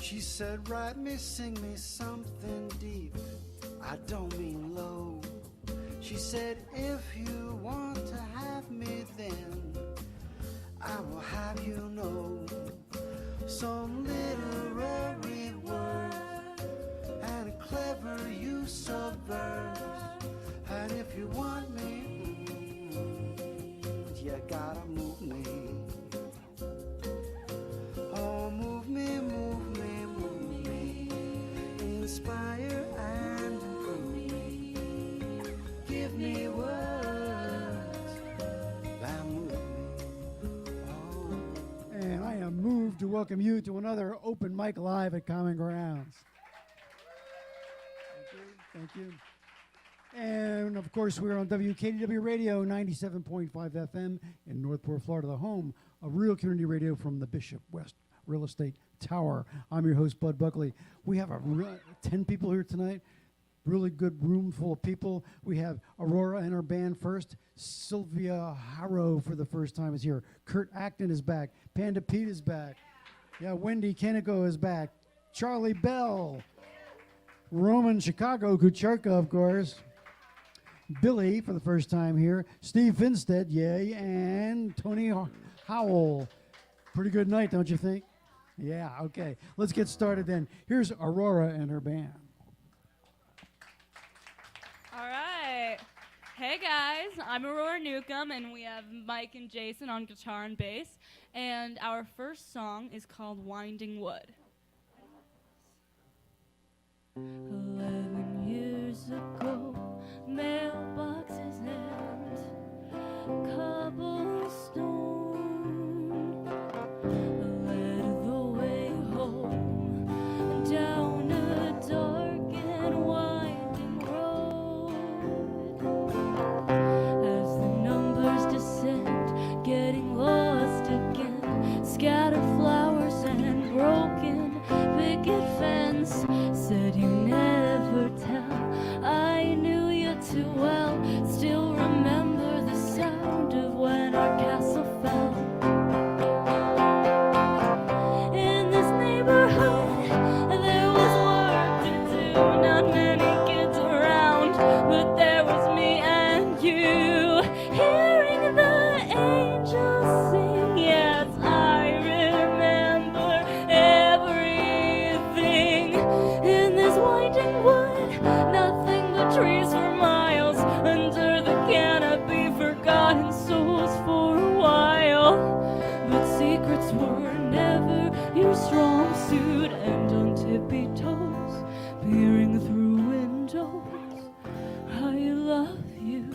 She said, write me, sing me something deep. I don't mean low. She said, if you want to have me, then I will have you know some literary words and a clever use of verbs. And if you want me, you gotta move me. Oh, move me, move me, move me. Inspire and improve me. Give me words that move me. Oh. And I am moved to welcome you to another Open Mic Live at Common Grounds. Thank you. And, of course, we're on WKDW Radio 97.5 FM in Northport, Florida, the home of real community radio from the Bishop West Real Estate Tower. I'm your host, Bud Buckley. We have 10 people here tonight. Really good room full of people. We have Aurora and her band first. Sylvia Harrow for the first time is here. Kurt Acton is back. Panda Pete is back. Yeah, Wendy Kenico is back. Charlie Bell. Roman Chicago Kucharka, of course. Billy for the first time here. Steve Finstead, yay. And Tony Howell. Pretty good night, don't you think? Yeah, okay. Let's get started then. Here's Aurora and her band. All right. Hey, guys. I'm Aurora Newcomb, and we have Mike and Jason on guitar and bass. And our first song is called Winding Wood. 11 years ago, mailboxes and cobblestone led the way home down a dark and winding road. As the numbers descend, getting lost again, scattered flowers and broken picket fence. Said you never tell, I knew you too well. Still remember the sound of when our castle fell. In this neighborhood, there was work to do. Not many kids around, but there was me and you. Hearing the angels sing, yes, I remember everything. In this winding wood, nothing but trees for miles. Under the canopy, forgotten souls for a while. But secrets were never your strong suit. And on tippy toes, peering through windows, I love you.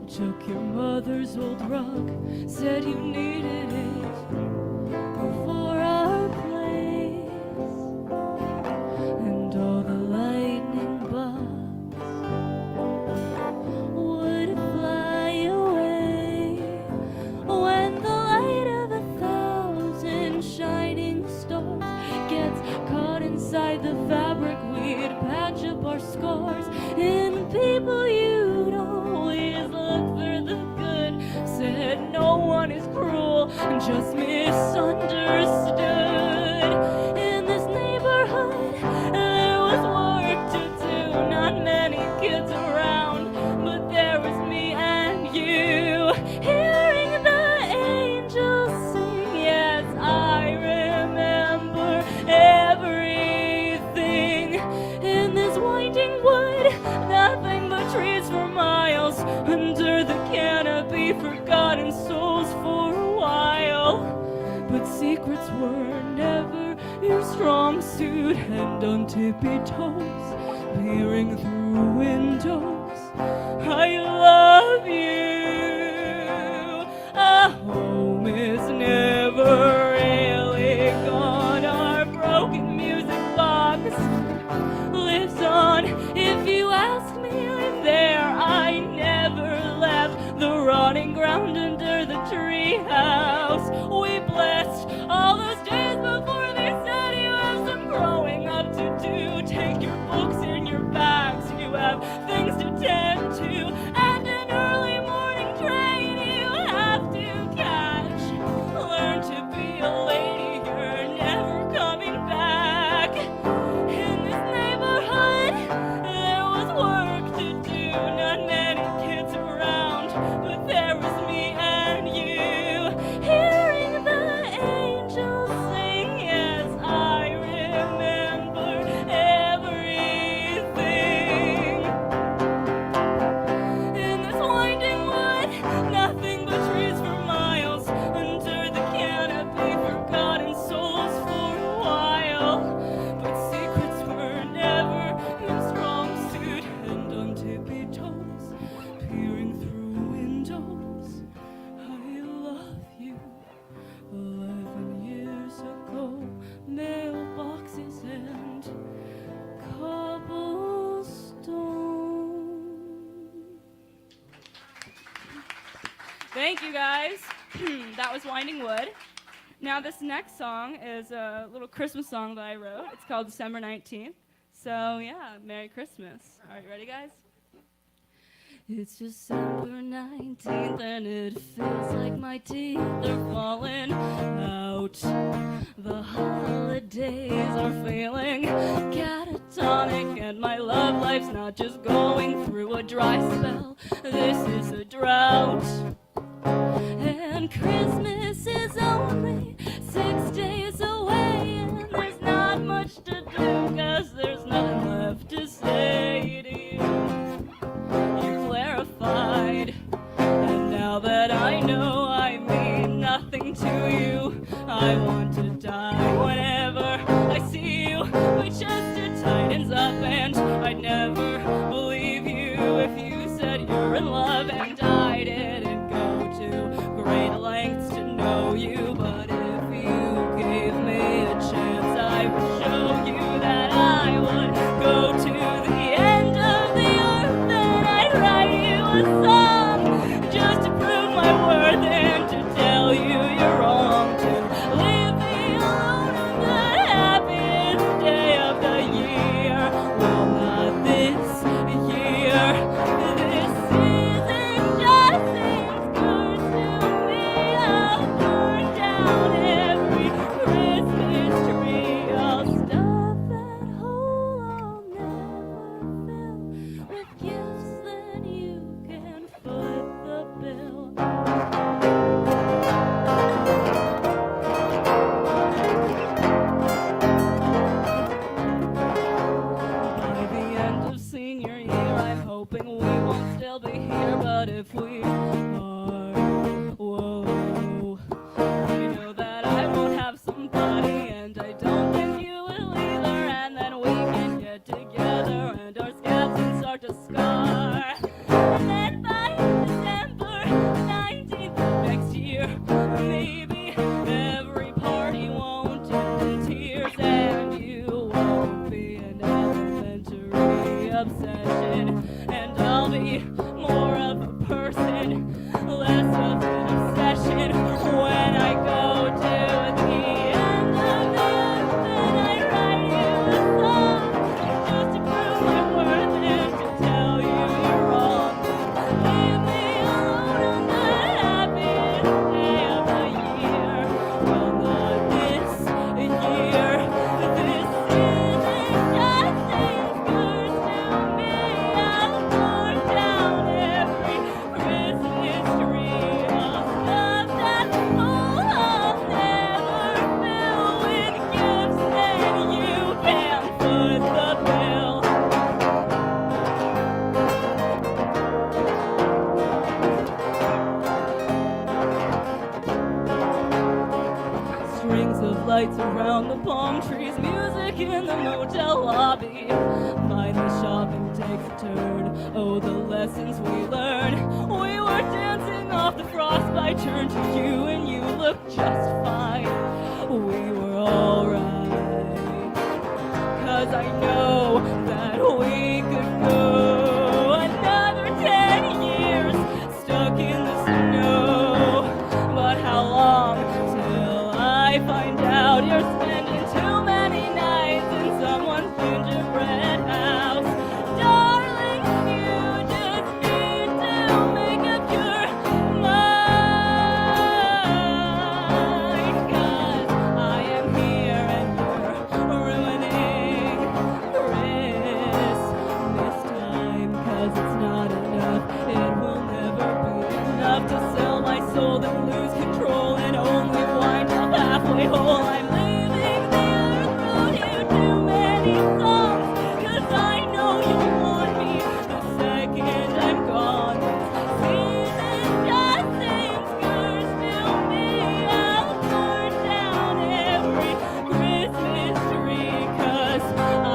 Took your mother's old rug, said you needed it for our place. And all the lightning bugs would fly away when the light of 1,000 shining stars gets caught inside the fabric. We'd patch up our scars in people you'd always look for the good. Said no one is cruel, just misunderstood. In this neighborhood, there was work to do. Not many kids around, but there was me and you. Hearing the angels sing, yes, I remember everything. In this winding wood, nothing but trees for miles. Under the canopy, forgotten souls for a while. But secrets were never your strong suit. And on tippy toes, peering through windows, I love you. A home is never really gone. Our broken music box lives on. If you ask me, I'm there. I never left the rotting ground under the treehouse. We blessed all those days before they said you have some growing up to do. Take your books in your bags, you have things to tend to, and an early morning train you have to catch. Learn to be a lady, you're never coming back. Thank you, guys. That was Winding Wood. Now, this next song is a little Christmas song that I wrote. It's called December 19th. So, yeah, Merry Christmas. Are you ready, guys? It's December 19th and it feels like my teeth are falling out. The holidays are feeling catatonic and my love life's not just going through a dry spell. This is a drought. And Christmas is only 6 days away and there's not much to do 'cause there's nothing left to say to you. You clarified, and now that I know I mean nothing to you, I want to die whenever I see you. My chest tightens up and I'd never believe you if you said you're in love, and I didn't go to great lengths to know you, but if you gave me a chance I would show you that I would go to the end of the earth and I'd write you a song just to prove my worth and to tell you you're wrong, to leave me alone on the happiest day of the year. Well, not this year. This season just seems cursed to me. I'll burn down every Christmas tree. I'll stuff that hole I'll never fill with gifts, then you can foot the bill. By the end of senior year, I'm hoping we won't still be here, but if we are, whoa, I know that I won't have somebody, and I don't think you will either, and then we can get together and our scabs can start to scar. And then by December 19th next year, maybe every party won't end in tears, and you won't be an elementary obsession, and I'll be more of a person, less of an obsession. When I go to the end of the earth, then I write you a song just to prove my worth and to tell you you're wrong. Leave me alone on the happiest day of the year. Well, not this year. This season just seems cursed to me. I'll burn down every Christmas tree. I'll stuff that hole I'll never fill with gifts, and you can foot the bill. Strings of lights around the palm trees, music in the motel lobby. Mindless shopping takes a turn. Oh, the lessons we learn. We were dancing off the frostbite, turned to you and you looked just fine. We were alright, 'cause I know that we could go another 10 years stuck in the snow. But how long till I find out you're spending too many nights in someone's gingerbread house? Darling, you just need to make up your mind, 'cause I am here and you're ruining Christmas time, 'cause it's not enough. It will never be enough to sell my soul, then lose control and only wind up halfway whole. I'm leaving the earth, wrote you too many songs, 'cause I know you'll want me the second I'm gone. This season just seems cursed to me. I'll burn down every Christmas tree, 'cause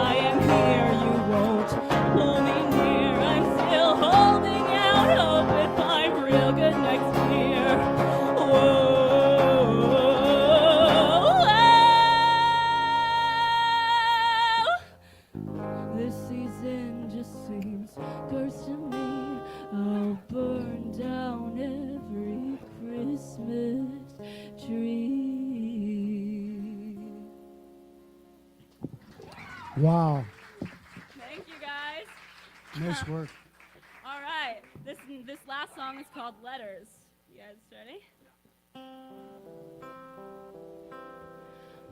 I am here, you won't pull me near. I'm still holding out hope if I'm real good next year. Whoa, Wow. Thank you, guys. Nice work. All right. This last song is called Letters. You guys ready?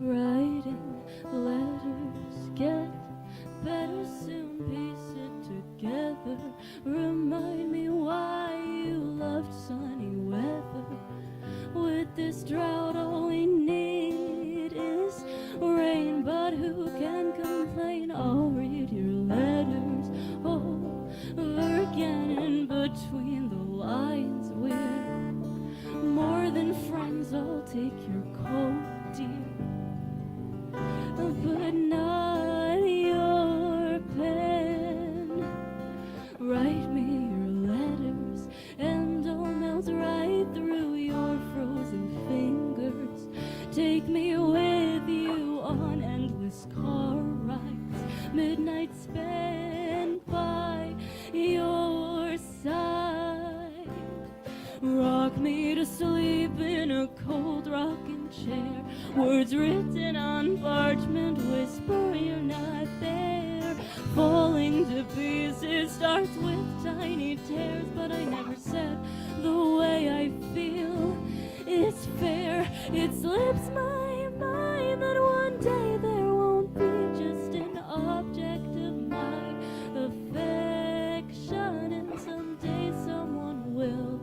Writing letters get better soon, piece it together. Remind me why you loved sunny weather. With this drought, all we need is rain. But who can complain? I'll read your letters over again. In between the lines, we're more than friends. I'll take your coat, dear, but not your pen. Write me your letters and I'll melt right through your frozen fingers. Take me with you on endless car rides, midnight spent by your side. Rock me to sleep in a cold rocking chair. Words written on parchment whisper you're not there. Falling to pieces starts with tiny tears, but I never said the way I feel. It's fair, it slips my mind that one day there won't be just an object of my affection, and someday someone will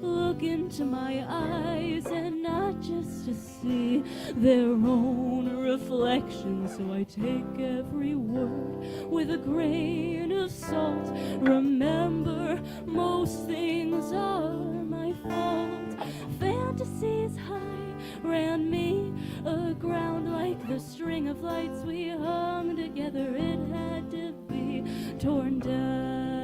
look into my eyes and not just to see their own reflection. So I take every word with a grain of salt. Remember, most things are my fault. Fantasies high ran me aground like the string of lights we hung together. It had to be torn down.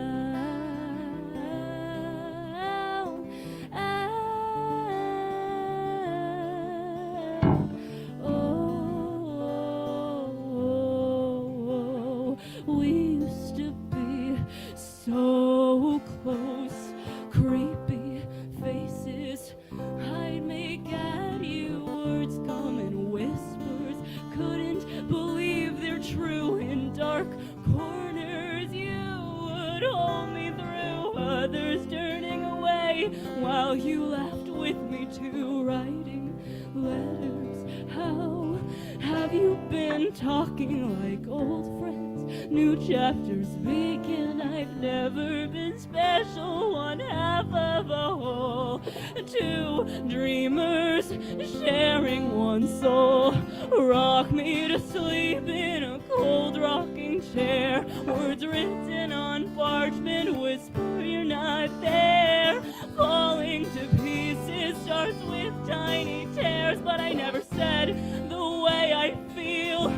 We used to be so close, creepy faces I'd make at you. Words come in whispers, couldn't believe they're true. In dark corners you would hold me through, others turning away while you laughed with me too. Writing letters, how have you been? Talking like old friends, new chapters begin. I've never been special, one half of a whole. Two dreamers sharing one soul. Rock me to sleep in a cold rocking chair. Words written on parchment whisper you're not there. Falling to pieces starts with tiny tears, but I never said the way I feel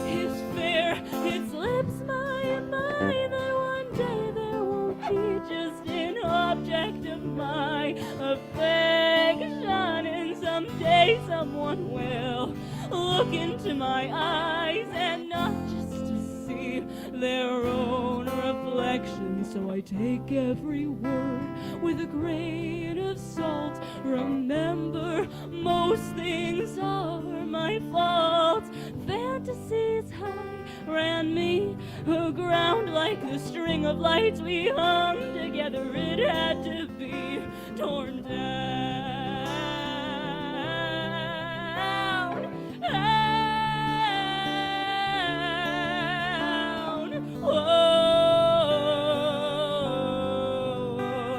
is fair. It slips my mind that one day there won't be just an object of my affection, and someday someone will look into my eyes and not just to see their own reflection. So I take every word with a grain of salt. Remember, most things are my fault. Fantasies high ran me aground like the string of lights we hung together. It had to be torn down.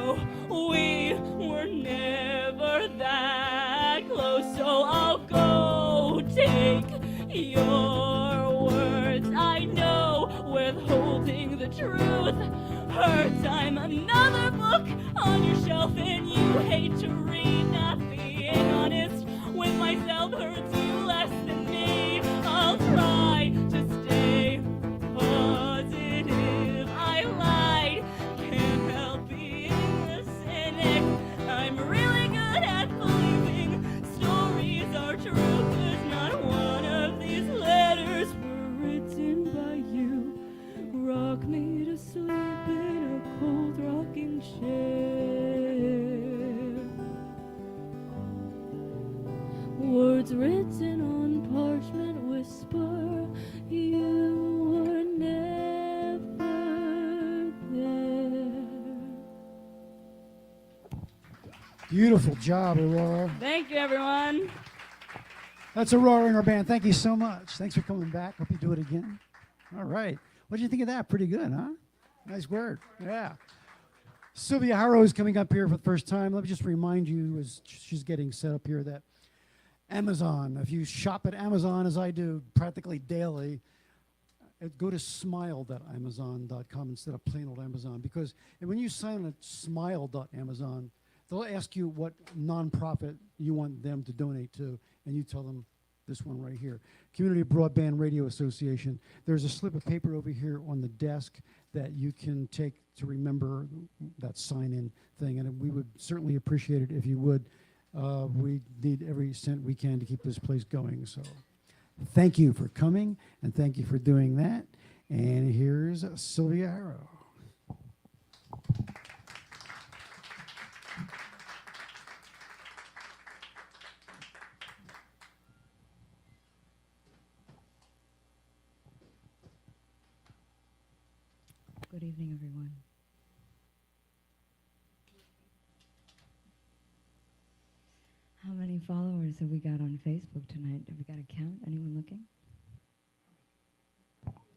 Oh, we were never that close, so I'll go take your words. I know withholding the truth hurts. I'm another book on your shelf and you hate to read. Not being honest with myself hurts you less than me. I'll try to stay positive. I lied, can't help being a cynic. I'm really good at believing stories are true, 'cause not one of these letters were written by you. Rock me to sleep in a cold rocking chair. Words written on parchment whisper you Beautiful job, Aurora. Thank you, everyone. That's Aurora and our band. Thank you so much. Thanks for coming back. Hope you do it again. All right. What did you think of that? Pretty good, huh? Nice word. Yeah. Sylvia Harrow is coming up here for the first time. Let me just remind you, as she's getting set up here, that Amazon, if you shop at Amazon, as I do practically daily, go to smile.amazon.com instead of plain old Amazon. Because when you sign at smile.amazon, they'll ask you what nonprofit you want them to donate to, and you tell them this one right here, Community Broadband Radio Association. There's a slip of paper over here on the desk that you can take to remember that sign-in thing, and we would certainly appreciate it if you would. We need every cent we can to keep this place going. So thank you for coming, and thank you for doing that. And here's Sylvia Harrow. Good evening, everyone. How many followers have we got on Facebook tonight? Have we got a count? Anyone looking?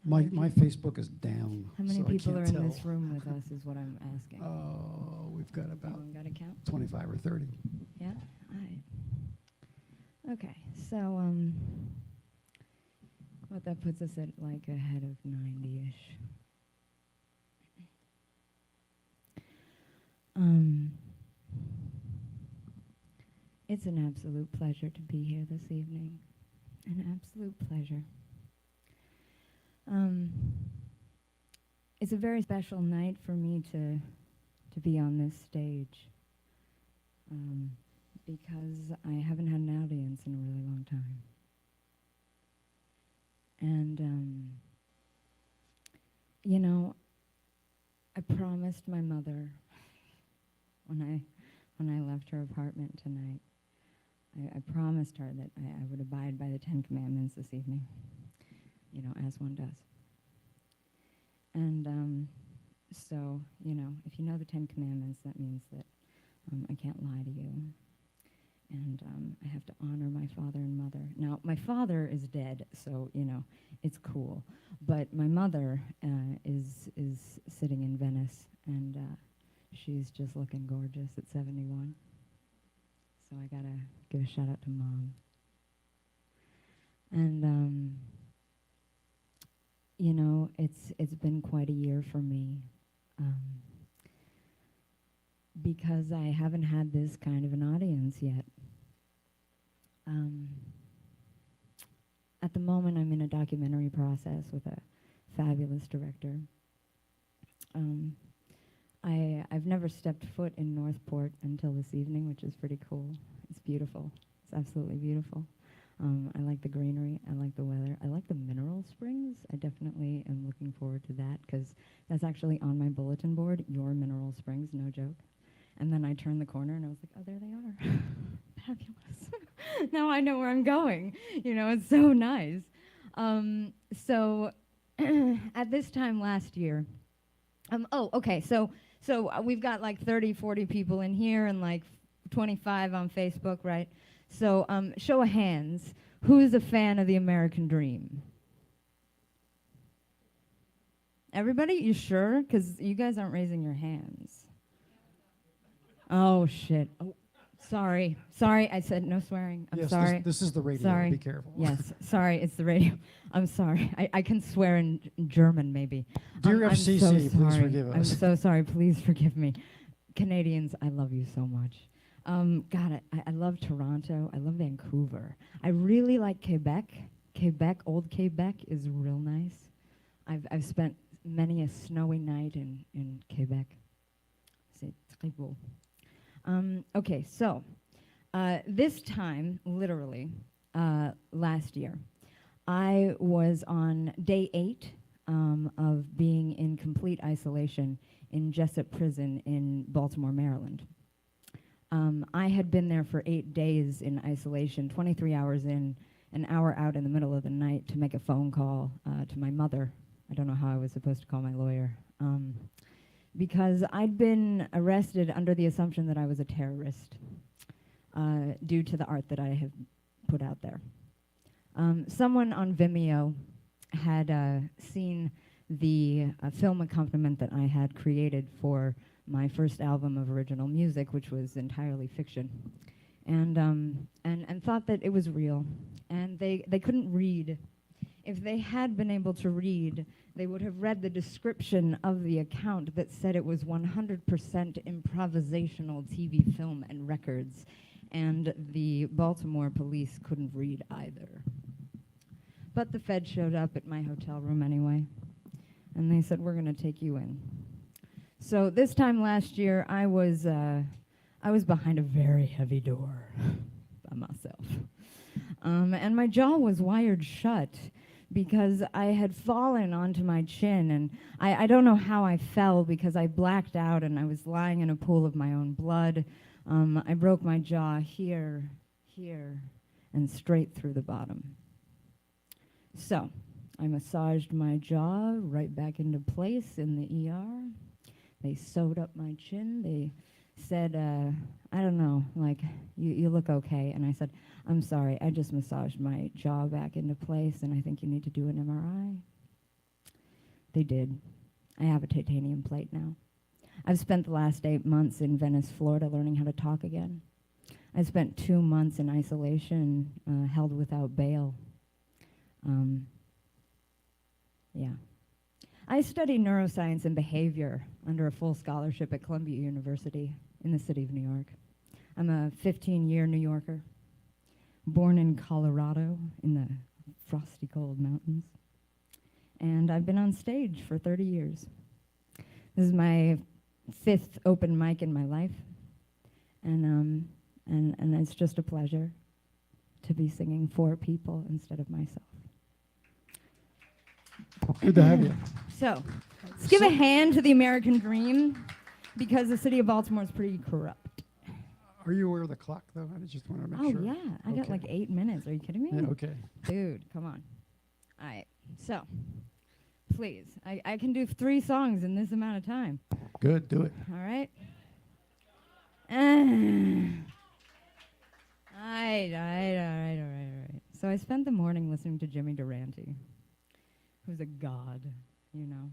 My Facebook is down. How many so people I are can't in tell. this room with us is what I'm asking. Oh, we've got about Anyone got a count? 25 or 30. Yeah? All right. Okay, so what that puts us at like ahead of 90-ish. It's an absolute pleasure to be here this evening. An absolute pleasure. It's a very special night for me to be on this stage because I haven't had an audience in a really long time. And, you know, I promised my mother when I left her apartment tonight, I promised her that I would abide by the 10 Commandments this evening, you know, as one does. And so, you know, if you know the 10 Commandments, that means that I can't lie to you. And I have to honor my father and mother. Now, my father is dead, so, you know, it's cool. But my mother is sitting in Venice, and she's just looking gorgeous at 71. So I gotta give a shout out to Mom. And you know, it's been quite a year for me because I haven't had this kind of an audience yet. At the moment, I'm in a documentary process with a fabulous director. I've never stepped foot in Northport until this evening, which is pretty cool. It's beautiful. It's absolutely beautiful. I like the greenery. I like the weather. I like the mineral springs. I definitely am looking forward to that because that's actually on my bulletin board, your mineral springs, no joke. And then I turned the corner and I was like, oh, there they are. Fabulous. Now I know where I'm going. You know, it's so nice. So at this time last year, so we've got like 30, 40 people in here and like 25 on Facebook, right? So show of hands, who is a fan of the American Dream? Everybody, you sure? Because you guys aren't raising your hands. Oh, shit. Oh, sorry. Sorry, I said no swearing. I'm yes, sorry. This is the radio. Sorry. Be careful. Yes, sorry, it's the radio. I'm sorry. I can swear in German, maybe. Dear I'm FCC, so please sorry. forgive us. I'm so sorry. Please forgive me. Canadians, I love you so much. God, I love Toronto. I love Vancouver. I really like Quebec. Old Quebec is real nice. I've spent many a snowy night in Quebec. C'est très beau. Okay, so this time, literally, last year, I was on day 8 of being in complete isolation in Jessup Prison in Baltimore, Maryland. I had been there for 8 days in isolation, 23 hours in, an hour out in the middle of the night to make a phone call to my mother. I don't know how I was supposed to call my lawyer. because I'd been arrested under the assumption that I was a terrorist due to the art that I have put out there. Someone on Vimeo had seen the film accompaniment that I had created for my first album of original music, which was entirely fiction, and thought that it was real. And they couldn't read. If they had been able to read, they would have read the description of the account that said it was 100% improvisational TV film and records, and the Baltimore police couldn't read either. But the Fed showed up at my hotel room anyway, and they said, "We're going to take you in." So this time last year, I was behind a very heavy door by myself. And my jaw was wired shut because I had fallen onto my chin, and I don't know how I fell because I blacked out and I was lying in a pool of my own blood. I broke my jaw here, and straight through the bottom. So I massaged my jaw right back into place in the ER. They sewed up my chin. They said, I don't know, like, you look okay. And I said, "I'm sorry, I just massaged my jaw back into place, and I think you need to do an MRI. They did. I have a titanium plate now. I've spent the last 8 months in Venice, Florida, learning how to talk again. I spent 2 months in isolation, held without bail. Yeah. I study neuroscience and behavior under a full scholarship at Columbia University in the city of New York. I'm a 15-year New Yorker, born in Colorado in the frosty cold mountains. And I've been on stage for 30 years. This is my 5th open mic in my life. And it's just a pleasure to be singing for people instead of myself. Good to have you. So, let's give a hand to the American dream, because the city of Baltimore is pretty corrupt. Are you aware of the clock, though? I just want to make sure. Oh, yeah. I got like 8 minutes. Are you kidding me? Yeah, okay. Dude, come on. All right. So, please. I can do 3 songs in this amount of time. Good, do it. All right? All right. So I spent the morning listening to Jimmy Durante, who's a god, you know.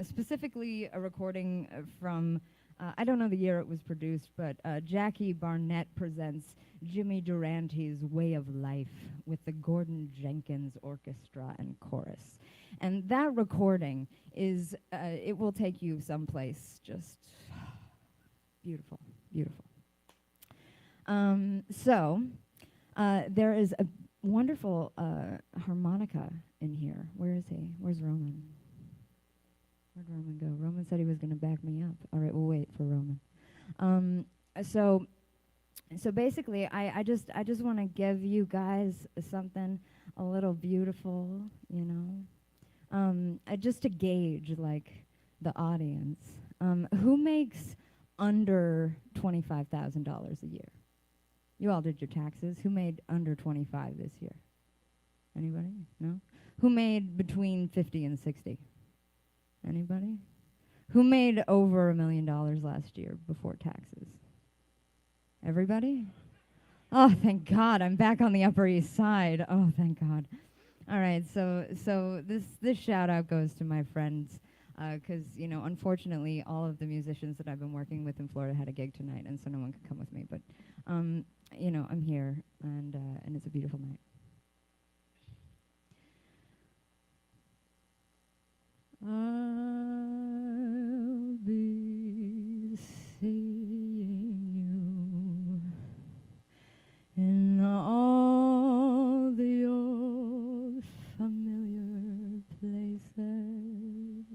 Specifically a recording from, I don't know the year it was produced, but Jackie Barnett presents Jimmy Durante's Way of Life with the Gordon Jenkins Orchestra and Chorus. And that recording is, it will take you someplace just beautiful, beautiful. So there is a wonderful harmonica in here. Where is he? Where's Roman? Where'd Roman go? Roman said he was going to back me up. All right, we'll wait for Roman. So basically, I just want to give you guys something a little beautiful, you know, just to gauge like the audience. Who makes under $25,000 a year? You all did your taxes. Who made under 25 this year? Anybody? No? Who made between 50 and 60? Anybody? Who made over $1 million last year before taxes? Everybody? Oh, thank God, I'm back on the Upper East Side. Oh, thank God. All right, so this shout out goes to my friends, because you know, unfortunately, all of the musicians that I've been working with in Florida had a gig tonight, and so no one could come with me. But you know, I'm here, and it's a beautiful night. I'll be seeing you in all the old familiar places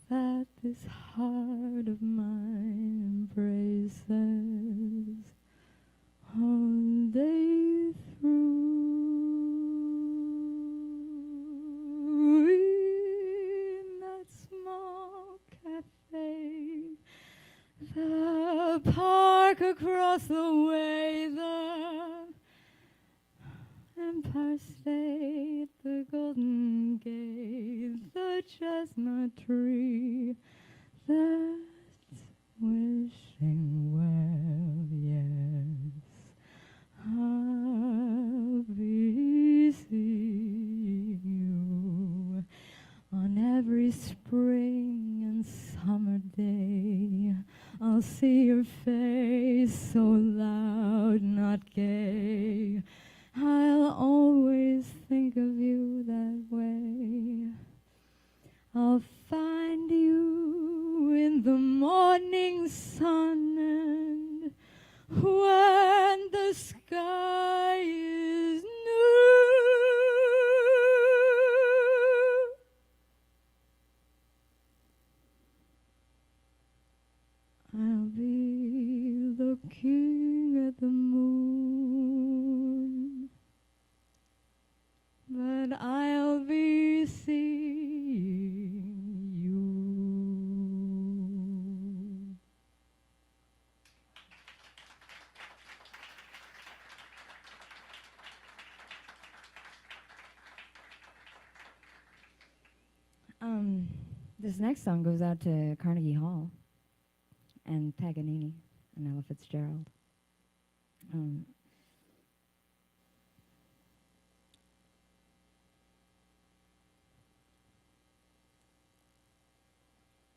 that this heart of mine embraces all day through. In that small cafe, the park across the way, the Empire State, the Golden Gate, the chestnut tree, that's wishing well, yes. I'll be seeing you on every spring and summer day. I'll see your face so loud, not gay. I'll always think of you that way. I'll find you in the morning sun, and when the sky is new, I'll be the king at the moon, but I'll be seeing you. This next song goes out to Carnegie Hall and Paganini and Ella Fitzgerald.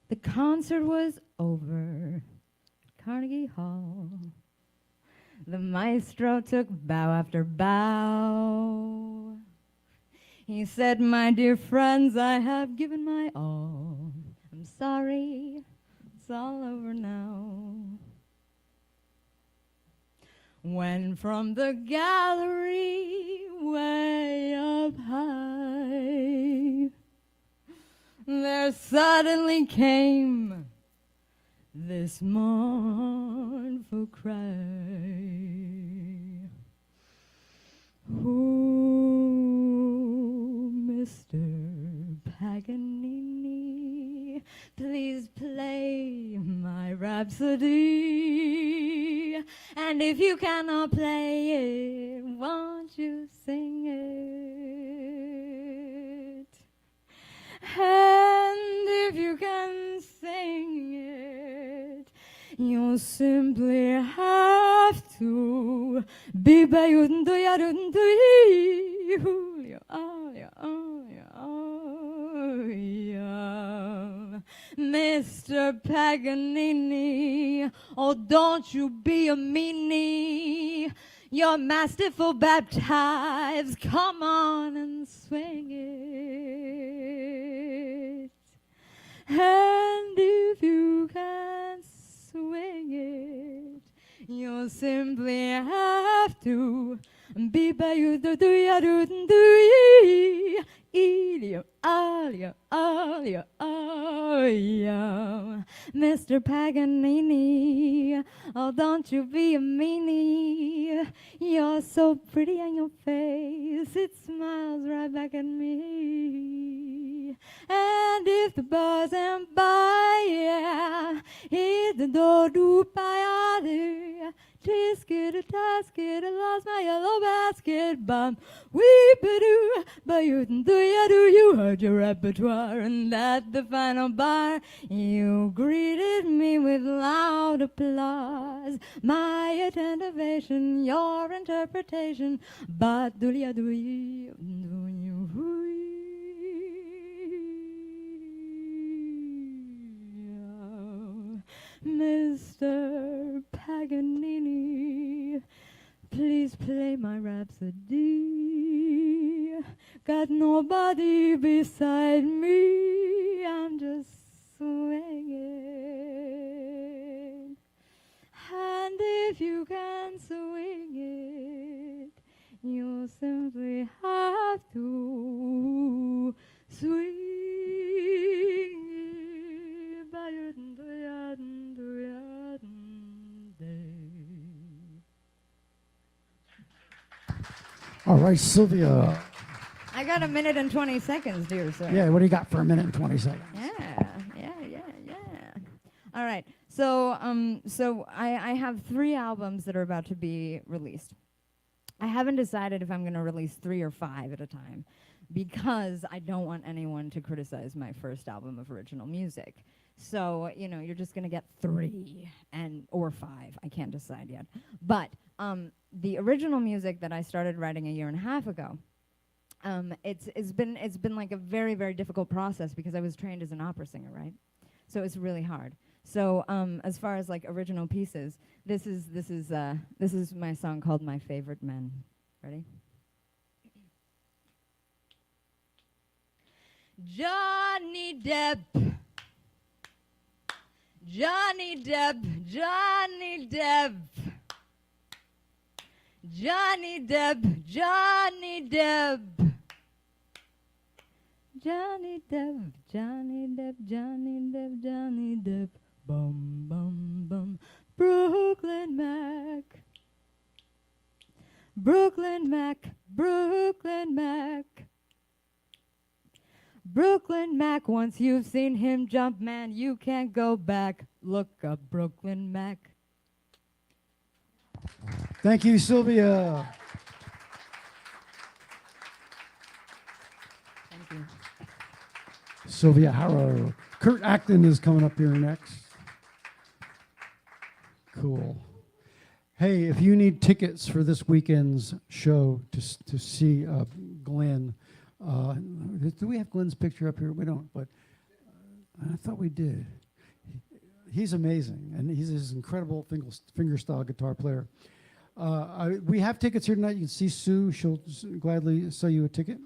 The concert was over at Carnegie Hall. The maestro took bow after bow. He said, "My dear friends, I have given my all. I'm sorry, it's all over now." When from the gallery way up high, there suddenly came this mournful cry. "Oh, Mr. Paganini, please play my Rhapsody. And if you cannot play it, won't you sing it? And if you can sing it, you'll simply have to be Mr. Paganini, oh, don't you be a meanie. You're masterful baptized. Come on and swing it. And if you can't swing it, you'll simply have to be Mr. Paganini, oh, don't you be a meanie. You're so pretty and your face, it smiles right back at me. And if the buzz and by, yeah, hit the door, do by tisket, a tasket, I lost my yellow basket, bum, weep-a-doo, but you heard your repertoire, and at the final bar, you greeted me with loud applause. My attentivation, your interpretation, but do-ya-do-ya, Mr. Paganini, please play my Rhapsody. Got nobody beside me, I'm just swinging. And if you can swing it, you'll simply have to swing it. All right, Sylvia. I got 1 minute and 20 seconds, dear sir. Yeah, what do you got for 1 minute and 20 seconds? Yeah. All right. So I have 3 albums that are about to be released. I haven't decided if I'm going to release 3 or 5 at a time because I don't want anyone to criticize my first album of original music. So, you're just going to get 3 or 5. I can't decide yet. But the original music that I started writing a year and a half ago, it's been like a very, very difficult process because I was trained as an opera singer, right? So it's really hard. So as far as like original pieces, this is my song called "My Favorite Men." Ready? Johnny Depp, Johnny Depp, Johnny Depp, Johnny Depp, Johnny Depp. Johnny Depp, Johnny Depp, Johnny Depp, Johnny Depp, bum, bum, bum. Brooklyn Mac, Brooklyn Mac, Brooklyn Mac. Brooklyn Mac, once you've seen him jump, man, you can't go back. Look up Brooklyn Mac. Thank you, Sylvia. Thank you. Sylvia Harrow. Kurt Acton is coming up here next. Cool. Hey, if you need tickets for this weekend's show to see Glenn, do we have Glenn's picture up here? We don't, but I thought we did. He's amazing, and he's this incredible fingerstyle guitar player. We have tickets here tonight. You can see Sue. She'll gladly sell you a ticket.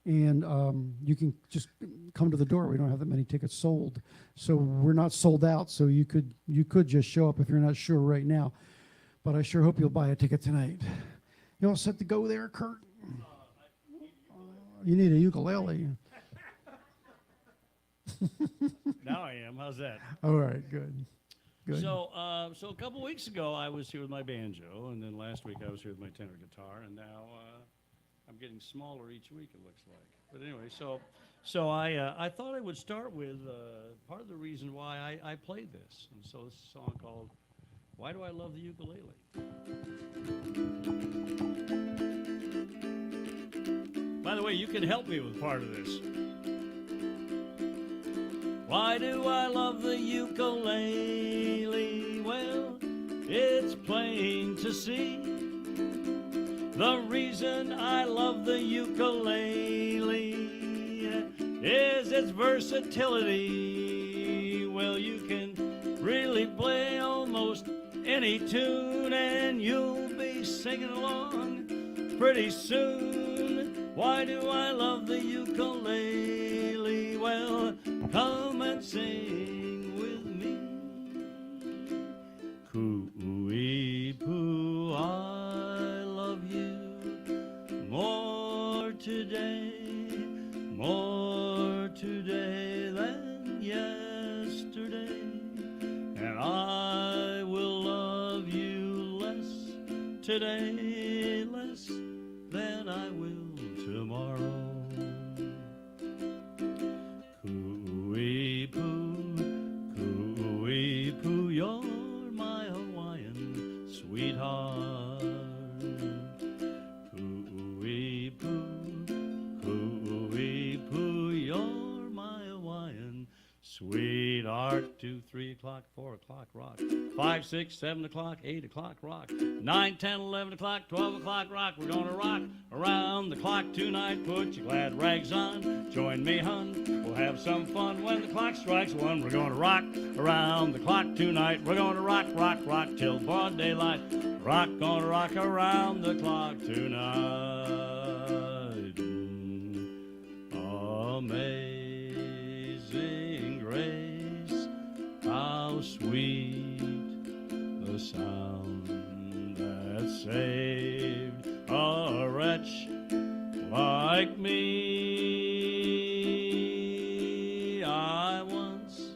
And you can just come to the door. We don't have that many tickets sold. So we're not sold out, so you could just show up if you're not sure right now. But I sure hope you'll buy a ticket tonight. You all set to go there, Kurt? You need a ukulele. Now I am. How's that? All right, good. Good. So a couple weeks ago, I was here with my banjo, and then last week I was here with my tenor guitar, and now I'm getting smaller each week, it looks like. But anyway, so I thought I would start with part of the reason why I played this. And so this is a song called "Why Do I Love the Ukulele?" By the way, you can help me with part of this. Why do I love the ukulele? Well, it's plain to see. The reason I love the ukulele is its versatility. Well, you can really play almost any tune and you'll be singing along pretty soon. Why do I love the ukulele? Well, come and sing with me. Coo-ee-poo, I love you more today than yesterday. And I will love you less today, less than I will tomorrow. Coo-ee-poo, you're my Hawaiian sweetheart. Coo-ee-poo, you're my Hawaiian sweetheart. 2, 3 o'clock, 4 o'clock, rock. 5, 6, 7 o'clock, 8 o'clock, rock. 9, 10, 11 o'clock, 12 o'clock, rock. We're gonna rock around the clock tonight. Put your glad rags on. Join me, hun. We'll have some fun when the clock strikes 1. We're gonna rock around the clock tonight. We're gonna rock, rock, rock till broad daylight. Gonna rock around the clock tonight. Amazing grace, how sweet the sound that saved a wretch like me. I once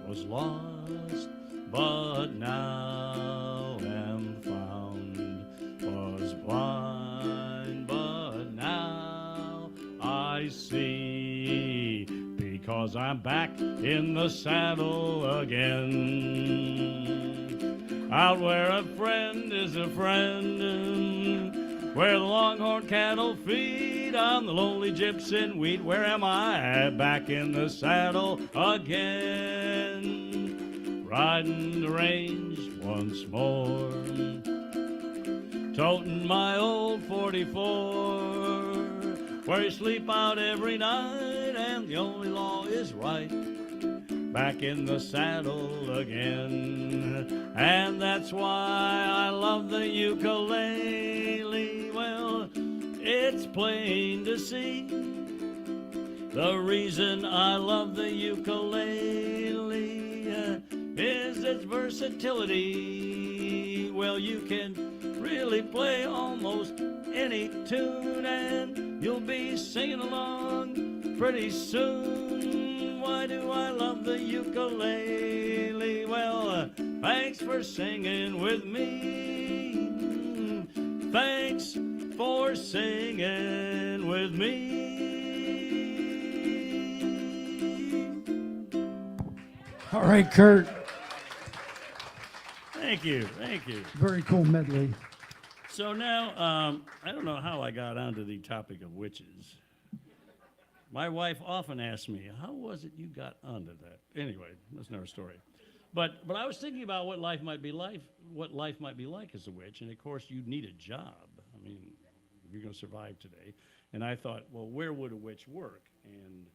was lost, but now am found. Was blind, but now I see. Because I'm back in the saddle again. out where a friend is a friend, where the longhorn cattle feed on the lonely gypsy and wheat. Where am I? Back in the saddle again, riding the range once more, toting my old 44, where you sleep out every night and the only law is right. Back in the saddle again, and that's why I love the ukulele. Well, it's plain to see the reason I love the ukulele is its versatility. Well, you can really play almost any tune and you'll be singing along pretty soon. Why do I love the ukulele? Well, thanks for singing with me. Thanks for singing with me. All right, Kurt. Thank you, thank you. Very cool medley. So now, I don't know how I got onto the topic of witches. My wife often asks me, how was it you got onto that? Anyway, that's another story. But I was thinking about what life might be like as a witch, and of course you need a job. I mean, if you're going to survive today. And I thought, well, where would a witch work? And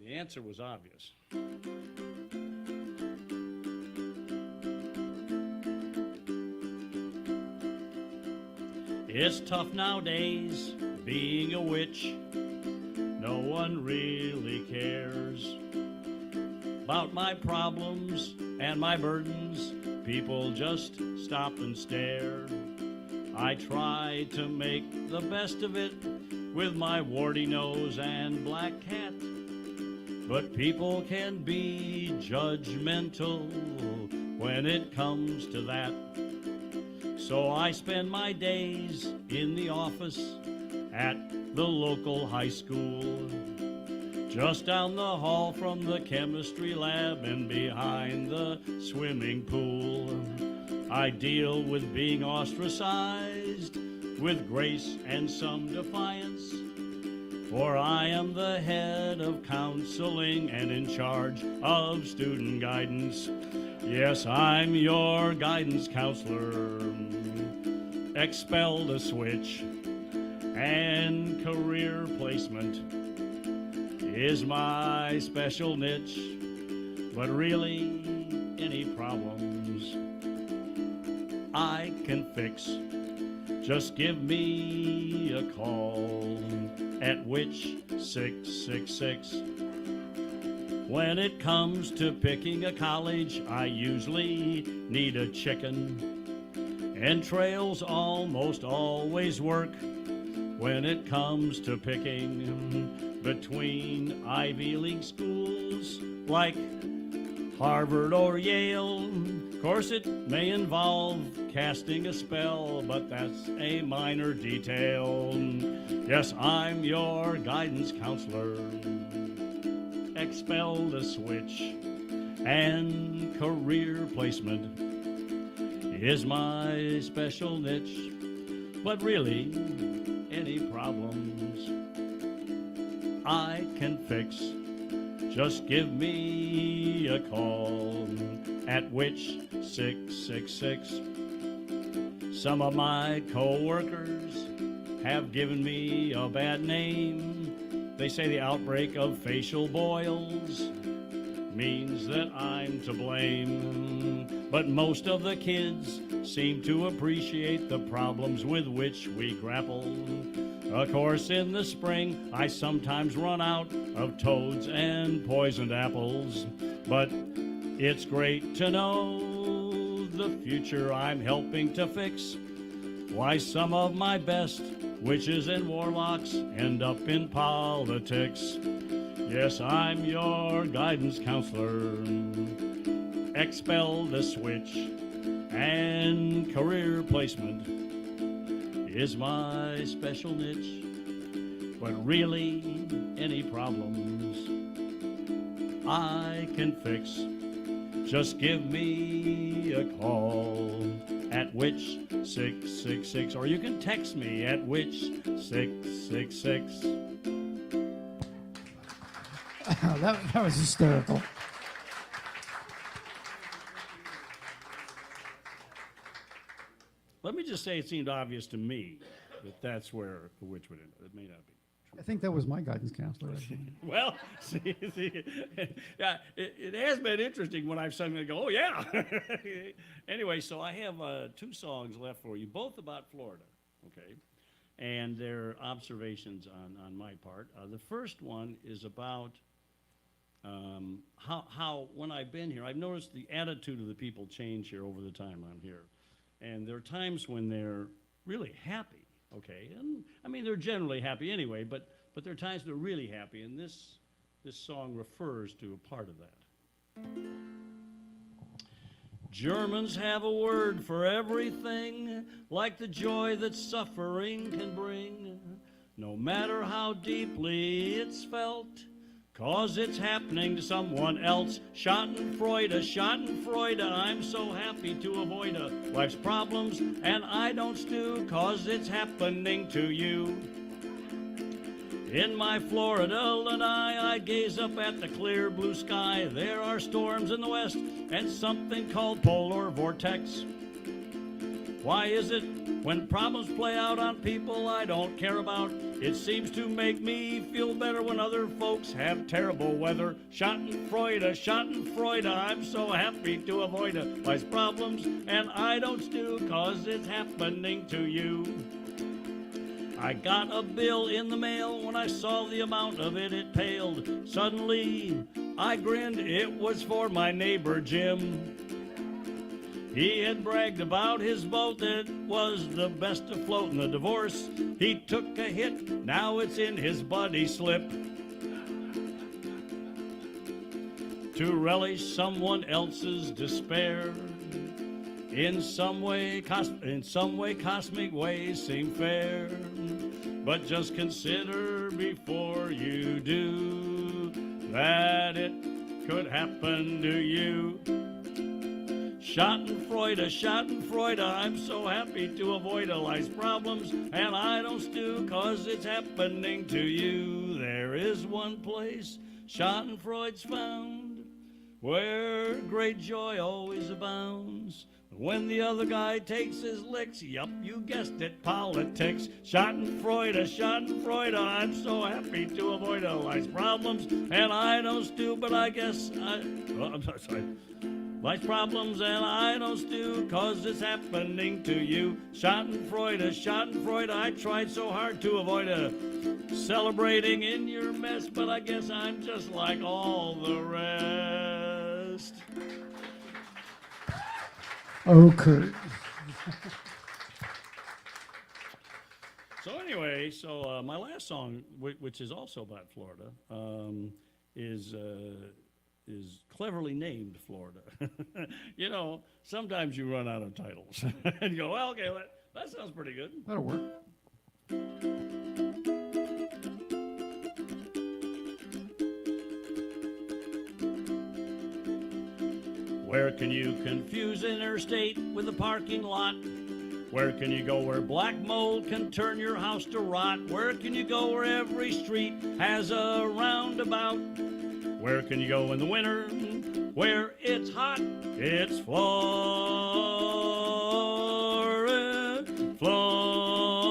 the answer was obvious. It's tough nowadays being a witch. No one really cares about my problems and my burdens. People just stop and stare. I try to make the best of it with my warty nose and black cat, but people can be judgmental when it comes to that. So I spend my days in the office at the local high school, just down the hall from the chemistry lab and behind the swimming pool. I deal with being ostracized with grace and some defiance, for I am the head of counseling and in charge of student guidance. Yes, I'm your guidance counselor, expelled a switch, and career placement is my special niche. But really, any problems I can fix. Just give me a call at Witch 666. When it comes to picking a college, I usually need a chicken, and trails almost always work. When it comes to picking between Ivy League schools like Harvard or Yale, of course it may involve casting a spell, but that's a minor detail. Yes, I'm your guidance counselor, expelled a switch, and career placement is my special niche. But really, any problems I can fix. Just give me a call at Witch 666. Some of my co-workers have given me a bad name. They say the outbreak of facial boils means that I'm to blame. But most of the kids seem to appreciate the problems with which we grapple. Of course, in the spring, I sometimes run out of toads and poisoned apples. But it's great to know the future I'm helping to fix. Why, some of my best witches and warlocks end up in politics. Yes, I'm your guidance counselor, expelled a switch, and career placement is my special niche. But really, any problems I can fix. just give me a call. At which 666, or you can text me at which 666. that was hysterical. Let me just say it seemed obvious to me that that's where the witch would end up. It may not be. I think that was my guidance counselor. Well, see, yeah, it has been interesting when I've suddenly go, oh, yeah. Anyway, so I have 2 songs left for you, both about Florida, okay? And they're observations on my part. The first one is about how, when I've been here, I've noticed the attitude of the people change here over the time I'm here. And there are times when they're really happy. Okay, and I mean they're generally happy anyway, but there are times they're really happy, and this song refers to a part of that. Germans have a word for everything, like the joy that suffering can bring, no matter how deeply it's felt, 'cause it's happening to someone else. Schadenfreude, I'm so happy to avoid life's problems, and I don't stew, 'cause it's happening to you. In my Florida lanai, I gaze up at the clear blue sky. There are storms in the west, and something called polar vortex. Why is it when problems play out on people I don't care about, it seems to make me feel better when other folks have terrible weather? Schadenfreude, I'm so happy to avoid life's problems, and I don't stew, 'cause it's happening to you. I got a bill in the mail. When I saw the amount of it, it paled. Suddenly, I grinned. It was for my neighbor Jim. He had bragged about his boat that was the best afloat in the divorce. He took a hit, now it's in his buddy slip. To relish someone else's despair, in some way cosmic ways seem fair. But just consider before you do that it could happen to you. Schadenfreude, I'm so happy to avoid life's problems, and I don't stew, 'cause it's happening to you. There is one place Schadenfreude's found, where great joy always abounds. When the other guy takes his licks, yup, you guessed it, politics. Schadenfreude, I'm so happy to avoid life's problems, and I don't stew, but I guess I'm sorry. Life's problems, and I don't stew, 'cause it's happening to you. Schadenfreude, I tried so hard to avoid celebrating in your mess, but I guess I'm just like all the rest. Okay. So anyway, my last song, which is also about Florida, is cleverly named Florida. You know, sometimes you run out of titles. And you go, well, okay, that sounds pretty good. That'll work. Where can you confuse interstate with a parking lot? Where can you go where black mold can turn your house to rot? Where can you go where every street has a roundabout? Where can you go in the winter where it's hot? It's Florida, Florida,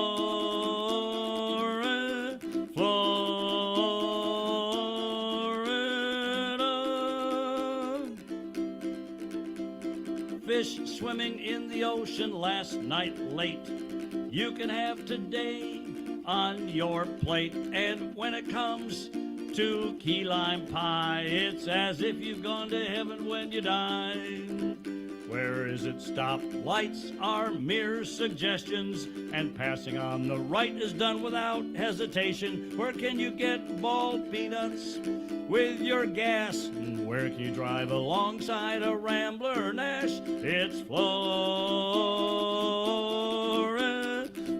Florida. Fish swimming in the ocean last night late. You can have today on your plate. And when it comes to key lime pie, it's as if you've gone to heaven when you die. Where is it? Stop lights are mere suggestions, and passing on the right is done without hesitation. Where can you get bald peanuts with your gas? And where can you drive alongside a Rambler Nash? It's Florida,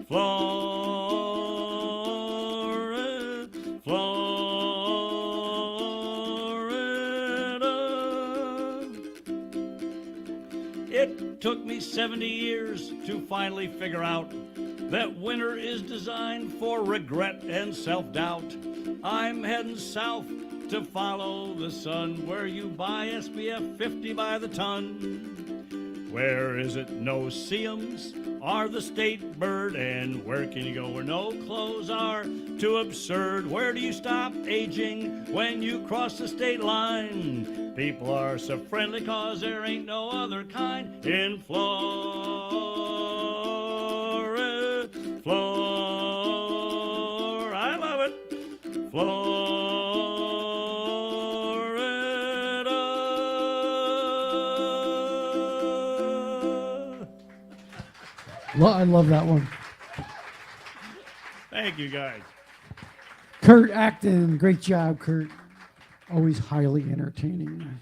Florida, Florida. took me 70 years to finally figure out that winter is designed for regret and self-doubt. I'm heading south to follow the sun, where you buy SPF 50 by the ton. Where is it? No seums are the state bird, and where can you go where no clothes are too absurd? Where do you stop aging when you cross the state line? People are so friendly 'cause there ain't no other kind in Florida. Florida, I love it. Florida. I love that one. Thank you, guys. Kurt Acton, great job, Kurt. Always highly entertaining.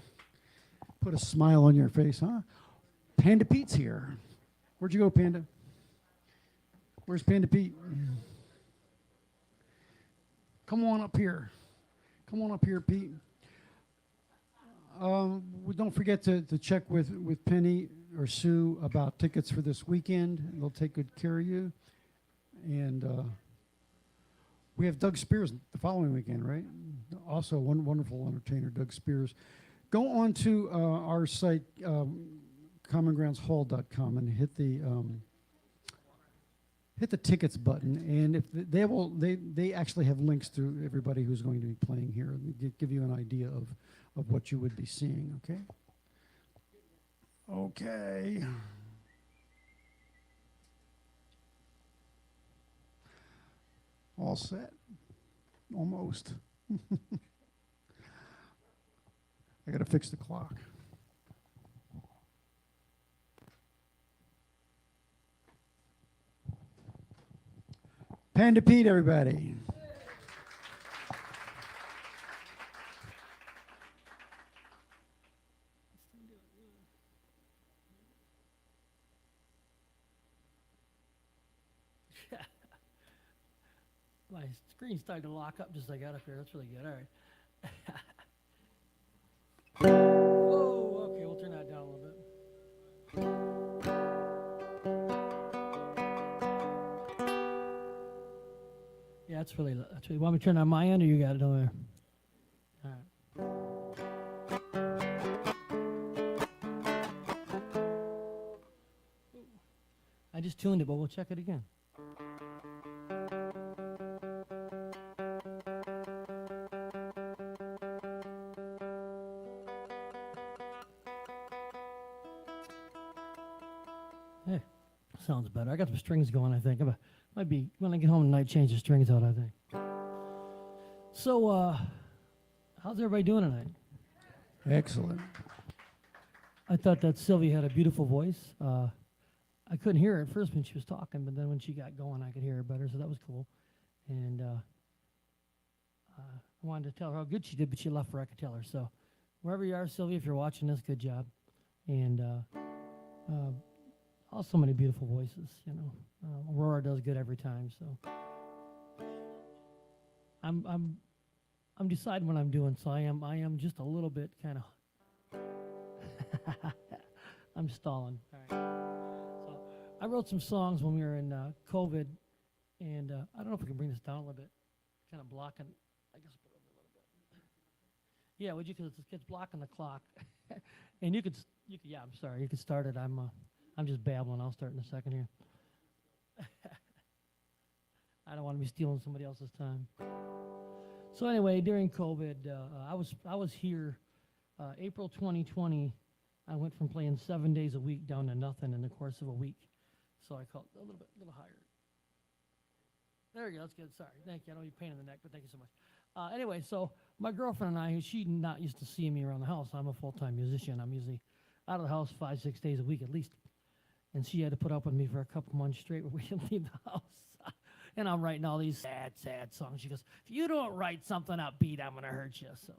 Put a smile on your face, huh? Panda Pete's here. Where'd you go, Panda? Where's Panda Pete? Come on up here. Come on up here, Pete. Don't forget to check with Penny or Sue about tickets for this weekend. They'll take good care of you. And we have Doug Spears the following weekend, right? Also, one wonderful entertainer, Doug Spears. Go on to our site, commongroundshall.com, and hit the tickets button. And if they actually have links to everybody who's going to be playing here, and give you an idea of what you would be seeing. Okay. Okay. All set. Almost. I got to fix the clock. Panda Pete, everybody. My screen started to lock up just as I got up here. That's really good. All right. Whoa, okay, we'll turn that down a little bit. Yeah, that's really. Want me to turn on my end, or you got it over there? All right. I just tuned it, but we'll check it again. Hey, sounds better. I got some strings going, I think. Might be, when I get home tonight, change the strings out, I think. So, how's everybody doing tonight? Excellent. I thought that Sylvia had a beautiful voice. I couldn't hear her at first when she was talking, but then when she got going, I could hear her better, so that was cool. And I wanted to tell her how good she did, but she left before I could tell her. So, wherever you are, Sylvia, if you're watching this, good job. And so many beautiful voices, you know. Aurora does good every time, so I'm deciding what I'm doing. So I am just a little bit kind of I'm stalling. All right. So I wrote some songs when we were in COVID, and I don't know if we can bring this down a little bit. Kind of blocking. I guess put it over a little bit. Yeah, would you? Because it's blocking the clock. And you could. Yeah, I'm sorry. You could start it. I'm just babbling. I'll start in a second here. I don't want to be stealing somebody else's time. So anyway, during COVID, I was here. April 2020, I went from playing 7 days a week down to nothing in the course of a week. So I called a little higher. There you go. That's good. Sorry. Thank you. I know you're pain in the neck, but thank you so much. Anyway, so my girlfriend and I, she's not used to seeing me around the house. I'm a full-time musician. I'm usually out of the house 5-6 days a week at least. And she had to put up with me for a couple months straight where we didn't leave the house. And I'm writing all these sad songs. She goes, if you don't write something upbeat, I'm going to hurt you. So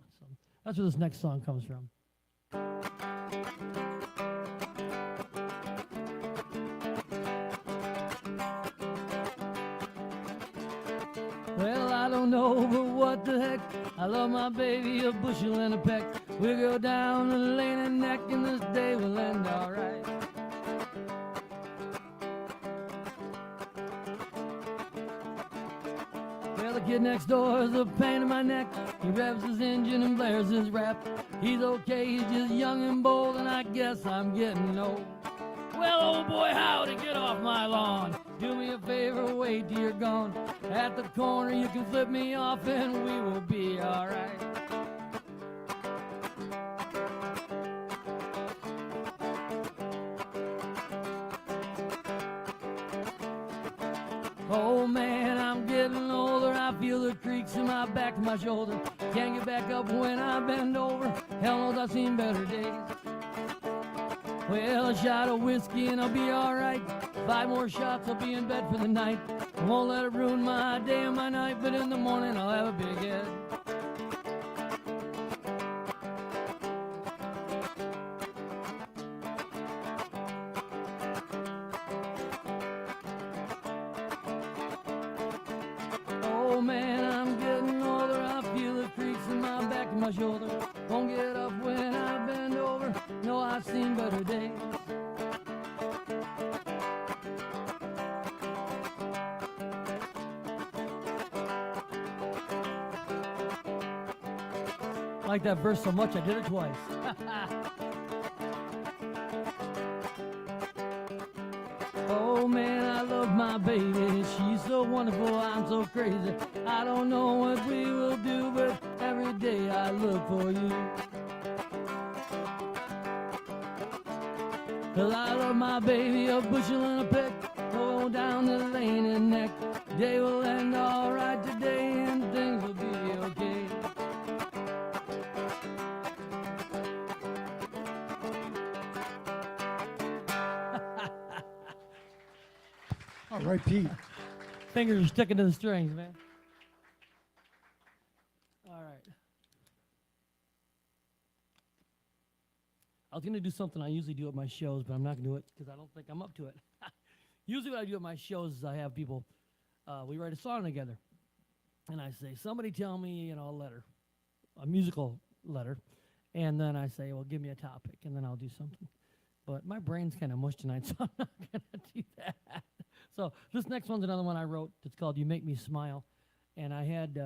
that's where this next song comes from. Well, I don't know, but what the heck? I love my baby a bushel and a peck. We'll go down the lane and neck, and this day will end all right. Well, the kid next door is a pain in my neck. He revs his engine and blares his rap. He's okay, he's just young and bold, and I guess I'm getting old. Well, old boy, howdy, get off my lawn. Do me a favor, wait till you're gone. At the corner, you can flip me off, and we will be all right. Oh man, I'm getting older. I feel the creaks in my back and my shoulder. Can't get back up when I bend over. Hell knows I've seen better days. Well, a shot of whiskey and I'll be alright. 5 more shots, I'll be in bed for the night. I won't let it ruin my day and my night, but in the morning I'll have a big head. Oh man, I'm getting older. I feel the creaks in my back and my shoulder. Won't get up when I bend over. No, I've seen better days. I like that verse so much I did it twice. Oh man, I love my baby. She's so wonderful, I'm so crazy. I don't know what we will do, but every day I look for you. 'Cause I love my baby, a bushel and a peck. Go down the lane and neck. Day will end all right today and things will be okay. All right, Pete. Fingers are sticking to the strings, man. All right. I was going to do something I usually do at my shows, but I'm not going to do it because I don't think I'm up to it. Usually what I do at my shows is I have people, we write a song together. And I say, somebody tell me, a letter, a musical letter. And then I say, well, give me a topic, and then I'll do something. But my brain's kind of mush tonight, so I'm not going to do that. So this next one's another one I wrote. It's called You Make Me Smile. And I had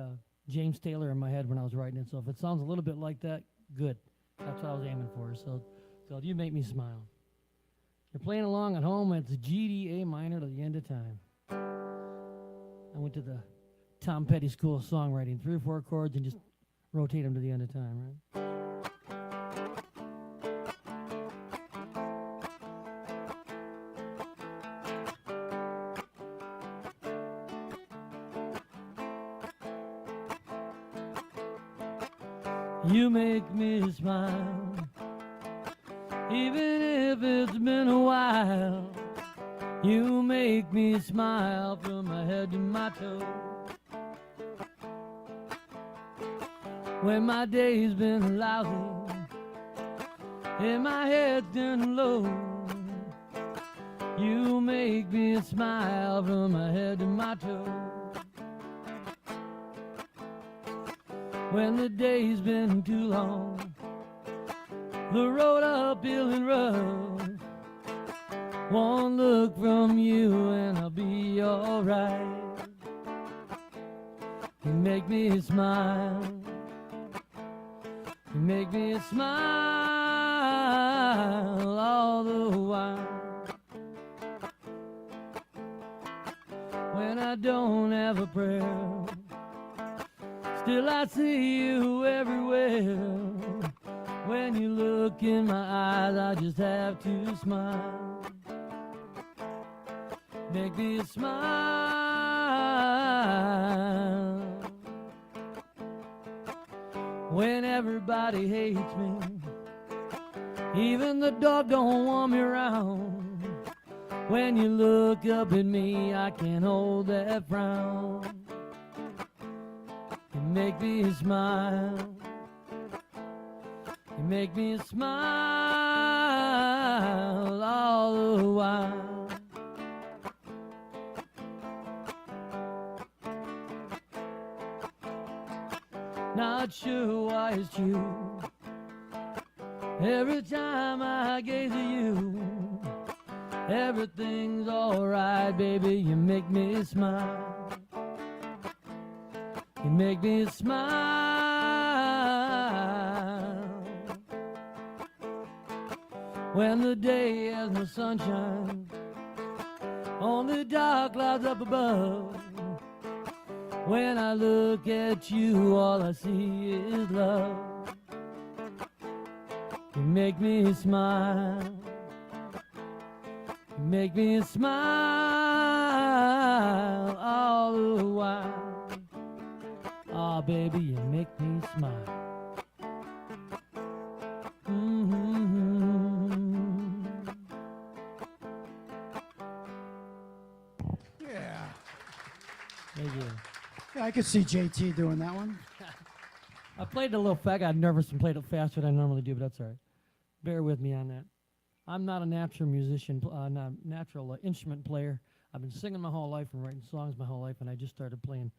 James Taylor in my head when I was writing it. So if it sounds a little bit like that, good. That's what I was aiming for. So it's called You Make Me Smile. You're playing along at home. It's G, D, A minor to the end of time. I went to the Tom Petty School of Songwriting. 3 or 4 chords and just rotate them to the end of time, right? You make me smile, even if it's been a while. You make me smile from my head to my toe. When my day's been lousy and my head's turned low, you make me smile from my head to my toe. When the day's been too long, the road uphill and rough, one look from you and I'll be alright. You make me smile, you make me smile all the while. When I don't have a prayer, still I see you everywhere. When you look in my eyes, I just have to smile. Make me smile. When everybody hates me, even the dog don't want me around. When you look up at me, I can't hold that frown. You make me smile. You make me smile all the while. Not sure why it's true. Every time I gaze at you, everything's alright, baby. You make me smile. You make me smile when the day has no sunshine, only dark clouds up above. When I look at you, all I see is love. You make me smile. You make me smile all the while. Oh, baby, you make me smile. Yeah. Thank you. Yeah, I could see JT doing that one. I played it a little fast. I got nervous and played it faster than I normally do, but that's all right. Bear with me on that. I'm not a natural musician, not a natural instrument player. I've been singing my whole life and writing songs my whole life, and I just started playing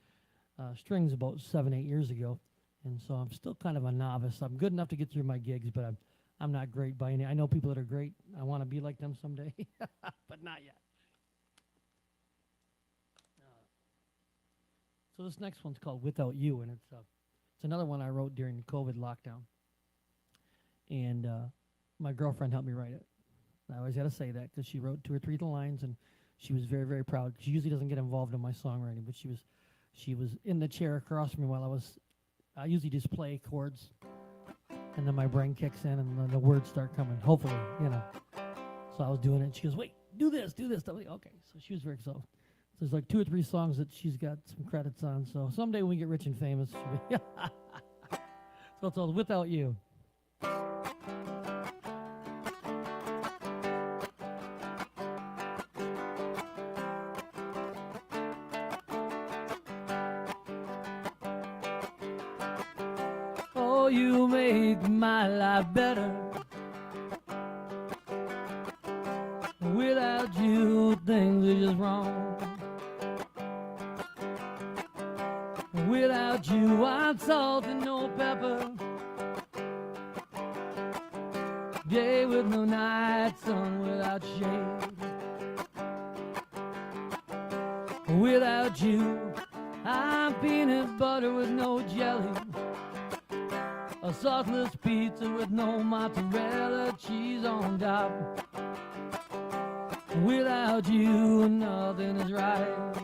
strings about 7-8 years ago, and so I'm still kind of a novice. I'm good enough to get through my gigs, but I'm not great by any. I know people that are great. I want to be like them someday, but not yet. So this next one's called "Without You," and it's another one I wrote during the COVID lockdown, and my girlfriend helped me write it. I always got to say that because she wrote 2 or 3 of the lines, and she was very, very proud. She usually doesn't get involved in my songwriting, but she was in the chair across from me while I usually just play chords, and then my brain kicks in, and then the words start coming. Hopefully, you know. So I was doing it, and she goes, "Wait, do this, do this." I'm like, okay. So she was very excited. There's like 2 or 3 songs that she's got some credits on. So someday when we get rich and famous, she'll be so it's called "Without You." Oh, you make my life better. Without you, things are just wrong. Without you, I'm salt and no pepper. Day with no night, sun without shade. Without you, I'm peanut butter with no jelly. A sauceless pizza with no mozzarella cheese on top. Without you, nothing is right.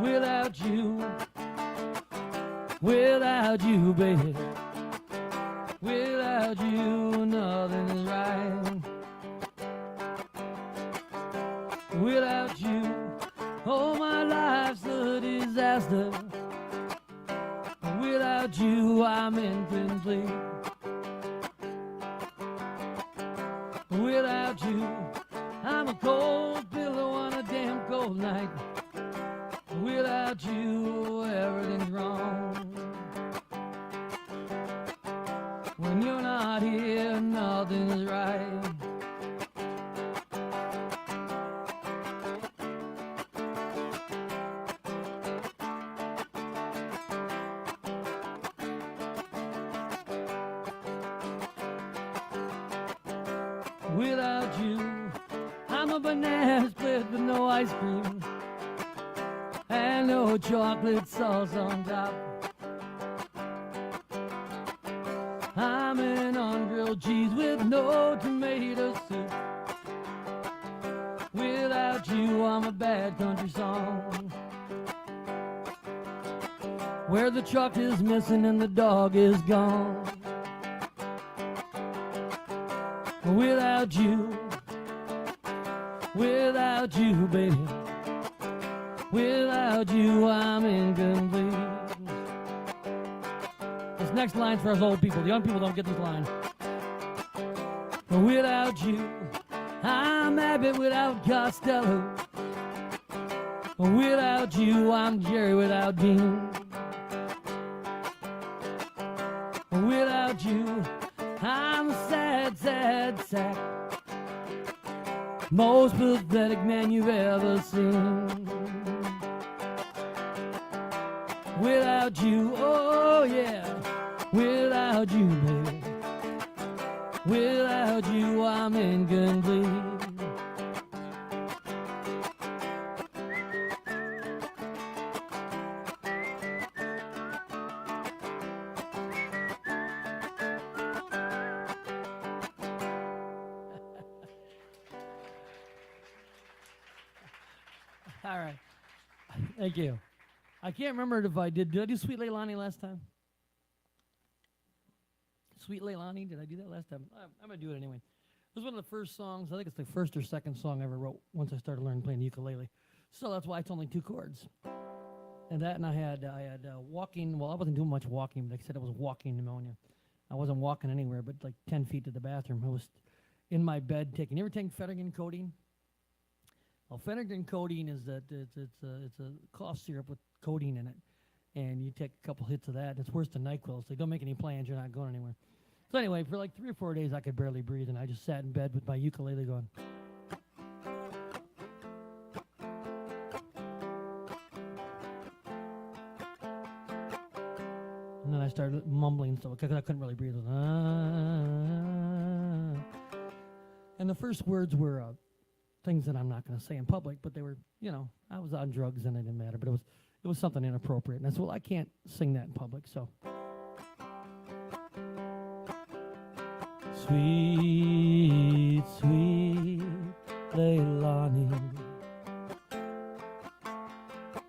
Without you, baby. Without you, nothing is right. Without you, oh, my life's a disaster. Without you, I'm incomplete. Without you, I'm a cold pillow on a damn cold night. Without you, everything's wrong. When you're not here, nothing is right. Without you, I'm a banana split with no ice cream and no chocolate sauce on top. I'm an ungrilled cheese with no tomato soup. Without you, I'm a bad country song where the truck is missing and the dog is gone. Without you, baby. Without you, I'm incomplete. This next line's for us old people. The young people don't get this line. Without you, I'm Abbott without Costello. Without you, I'm Jerry without Dean. Without you, I'm a sad, sad sack. Most pathetic man you've ever seen. Without you, oh yeah. Without you, baby. Without you, I'm incomplete. All right. Thank you. I can't remember if I did. Did I do Sweet Leilani last time? Sweet Leilani? Did I do that last time? I'm going to do it anyway. It was one of the first songs. I think it's the first or second song I ever wrote once I started learning playing the ukulele. So that's why it's only 2 chords. And that, and I had walking. Well, I wasn't doing much walking, but I said I was walking pneumonia. I wasn't walking anywhere but like 10 feet to the bathroom. I was in my bed taking. You ever take Phenergan codeine? Well, Phenergan codeine is that it's a cough syrup with codeine in it, and you take a couple hits of that. And it's worse than NyQuil. So don't make any plans. You're not going anywhere. So anyway, for like 3 or 4 days, I could barely breathe, and I just sat in bed with my ukulele going. And then I started mumbling stuff because I couldn't really breathe. And the first words were things that I'm not going to say in public, but they were, I was on drugs and it didn't matter, but it was something inappropriate. And I said, well, I can't sing that in public, so. Sweet, sweet Leilani,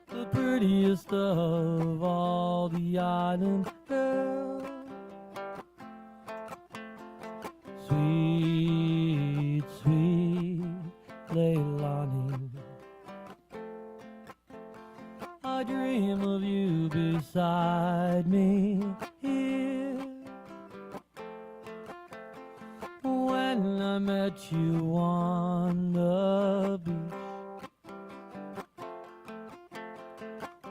the prettiest of all the island girls. Sweet, sweet Leilani, I dream of you beside me here. When I met you on the beach,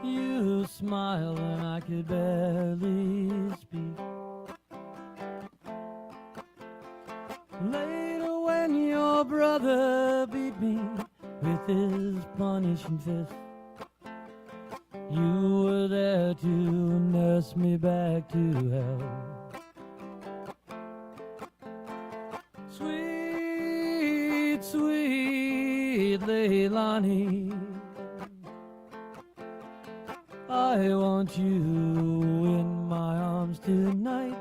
you smiled and I could barely speak. Later when your brother beat me with his punishing fist, you were there to nurse me back to health. Sweet, sweet Leilani, I want you in my arms tonight.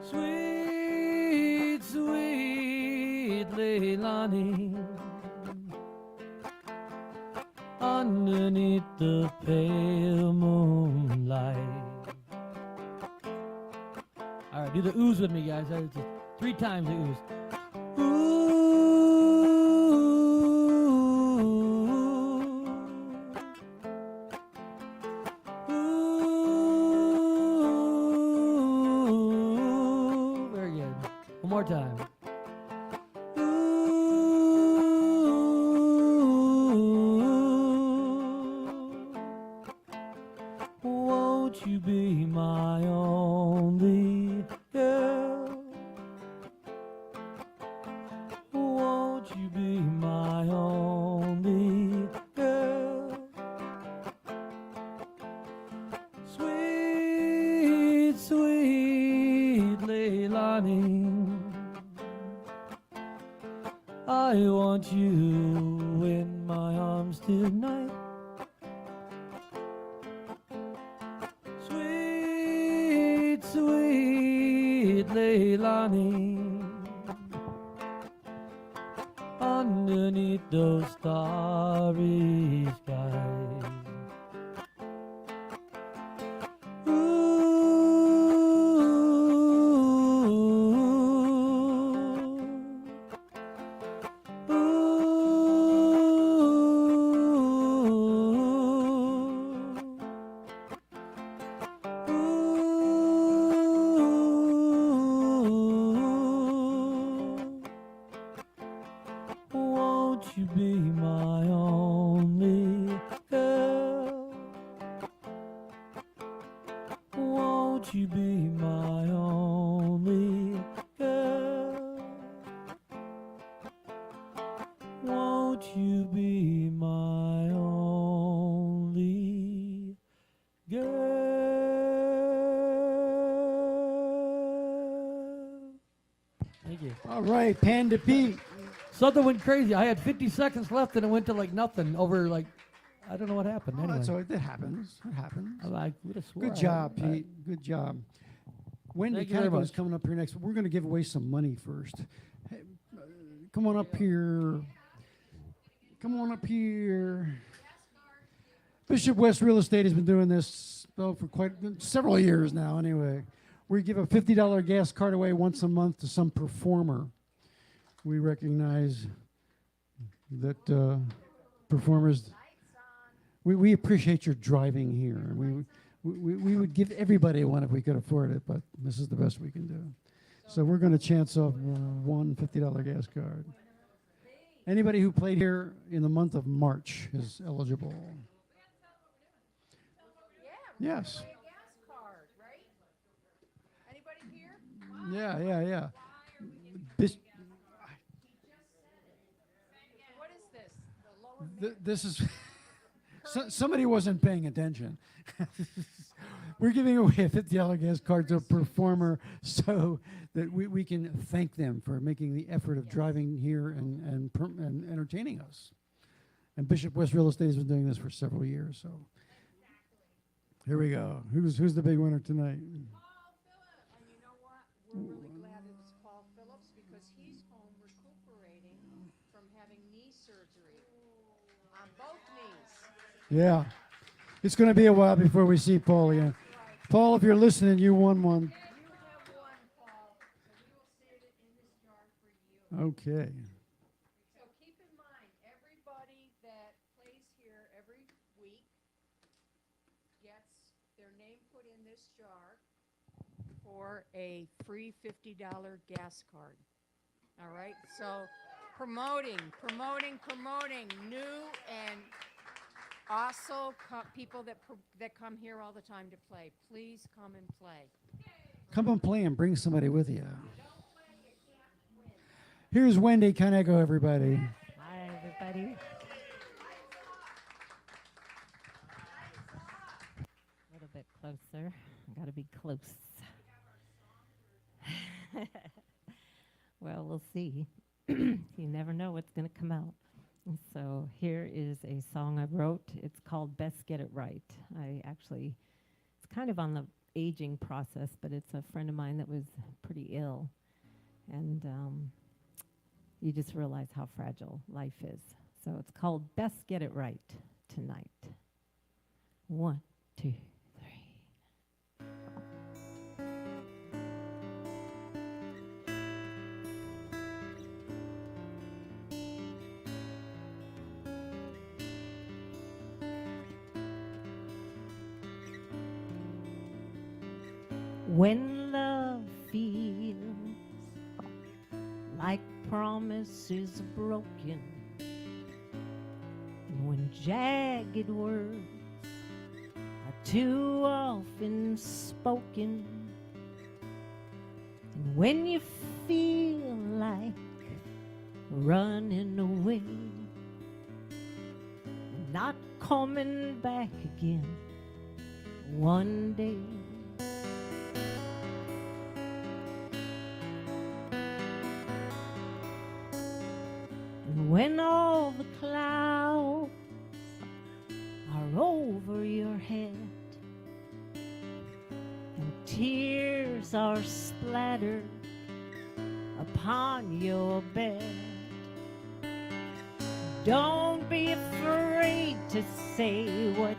Sweet, sweet Leilani, underneath the pale moonlight. All right, do the ooze with me, guys. 3 times the ooze. Ooh. Ooh. Very good. One more time. Won't you be my only girl? Won't you be my only girl? Sweet, sweet Leilani, I want you in my arms tonight. Sweet, sweet Leilani, underneath those starry skies. Won't you be my only girl? Won't you be my only girl? Won't you be my only girl? Thank you. All right, Panda Pete. Something went crazy. I had 50 seconds left, and it went to like nothing over like, I don't know what happened. Oh, Anyway, that's all right. That happens. It happens. I would have swore. Good job, Pete. Good job. Wendy Thank you very Cannibal is much. coming up here next. We're going to give away some money first. Hey, come on up here. Come on up here. Bishop West Real Estate has been doing this for quite several years now. Anyway, we give a $50 gas card away once a month to some performer. We recognize that performers. We appreciate your driving here. We would give everybody one if we could afford it, but this is the best we can do. So we're going to chance off one $50 gas card. Anybody who played here in the month of March is eligible. Yes. Yeah. What is this? The lower This is somebody wasn't paying attention. We're giving away a $50 gas card to a performer so that we can thank them for making the effort of driving here and entertaining us. And Bishop West Real Estate has been doing this for several years. So here we go. Who's the big winner tonight? Paul Phillips. And you know what? We're really glad it's Paul Phillips because he's home recuperating from having knee surgery on both knees. Yeah. It's going to be a while before we see Paul again. Paul, if you're listening, you won one. You have one, Paul. So we will save it in this jar for you. Okay. So keep in mind, everybody that plays here every week gets their name put in this jar for a free $50 gas card. All right? So promoting new and also people that come here all the time to play. Please come and play. Come and play and bring somebody with you. Here's Wendy Canego, everybody. Hi, everybody. A little bit closer. I got to be close. Well, we'll see. You never know what's going to come out. And so here is a song I wrote. It's called Best Get It Right. It's kind of on the aging process, but it's a friend of mine that was pretty ill. And you just realize how fragile life is. So it's called Best Get It Right Tonight. 1, 2, 3. When love feels like promise is broken, and when jagged words are too often spoken, and when you feel like running away and not coming back again one day. When all the clouds are over your head and tears are splattered upon your bed, don't be afraid to say what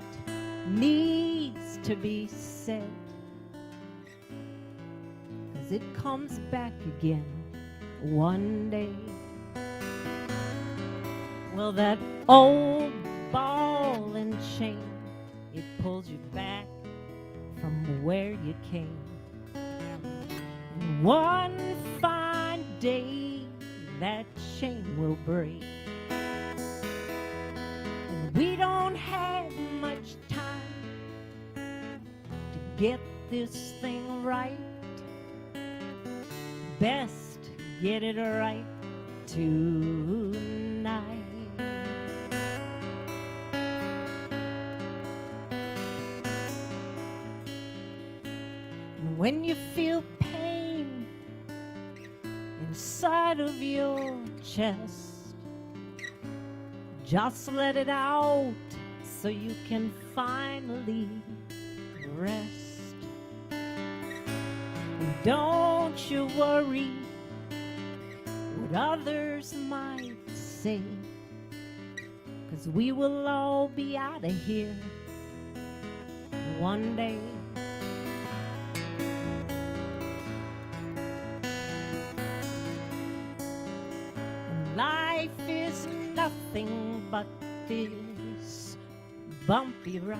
needs to be said, 'cause it comes back again one day. Well, that old ball and chain, it pulls you back from where you came. And one fine day, that chain will break. And we don't have much time to get this thing right. Best get it right tonight. When you feel pain inside of your chest, just let it out so you can finally rest. And don't you worry what others might say, 'cause we will all be out of here one day. And life is nothing but this bumpy ride.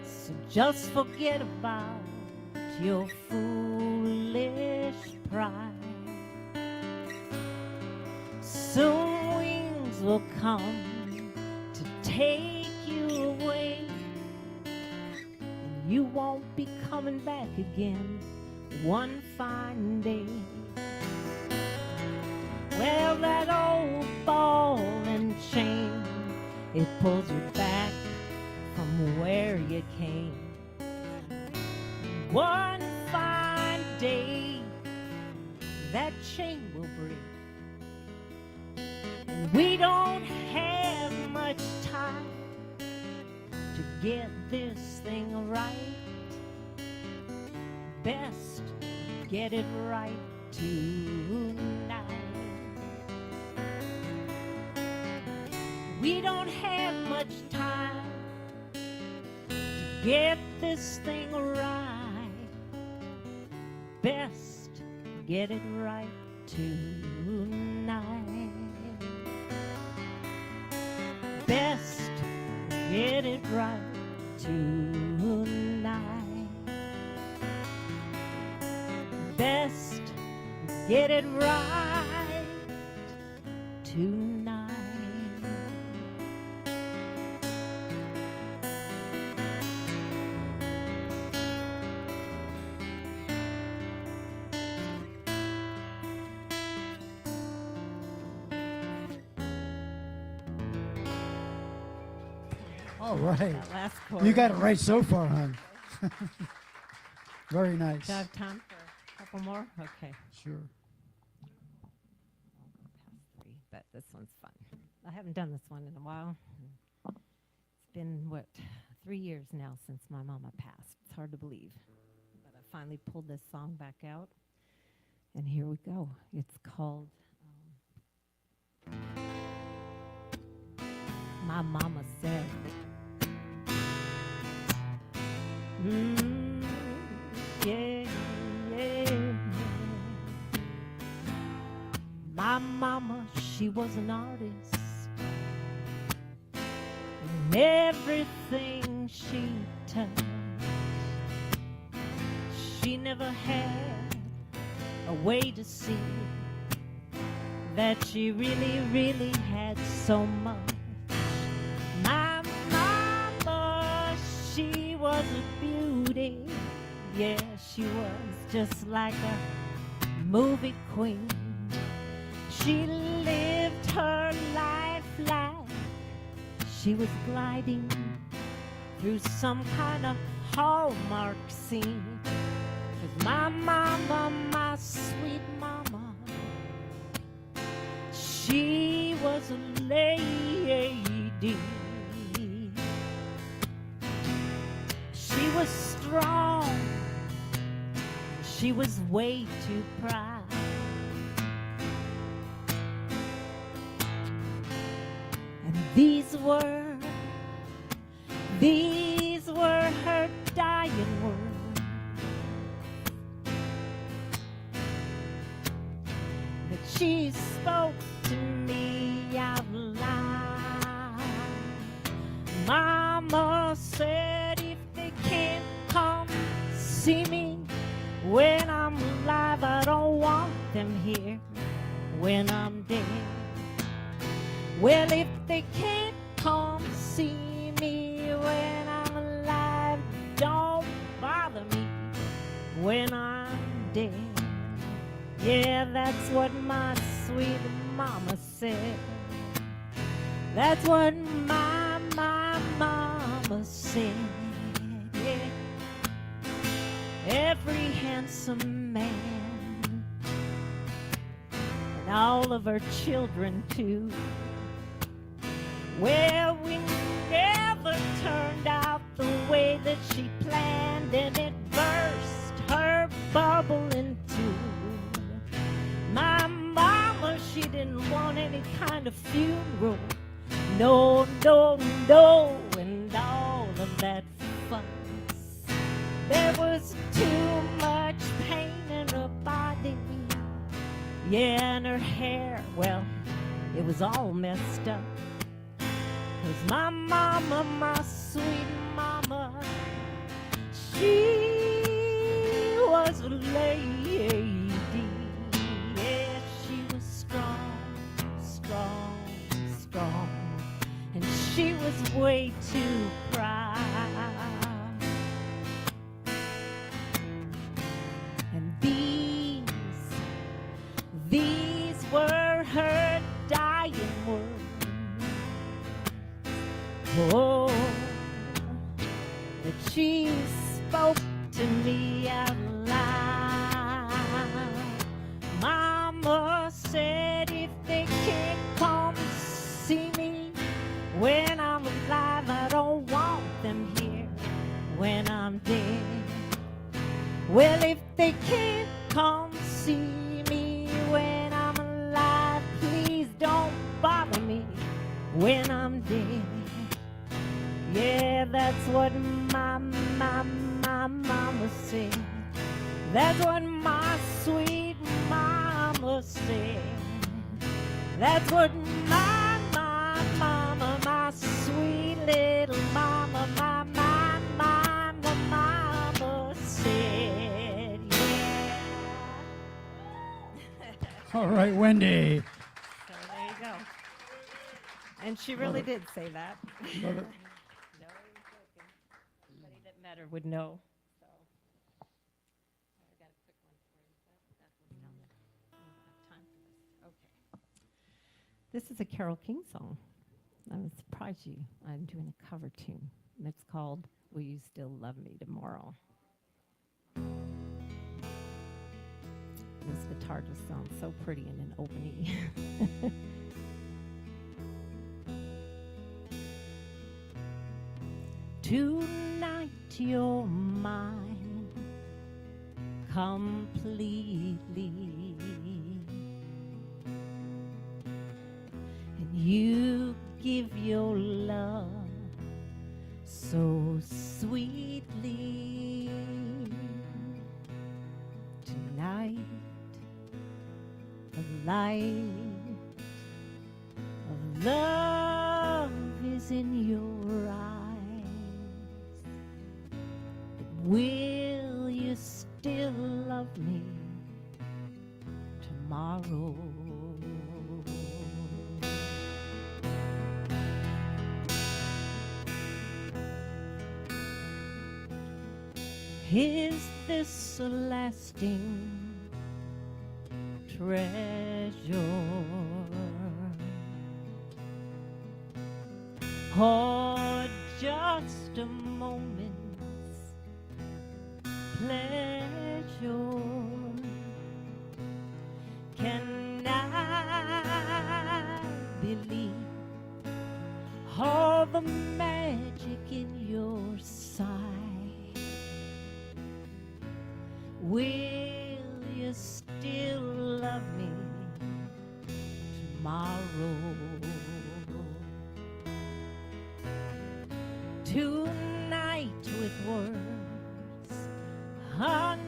So just forget about your foolish pride. Soon wings will come to take you away, and you won't be coming back again one fine day. Well, that old ball and chain, it pulls you back from where you came. One fine day, that chain will break. And we don't have much time to get this thing right. Best get it right tonight. We don't have much time to get this thing right. Best get it right tonight. Best get it right tonight. Best get it right tonight. All right. That last chord. You got it right so far, hon. Very nice. Do I have time for a couple more? Okay. Sure. I'll go past 3, but this one's fun. I haven't done this one in a while. It's been, 3 years now since my mama passed. It's hard to believe. But I finally pulled this song back out. And here we go. It's called My Mama Said. Yeah, yeah. My mama, she was an artist. And everything she touched, she never had a way to see that she really, really had so much. My mama, she was a beauty. Yeah, she was just like a movie queen. She lived her life like she was gliding through some kind of Hallmark scene. 'Cause my mama, my sweet mama, she was a lady. She was strong. She was way too proud. And these were her dying words. That she spoke to me out loud. Mama said, if they can't come see me when I'm alive, I don't want them here when I'm dead. Well, if they can't come see me when I'm alive, don't bother me when I'm dead. Yeah, that's what my sweet mama said. That's what my mama said. Yeah. Every handsome man and all of her children too, well, we never turned out the way that she planned, and it burst her bubble in two. My mama, she didn't want any kind of funeral. No, no, no, and all of that fuss. There was too much pain in her body. Yeah, and her hair, well, it was all messed up. 'Cause my mama, my sweet mama, she was a lady. Yeah, she was strong, strong, strong. And she was way too proud. And these were her dying words. Oh, that she spoke to me out loud. Mama said if they can't come see me when I'm alive, I don't want them here when I'm dead. Well, if they can't come see me when I'm alive, please don't bother me when I'm dead. Yeah, that's what my mama said. That's what my sweet mama said. That's what my mama, my sweet little mama, my mama said. Yeah. All right, Wendy. So there you go. And she really did say that. Love it. No, I'm joking. Anybody that met her would know. So I got a quick one for you. That one's down there. I don't have time for this. Okay. This is a Carole King song. I'm surprised I'm doing a cover tune. And it's called Will You Still Love Me Tomorrow? This guitar just sounds so pretty in an opening. Tonight you're mine completely, and you give your love so sweetly. Tonight the light of love is in your eyes. But will you still love me tomorrow? Is this a lasting treasure, or just a moment's pleasure? Can I believe all the magic in your sight? Will you still love me tomorrow? Tonight with words unspoken,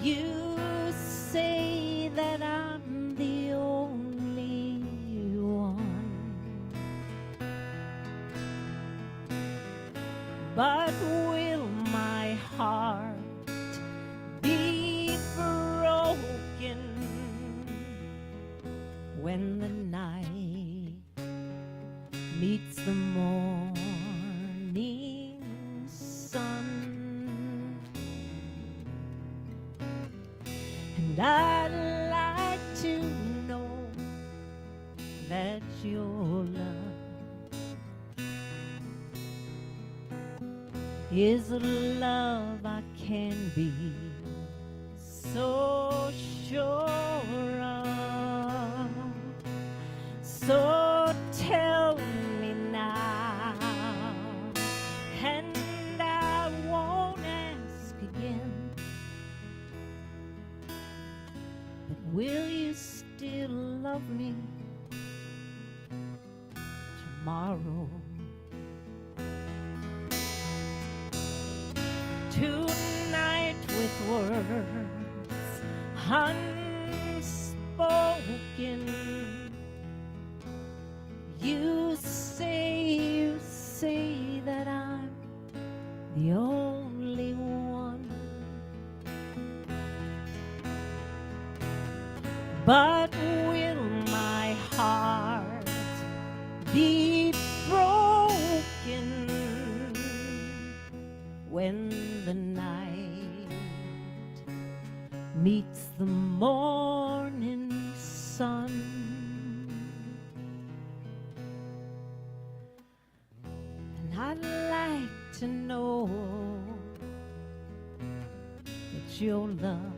you say that I'm the only one, but will my heart be broken when the night meets the morning sun? And I'd like to know that your love is a love I can be so sure of. So tell me now, and I won't ask again. Will you still love me tomorrow? Tonight with words unspoken, you say that I'm the only one. But will my heart be broken when the night meets the morning sun? And I'd like to know that your love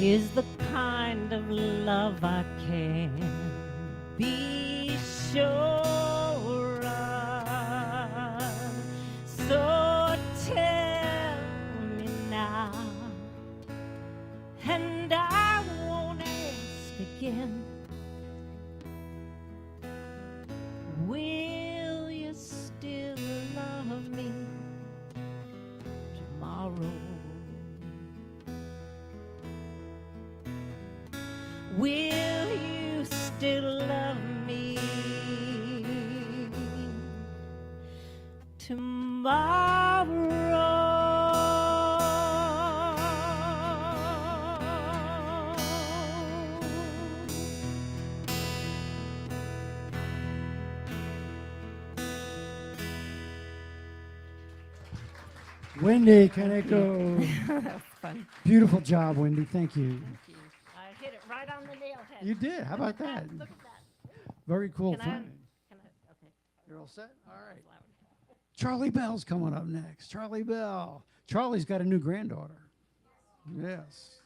is the kind of love I can be sure of. So tell me now, and I won't ask again. Will you still love me tomorrow? Will you still love me tomorrow? Wendy Kaneko. That was fun. Beautiful job, Wendy. Thank you. I hit it right on the nail head. You did. How about that? Look at that. Very cool. Can I? Fun. Okay. You're all set? All right. Loud. Charlie Bell's coming up next. Charlie Bell. Charlie's got a new granddaughter. Yes.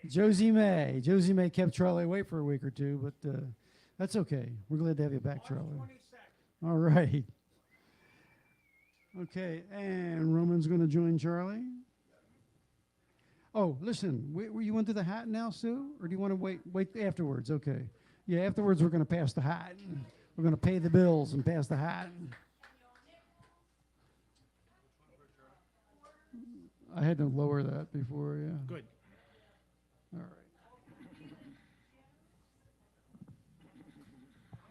Josie May. Josie May kept Charlie away for a week or two, but that's okay. We're glad to have you back, Charlie. All right. Okay, and Roman's going to join Charlie. Oh, listen, you want to do the hat now, Sue? Or do you want to wait afterwards? Okay. Yeah, afterwards we're going to pass the hat. We're going to pay the bills and pass the hat. I had to lower that before, yeah. Good. All right.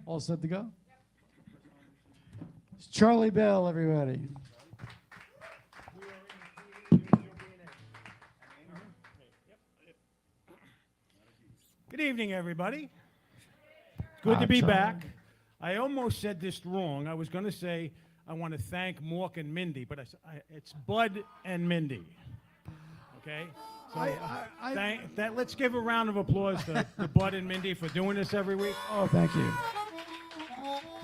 All set to go? It's Charlie Bell, everybody. Good evening, everybody. Good to be back. I almost said this wrong. I was going to say I want to thank Mork and Mindy, but it's Bud and Mindy. Okay? So let's give a round of applause to Bud and Mindy for doing this every week. Oh, thank you.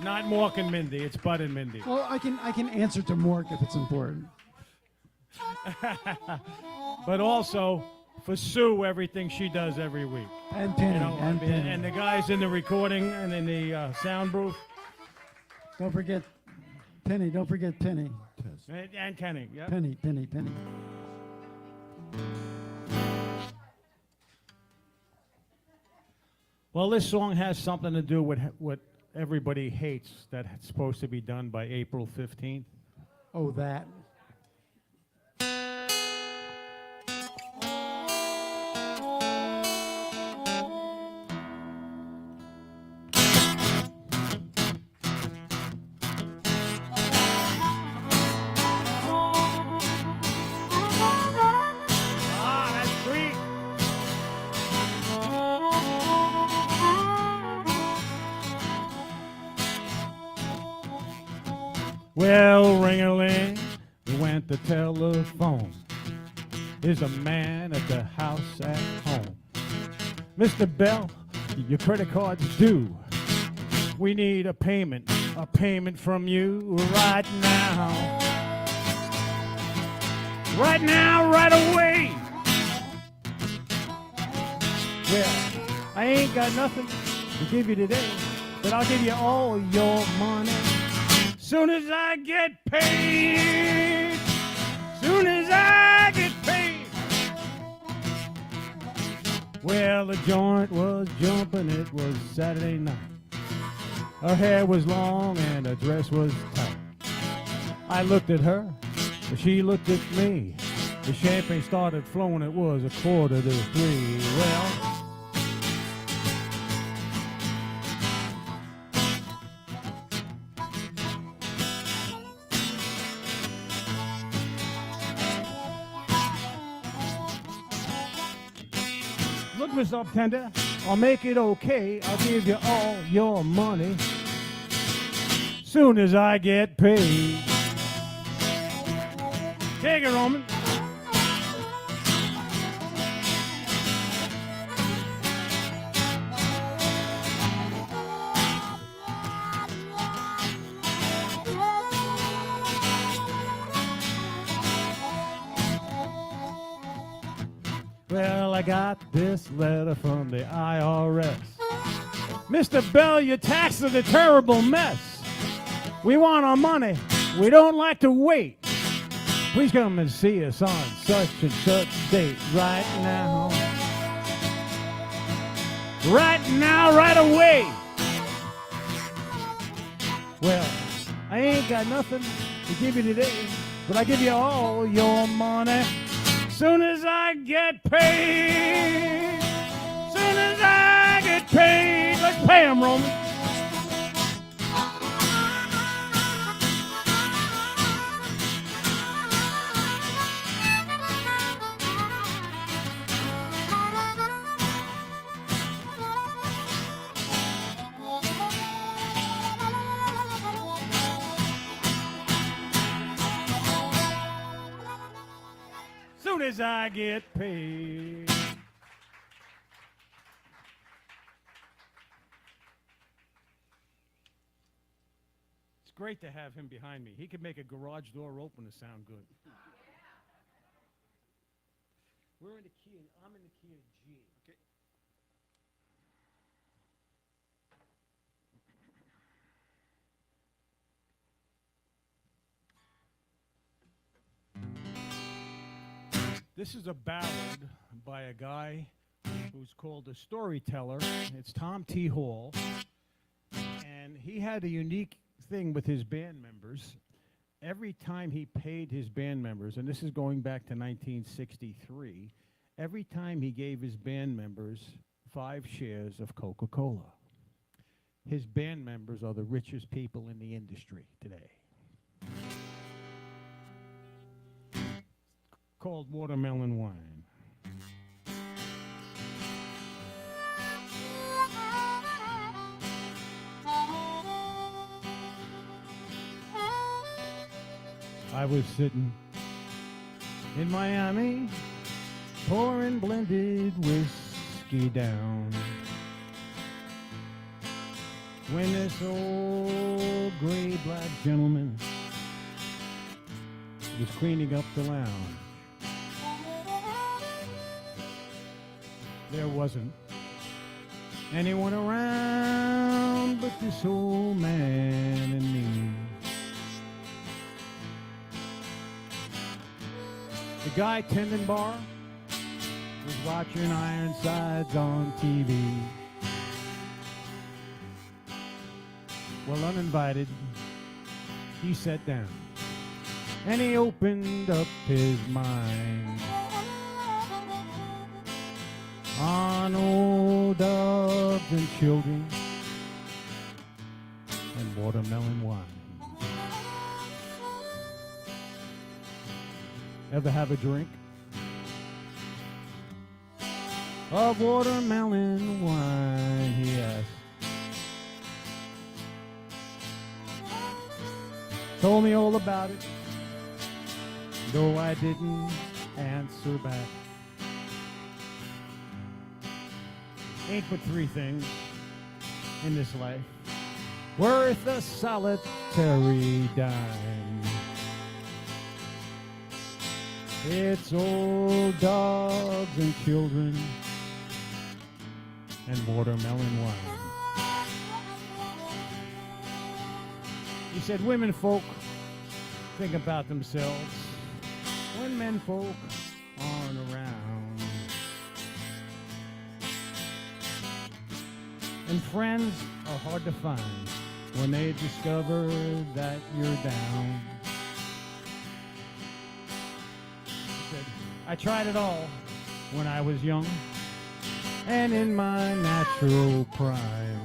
Not Mork and Mindy, it's Bud and Mindy. Well, I can answer to Mork if it's important. But also for Sue, everything she does every week. And Penny. And the guys in the recording and in the sound booth. Don't forget Penny. Don't forget Penny. And Kenny. Yep. Penny. Well, this song has something to do with what everybody hates that's supposed to be done by April 15th. Oh, that. Well, ring-a-ling, we went to telephone. There's a man at the house at home. Mr. Bell, your credit card's due. We need a payment from you right now. Right now, right away. Well, I ain't got nothing to give you today, but I'll give you all your money. Soon as I get paid, soon soon as I get paid. Well, the joint was jumping, it was Saturday night. Her hair was long and her dress was tight. I looked at her, she looked at me. The champagne started flowing, it was 2:45. Well, look, Miss Uptender, I'll make it okay. I'll give you all your money soon as I get paid. Take it, Roman. Well, I got this letter from the IRS. Mr. Bell, your taxes are a terrible mess. We want our money. We don't like to wait. Please come and see us on such and such date right now. Right now, right away. Well, I ain't got nothing to give you today, but I give you all your money soon as I get paid. Soon as I get paid. Let's pay him, Roman. Soon as I get paid. It's great to have him behind me. He could make a garage door open to sound good. We're in the key, I'm in the key of G. Okay. This is a ballad by a guy who's called a storyteller. It's Tom T. Hall. And he had a unique thing with his band members. Every time he paid his band members, and this is going back to 1963, every time he gave his band members 5 shares of Coca-Cola. His band members are the richest people in the industry today. Called Watermelon Wine. I was sitting in Miami, pouring blended whiskey down, when this old gray black gentleman was cleaning up the lounge. There wasn't anyone around but this old man and me. The guy tending bar was watching Ironsides on TV. Well, uninvited, he sat down and he opened up his mind on old dogs and children and watermelon wine. Ever have a drink of watermelon wine, he asked. Told me all about it, though I didn't answer back. Ain't but 3 things in this life worth a solitary dime. It's old dogs and children and watermelon wine. He said women folk think about themselves when men folk aren't around. And friends are hard to find when they discover that you're down. He said, I tried it all when I was young and in my natural prime.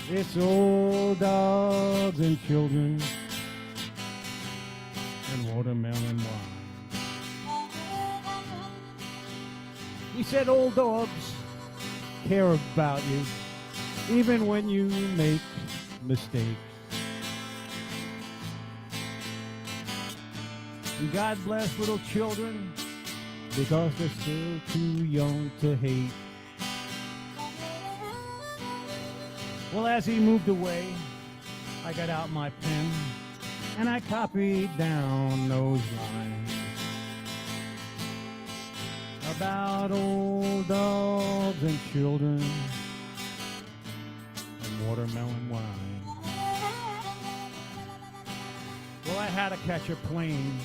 It's old dogs and children and watermelon wine. He said old dogs care about you even when you make mistakes. And God bless little children because they're still too young to hate. Well, as he moved away, I got out my pen and I copied down those lines about old dogs and children and watermelon wine. Well, I had to catch a plane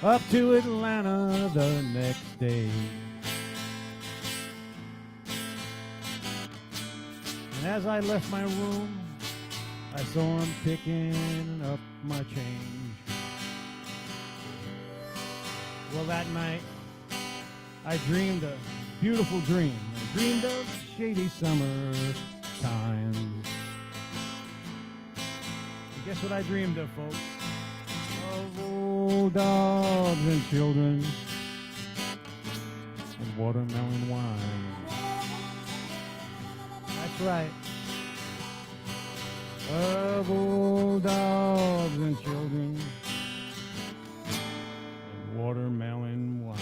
up to Atlanta the next day. And as I left my room, I saw him picking up my change. Well, that night, I dreamed a beautiful dream. I dreamed of shady summer times. And guess what I dreamed of, folks? Of old dogs and children and watermelon wine. That's right. Of old dogs and children and watermelon wine.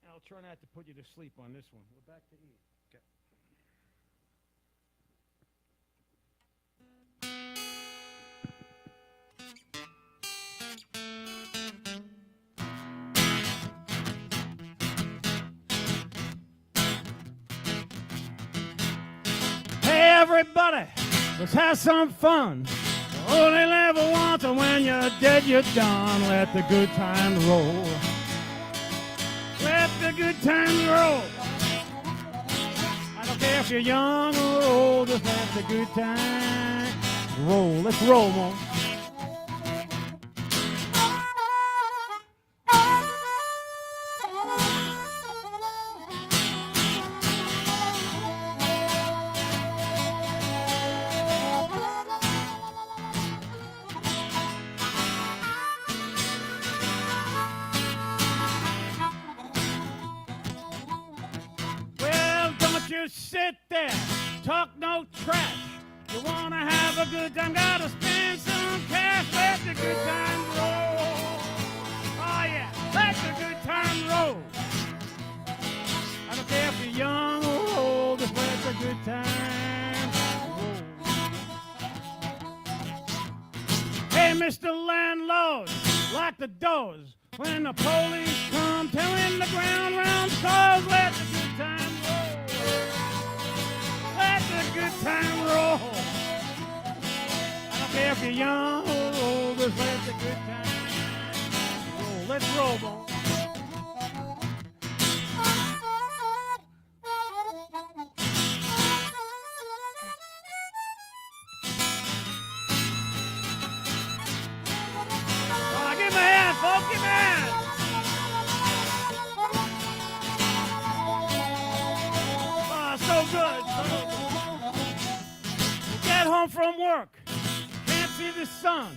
I'll try not to put you to sleep on this one. We're back to E. Okay. Hey everybody, let's have some fun. You only live once, and when you're dead, you're done. Let the good times roll. Let the good times roll. I don't care if you're young or old, just let the good times roll. Let's roll, Mo. Sit there, talk no trash. You wanna have a good time, gotta spend some cash. Let the good time roll. Oh yeah, let the good time roll. I don't care if you're young or old, just let the good time roll. Hey, Mr. Landlord, lock the doors. When the police come, tell him the ground round cause. Let the good time roll. Let the good time roll. I don't care if you're young or old, just let the good time roll. Let's roll, boy. Oh, give me a hand, folks, give me a hand. Oh, so good. Get home from work, can't see the sun.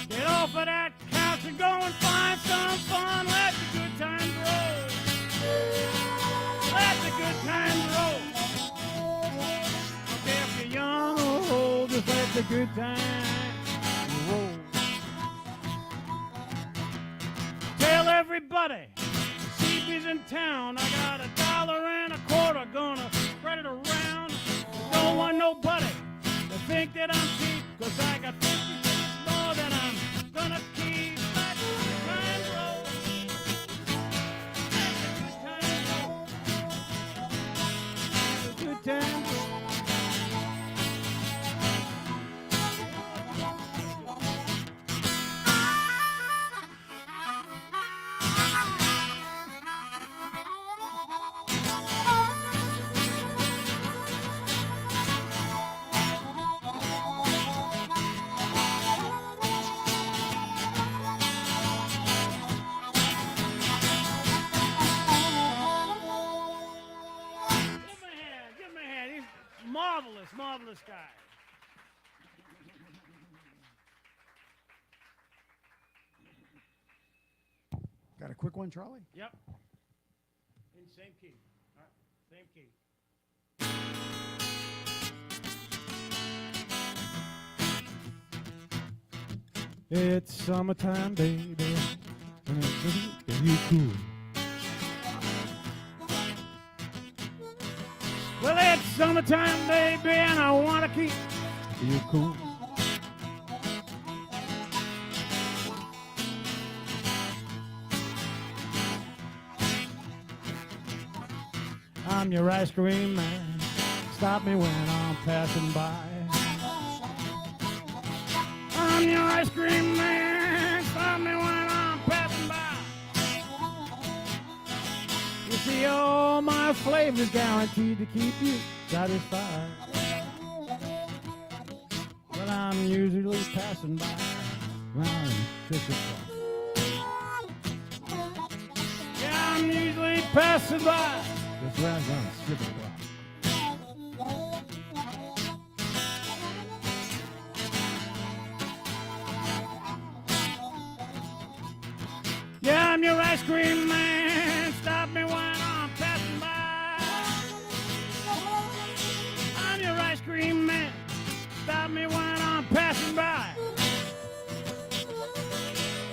Get off of that couch and go and find some fun. Let the good times roll. Let the good times roll. Okay, if you're young or old, just let the good times roll. Tell everybody, CB's in town. I got $1.25, gonna spread it around. Don't want nobody to think that I'm cheap, 'cause I got 50 cents more than I'm gonna keep. this guy. Got a quick one, Charlie? Yep. In same key. All right. Same key. It's summertime, baby, and you cool. Well, it's summertime, baby, and I want to keep you cool. I'm your ice cream man. Stop me when I'm passing by. I'm your ice cream man. Stop me when I'm passing by. You see, all my flavors guaranteed to keep you satisfied. But I'm usually passing by around 6 o'clock. Yeah, I'm usually passing by just around 6 o'clock. Yeah, I'm your ice cream man. Stop me when I'm passing by. I'm your ice cream man. Stop me when I'm passing by.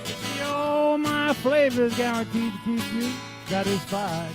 See, all my flavors guaranteed to keep you satisfied.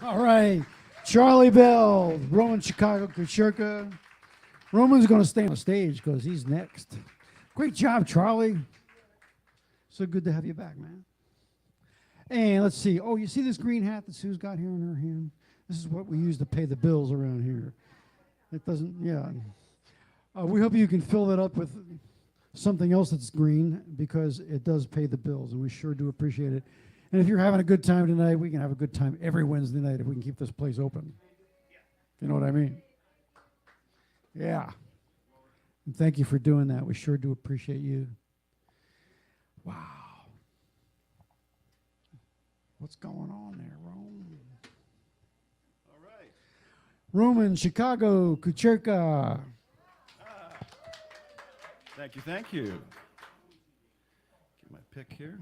All right. Charlie Bell, Roman Chicago Kucherka. Roman's going to stay on the stage because he's next. Great job, Charlie. So good to have you back, man. And let's see. Oh, you see this green hat that Sue's got here in her hand? This is what we use to pay the bills around here. It doesn't, yeah. We hope you can fill that up with something else that's green because it does pay the bills, and we sure do appreciate it. And if you're having a good time tonight, we can have a good time every Wednesday night if we can keep this place open. You know what I mean? Yeah. And thank you for doing that. We sure do appreciate you. Wow. What's going on there, Roman? All right. Roman, Chicago, Kucherka. Thank you, thank you. Get my pick here.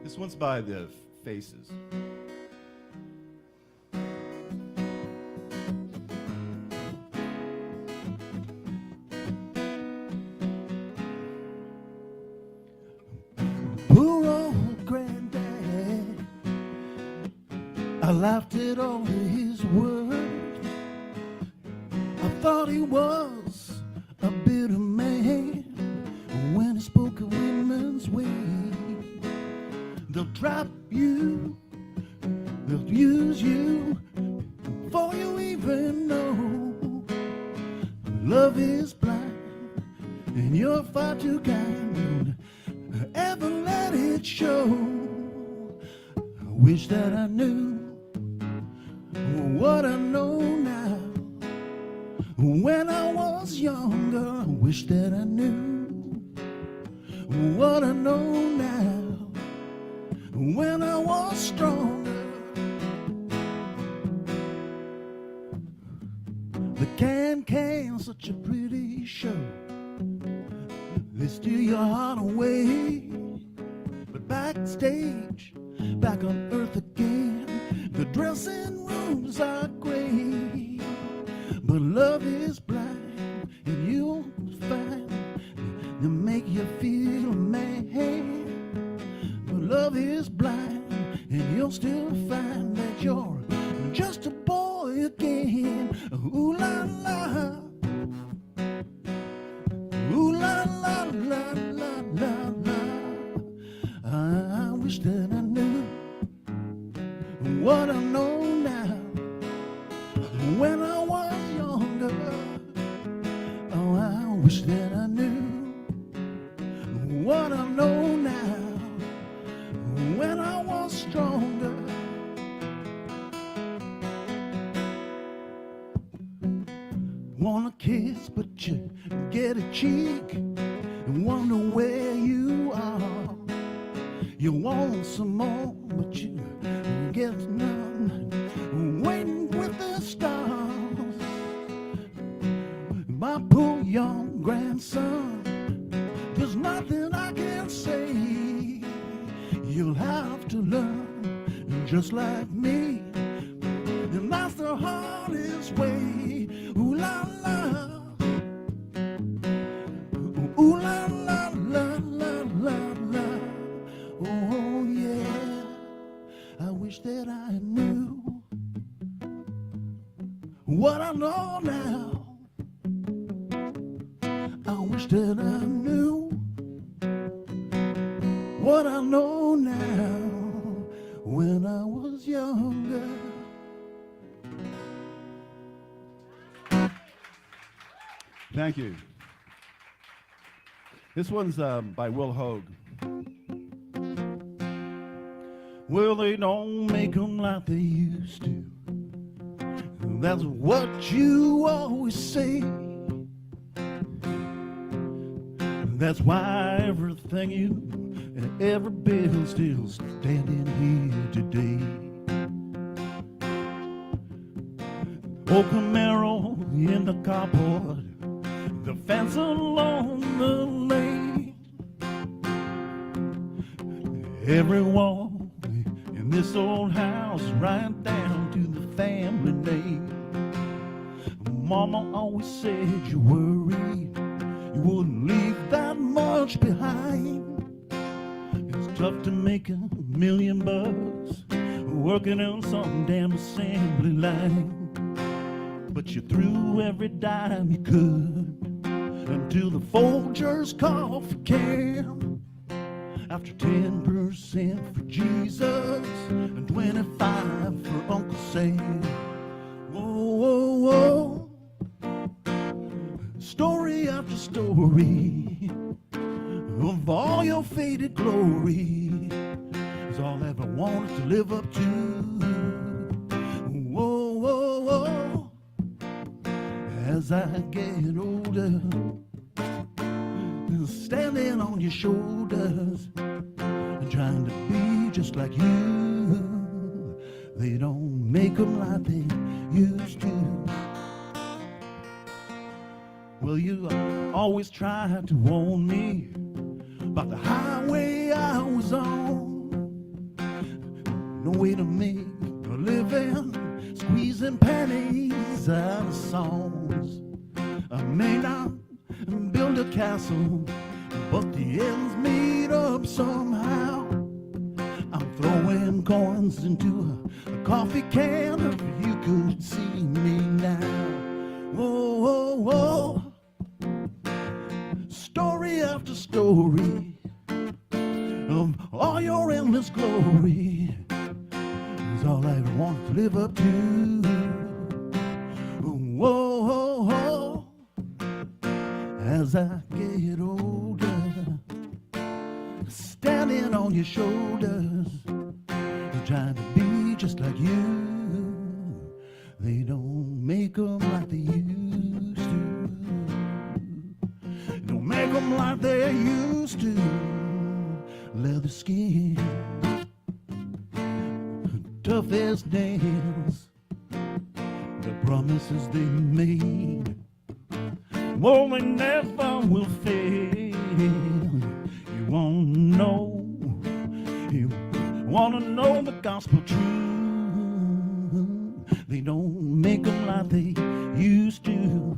This one's by the Faces. Poor old granddad, I laughed at all his words. I thought he was a bitter man when he spoke of women's ways. They'll trap you, they'll use you before you even know. Love is blind, and you're far too kind to ever let it show. I wish that I knew what I know now. When I was younger, I wish that I knew what I know now. When I was stronger, the can, such a pretty show. They steal your heart away, but backstage, back on earth again, the dressing rooms are gray. But love is blind, and you'll find they'll make you feel a man. But love is blind, and you'll still find that you're just a boy again. Ooh la la, ooh la la la la la la. I wish that I knew what I know now. When I was younger, oh, I wish that I knew want a kiss, but you get a cheek and wonder where you are. You want some more, but you get none. Waiting with the stars. My poor young grandson, there's nothing I can say. You'll have to learn just like me, and that's the hardest way. Ooh la la, ooh la la la la la la. Oh yeah, I wish that I knew what I know now. I wish that I knew what I know now when I was younger. Thank you. This one's by Will Hogue. Well, they don't make them like they used to. That's what you always say. That's why everything you ever built still standing here today. Old Camaro in the carport, the fence along the lane. Every wall in this old house right down to the family name. Mama always said you worried you wouldn't leave that much behind. It's tough to make $1,000,000 working on some damn assembly line. But you threw every dime you could until the Folgers coffee can. After 10% for Jesus and 25 for Uncle Sam. Whoa, whoa, whoa. Story after story of all your faded glory is all I ever wanted to live up to. Whoa, whoa, whoa. As I get older, standing on your shoulders and trying to be just like you. They don't make them like they used to. Well, you always tried to warn me about the highway I was on. No way to make a living, squeezing pennies out of songs. I may not build a castle, but the ends meet up somehow. I'm throwing coins into a coffee can if you could see me now. Whoa, whoa, whoa. Story after story of all your endless glory is all I ever want to live up to. Whoa, whoa, whoa. As I get older, standing on your shoulders, trying to be just like you. They don't make them like they used to. Don't make them like they used to. Leather skin, tough as nails, the promises they made, well, they never will fail. You wanna know the gospel truth. They don't make them like they used to.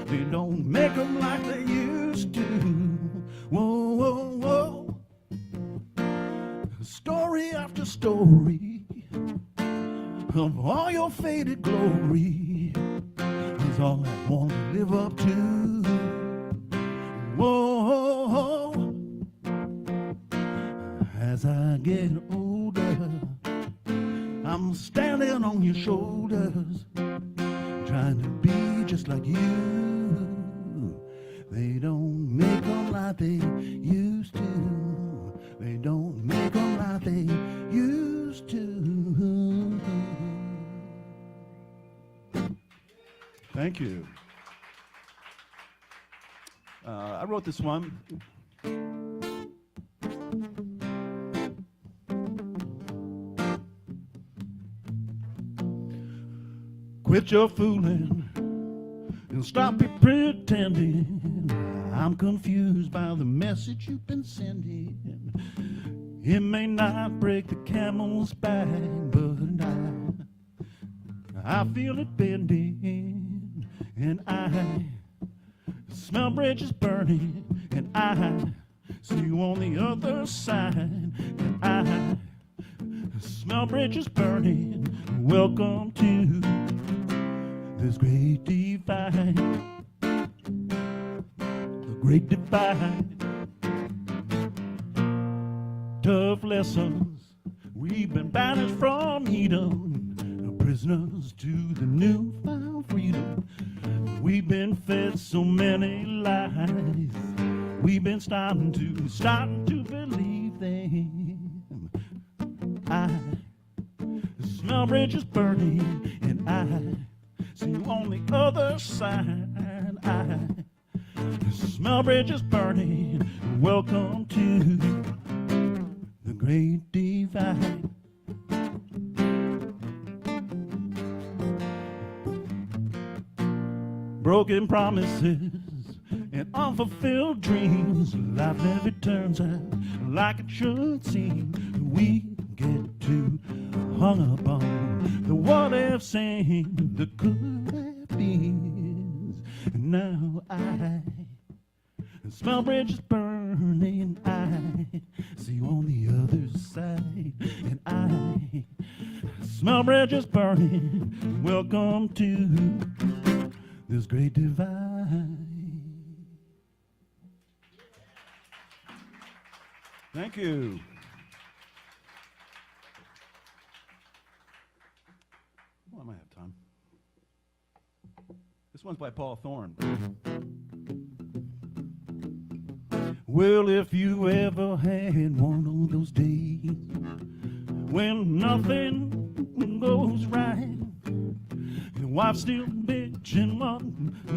They don't make them like they used to. Whoa, whoa, whoa. Story after story of all your faded glory is all I want to live up to. Whoa, as I get older, I'm standing on your shoulders, trying to be just like you. They don't make them like they used to. They don't make them like they used to. Thank you. wrote this one. Quit your fooling and stop your pretending. I'm confused by the message you've been sending. It may not break the camel's back, but I feel it bending, and I smell bridges burning, and I see you on the other side, and I smell bridges burning. Welcome to this great divide, the great divide. Tough lessons, we've been banished from Eden, prisoners to the newfound freedom. We've been fed so many lies, we've been starting to believe them. I smell bridges burning, and I see you on the other side. I smell bridges burning. Welcome to the great divide. Broken promises and unfulfilled dreams. Life never turns out like it should seem. We get too hung up on the what ifs and the could have beens. And now I smell bridges burning. I see you on the other side, and I smell bridges burning. Welcome to this great divide. Thank you. Well, I might have time. This one's by Paul Thorne. Well, if you ever had one of those days when nothing goes right, your wife's still bitching about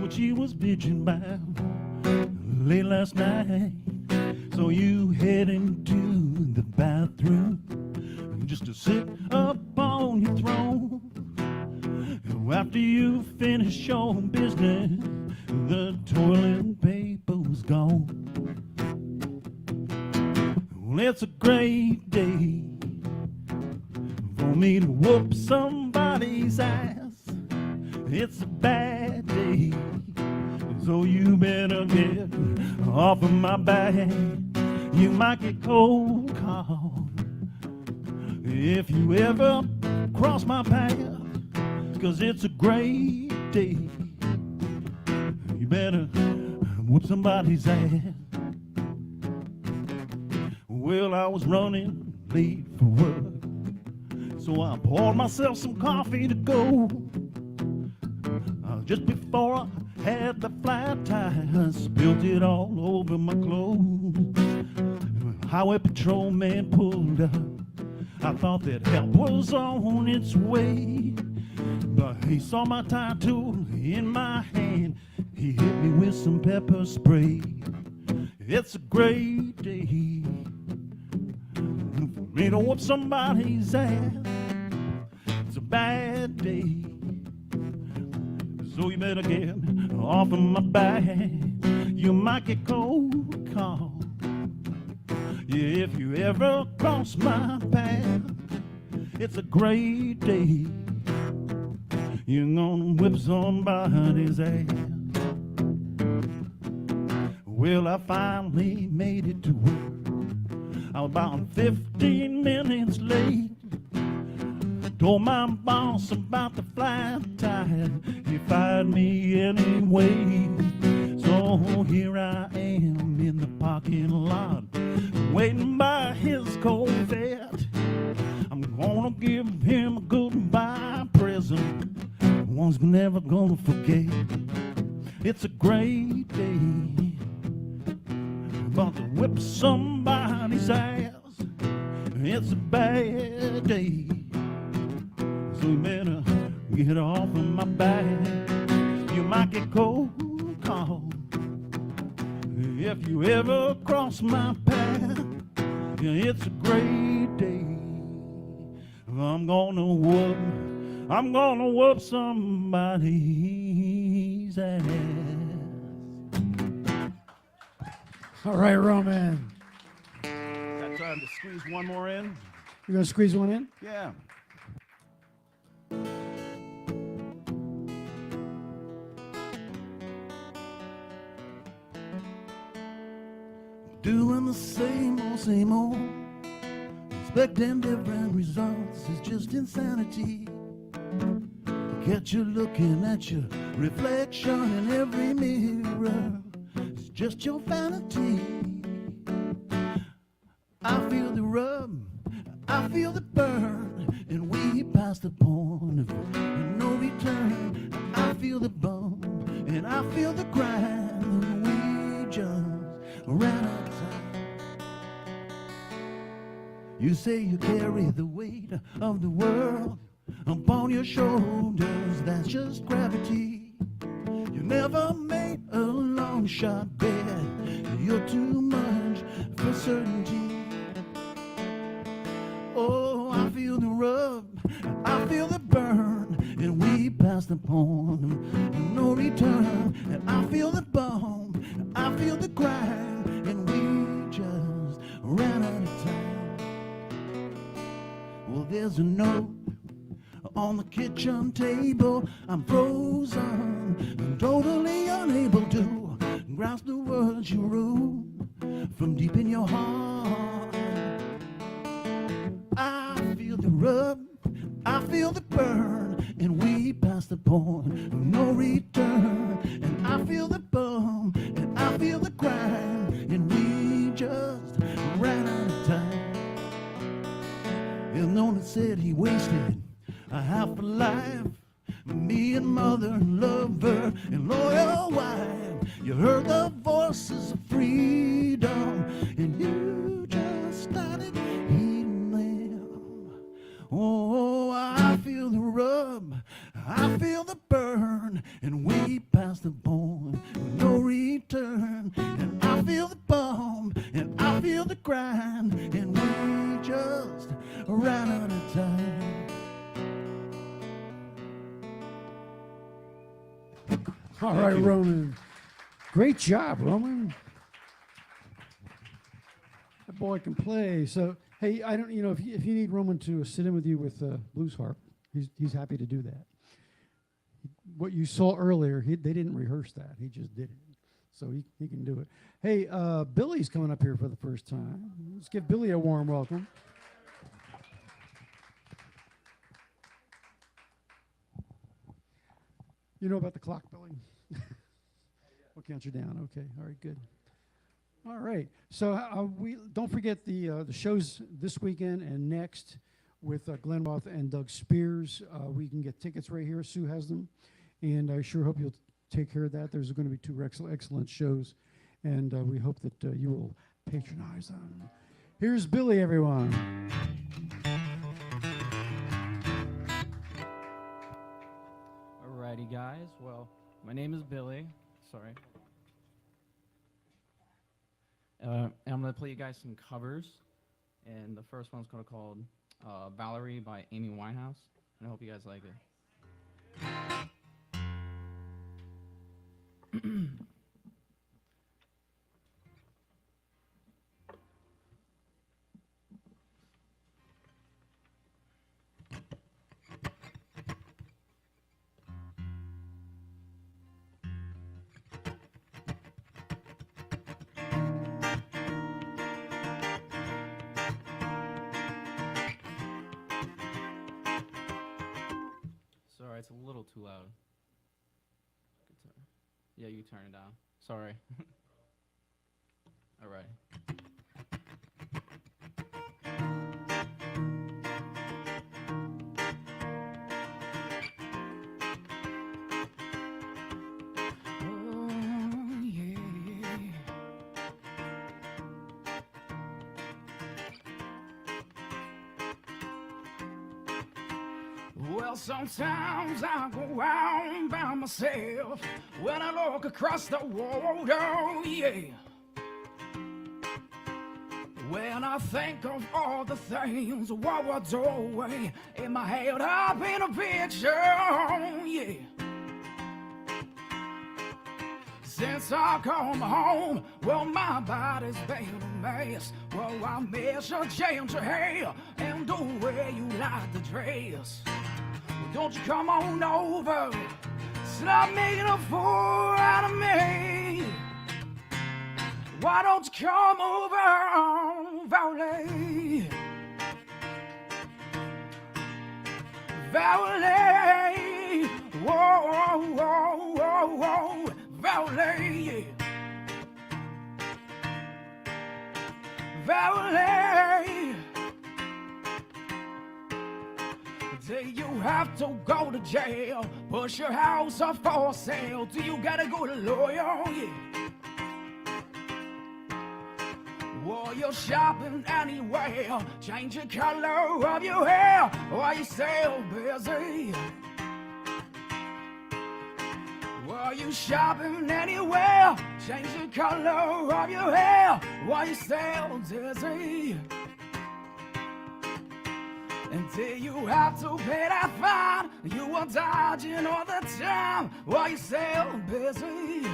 what she was bitching about late last night, so you head into the bathroom just to sit up on your throne. After you finish your business, the toilet paper's gone. Well, it's a great day for me to whoop somebody's ass. It's a bad day, so you better get off of my back. You might get cold call if you ever cross my path, 'cause it's a great day. You better whoop somebody's ass. Well, I was running late for work, so I poured myself some coffee to go. Just before I had the flat tire, I spilled it all over my clothes. Highway patrolman pulled up. I thought that help was on its way, but he saw my tire tool in my hand. He hit me with some pepper spray. It's a great day for me to whoop somebody's ass. It's a bad day, so you better get off of my back. You might get cold call, yeah, if you ever cross my path. It's a great day, you're gonna whip somebody's ass. Well, I finally made it to work. I was about 15 minutes late. Told my boss about the flat tire. He fired me anyway. So here I am in the parking lot, waiting by his Corvette. I'm gonna give him a goodbye present, one's never gonna forget. It's a great day, about to whip somebody's ass. It's a bad day, so you better get off of my back. You might get cold call If you ever cross my path, yeah, it's a great day. I'm gonna whoop somebody's ass. All right, Roman. Got time to squeeze one more in? You gonna squeeze one in? Yeah. Doing the same old, expecting different results is just insanity. Get you looking at your reflection in every mirror, it's just your vanity. I feel the rub, I feel the burn, and we passed the point of no return. I feel the bump, and I feel the grind, and we just ran out of time. You say you carry the weight of the world upon your shoulders, that's just gravity. You never made a long shot bet, you're too much for certainty. Oh, I feel the rub, I feel the burn, and we passed the point of no return. And I feel the bump, I feel the grind, and we just ran out of time. Well, there's a note on the kitchen table. I'm frozen, I'm totally unable to grasp the words you wrote from deep in your heart. I feel the rub, I feel the burn, and we passed the point of no return. And I feel the bump, and I feel the grind, and we just ran out of time. You know, it said he wasted a half a life, me and mother and lover and loyal wife. You heard the voices of freedom, and you just started heeding them. Oh, I feel the rub, I feel the burn, and we passed the point with no return. And I feel the bomb, and I feel the grind, and we just ran out of time. All right, Roman. Great job, Roman. That boy can play. So, hey, I don't, if you need Roman to sit in with you with blues harp, he's happy to do that. What you saw earlier, they didn't rehearse that. He just did it. So he can do it. Hey, Billy's coming up here for the first time. Let's give Billy a warm welcome. You know about the clock, Billy? We'll count you down. Okay. All right. Good. All right. So we don't forget the shows this weekend and next with Glenn Roth and Doug Spears. We can get tickets right here. Sue has them, and I sure hope you'll take care of that. There's going to be two excellent shows, and we hope that you will patronize them. Here's Billy, everyone. Alrighty, guys. Well, my name is Billy. Sorry. And I'm going to play you guys some covers. And the first one's going to called Valerie by Amy Winehouse. And I hope you guys like it. Sorry, it's a little too loud. Yeah, you turn it down. Sorry. All right. Oh, yeah. Well, sometimes I go out by myself when I look across the water, yeah. think of all the things what we're doing in my head up in a picture, yeah. Since I come home, well, my body's been a mess. Well, I miss a change of hair and the way you like the dress. Well, don't you come on over, stop making a fool out of me. Why don't you come over, valet? Valet, whoa, whoa, whoa, whoa, valet, valet. Do you have to go to jail? Push your house up for sale? Do you gotta go to lawyer? Yeah. Well, you're shopping anywhere, change the color of your hair, while you so busy. Well, you shopping anywhere, change the color of your hair, while you so dizzy. Until you have to pay that fine, you are dodging all the time, while you so busy.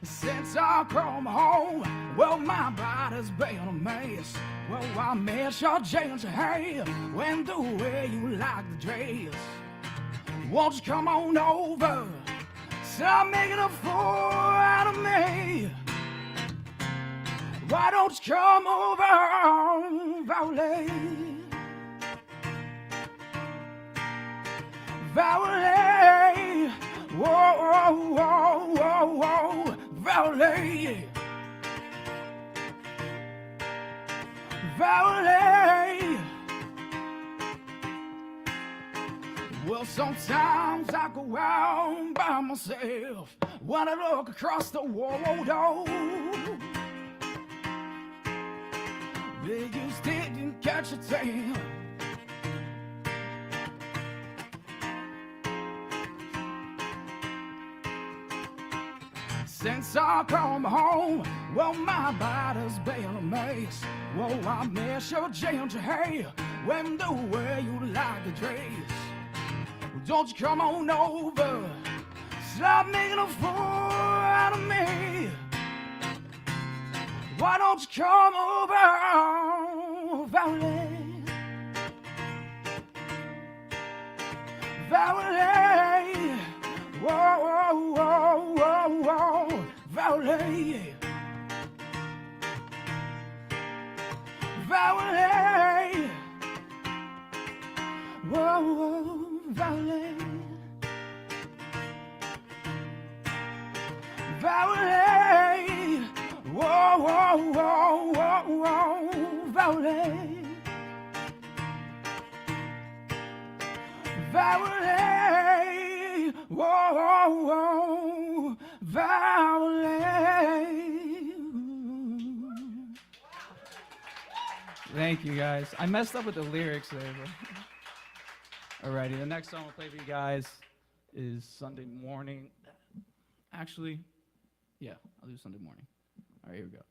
Since I come home, well, my body's been a mess. Well, I miss your change of hair when the way you like the dress. Won't you come on over, stop making a fool out of me. Why don't you come over, valet? Valet, whoa, whoa, whoa, whoa, whoa. Valet, valet. Well, sometimes I go out by myself when I look across the world. Oh, you just didn't catch a tail. Since I come home, well, my body's been a mess. Well, I miss your ginger hair when the way you like the dress. Well, don't you come on over, stop making a fool out of me. Why don't you come over, valet? Valet, whoa, whoa, whoa, whoa, whoa, valet. Valet, whoa, whoa, valet. Valet, whoa, whoa, whoa, whoa, whoa, valet. Valet, whoa, whoa, whoa, valet. Thank you, guys. I messed up with the lyrics there. But alrighty, the next song I'll play for you guys is Sunday Morning. Actually, yeah, I'll do Sunday Morning. All right, here we go.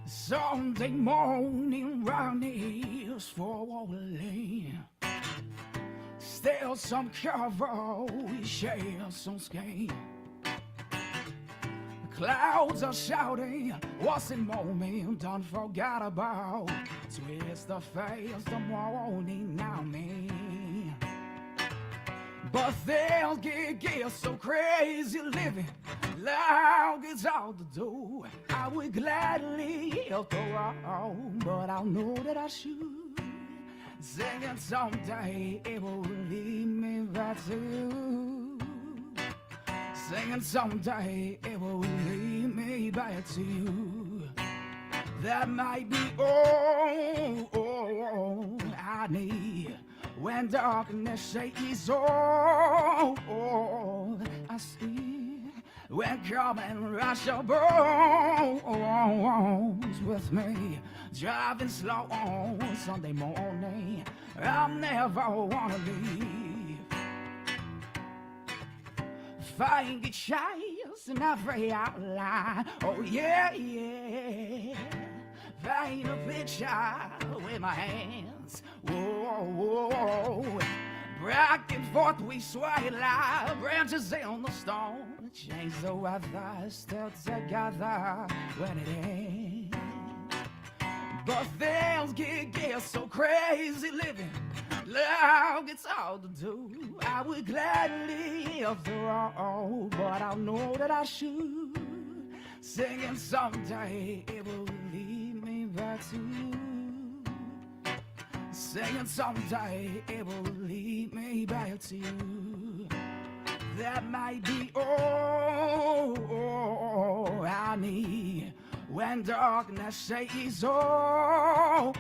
Sunday morning round here's falling. Still some cover, we share some skin. The clouds are shouting, what's in moment? Don't forget about. Twist the face, the morning now me. But they'll get so crazy living. Loud is out the door. I would gladly help her out, but I know that I should. Singing someday it will lead me back to you. Singing someday it will lead me back to you. That might be all I need when darkness shakes all I see. when come and rush your bones with me, driving slow on Sunday morning. I'll never wanna leave. Find the chance and I pray out loud. Oh yeah, yeah. Paint a picture with my hands. Whoa, whoa. Back and forth we sway like branches on the stone. Change the weather, still together when it ends. But things get so crazy living. Love gets all to do. I would gladly live the road, but I know that I should. Singing someday it will lead me back to you. Singing someday it will lead me back to you. That might be all I need when darkness shades all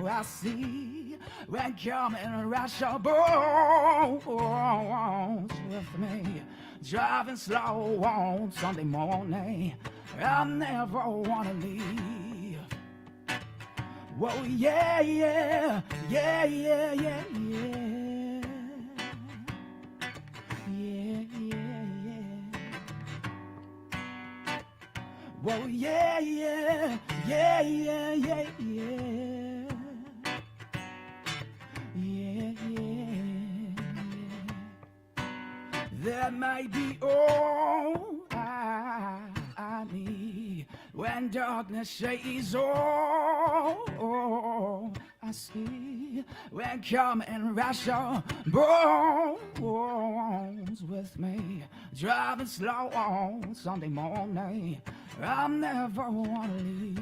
I see. When come and rush your bones with me, driving slow on Sunday morning. I never wanna leave. Whoa, yeah, yeah, yeah, yeah, yeah, yeah. Yeah, yeah, yeah. Whoa, yeah, yeah, yeah, yeah, yeah, yeah. Yeah, yeah. That might be all I need when darkness shades all I see. When come and rush your bones with me, driving slow on Sunday morning. I'll never wanna leave.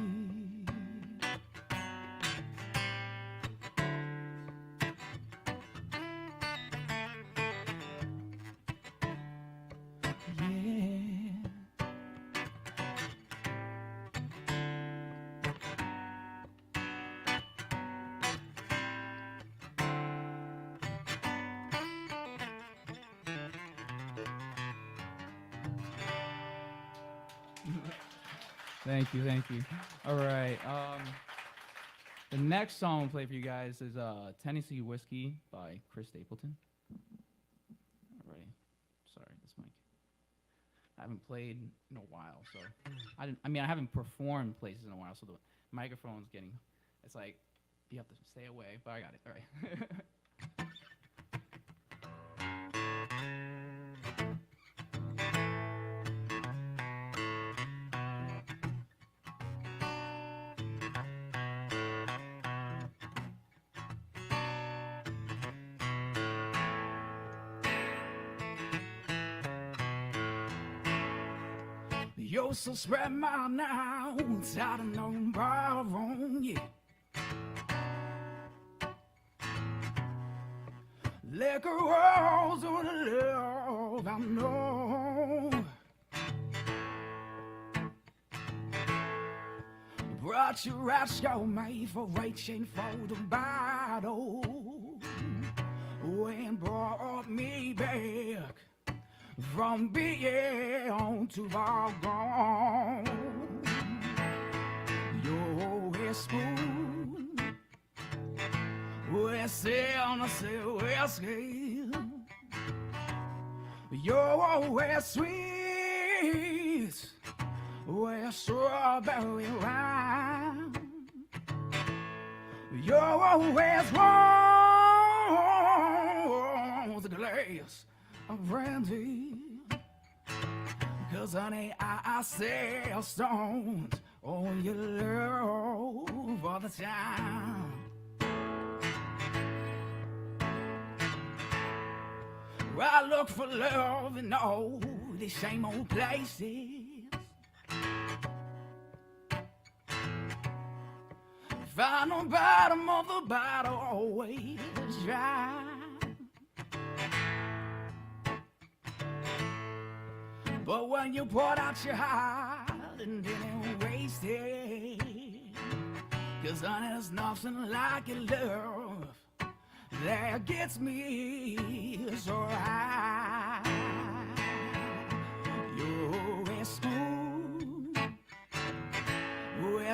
Thank you, thank you. All right. The next song I'll play for you guys is Tennessee Whiskey by Chris Stapleton. All right. Sorry, this mic. I haven't played in a while, so I haven't performed places in a while, so the microphone's getting, it's like, you have to stay away, but I got it. All right. You're so spread my now, I don't know wrong, yeah. Liquor rolls on the love, I know. Brought you rascal made for reaching for the bottle. When brought me back from beyond to far gone. You're smooth, we're still whiskey. You're sweet, we're strawberry wine. You're always warm with a glass of brandy. 'Cause honey, I sail stones on your love all the time. I look for love in all these same old places. Find the bottom of the bottle always dry. But when you poured out your heart and didn't waste it, 'cause honey, there's nothing like your love that gets me so high.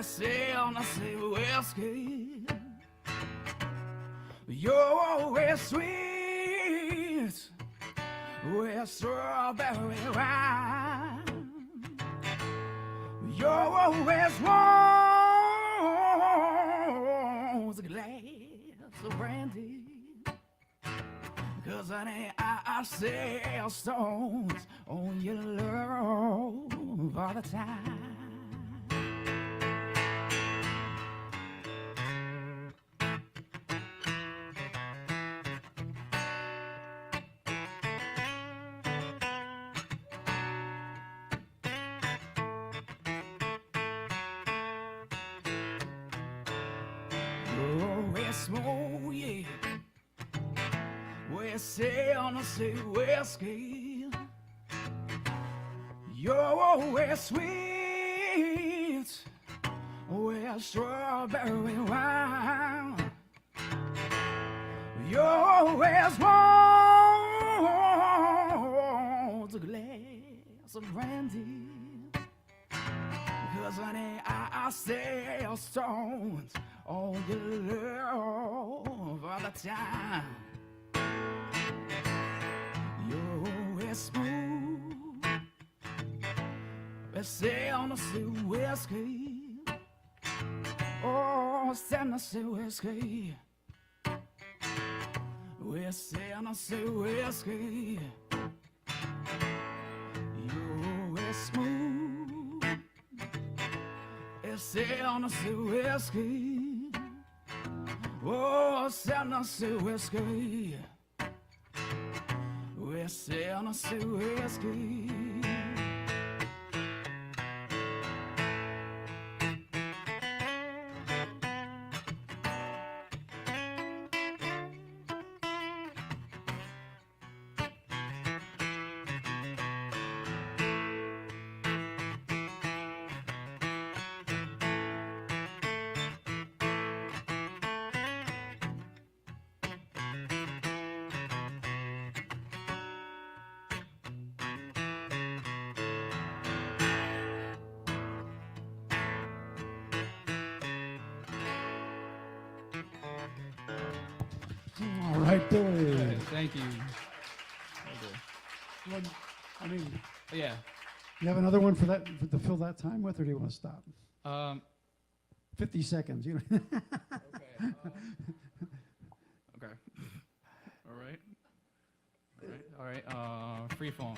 sail, I say whiskey. You're always sweet with strawberry wine. You're always warm, a glass of brandy. 'Cause honey, I sail stones on your love all the time. Oh, we're smooth, yeah. We're sail, I say whiskey. You're always sweet with strawberry wine. You're always want a glass of brandy. 'Cause honey, I sail stones on your love all the time. You're always smooth. We sail on the sea whiskey. Oh, Tennessee whiskey. We sail on the sea whiskey. You're always smooth. We sail on the sea whiskey. Oh, Tennessee whiskey. We sail on the sea whiskey. All right, Billy. Okay, thank you. Well, I mean, Yeah. you have another one for that to fill that time with, or do you want to stop? Um, 50 seconds. You know. okay. Okay. All right. All right. Free phone.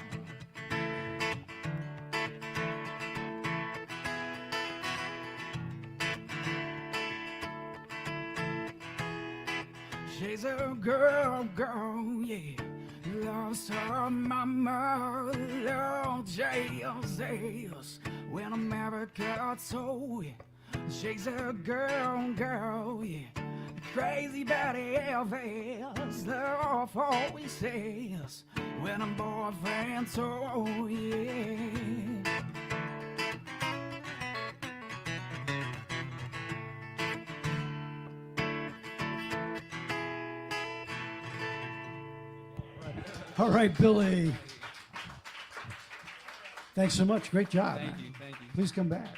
She's a girl, yeah. Lost her mama, Lord Jesus. When America told you, she's a girl, yeah. Crazy about Elvis, love always says. When a boyfriend told you. All right, Billy. Thanks so much. Great job. Thank man. you. Thank you. Please come back.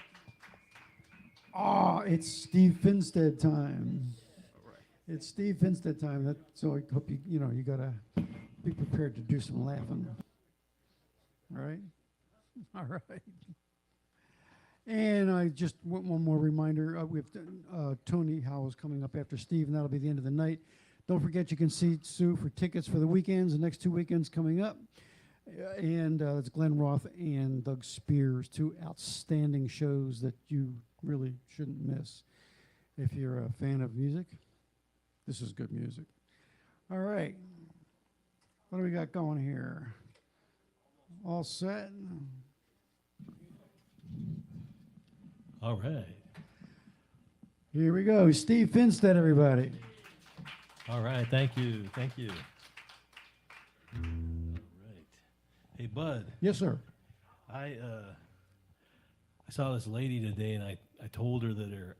Oh, it's Steve Finstead time. All right. It's Steve Finstead time. So I hope you gotta be prepared to do some laughing. All right. All right. And I just want one more reminder. We have Tony Howell's coming up after Steve, and that'll be the end of the night. Don't forget you can see Sue for tickets for the weekends, the next 2 weekends coming up. And it's Glenn Roth and Doug Spears, two outstanding shows that you really shouldn't miss. If you're a fan of music, this is good music. All right. What do we got going here? All set? All right. Here we go. Steve Finstead, everybody. All right. Thank you. Thank you. All right. Hey, Bud. Yes, sir. I saw this lady today, and I told her that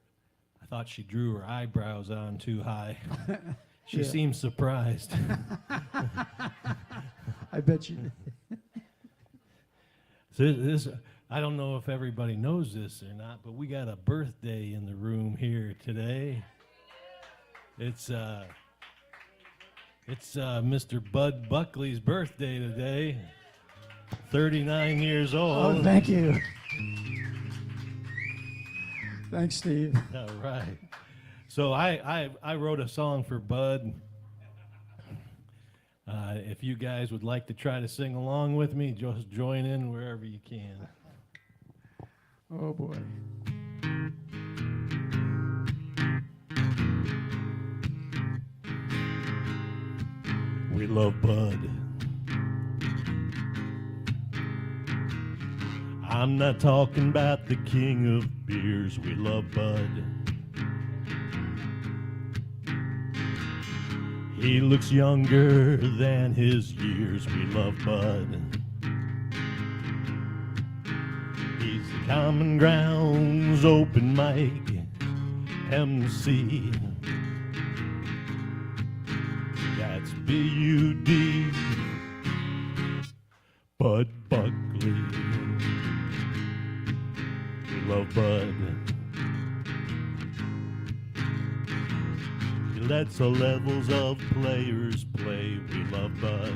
I thought she drew her eyebrows on too high. She Yeah. seemed surprised. I bet you. So I don't know if everybody knows this or not, but we got a birthday in the room here today. It's Mr. Bud Buckley's birthday today. 39 years old. Oh, thank you. Thanks, Steve. All right. So I wrote a song for Bud. If you guys would like to try to sing along with me, just join in wherever you can. Oh, boy. We love Bud. I'm not talking about the king of beers. We love Bud. He looks younger than his years. We love Bud. He's the Common Grounds open mic MC. That's B-U-D, Bud Buckley. We love Bud. He lets all levels of players play. We love Bud.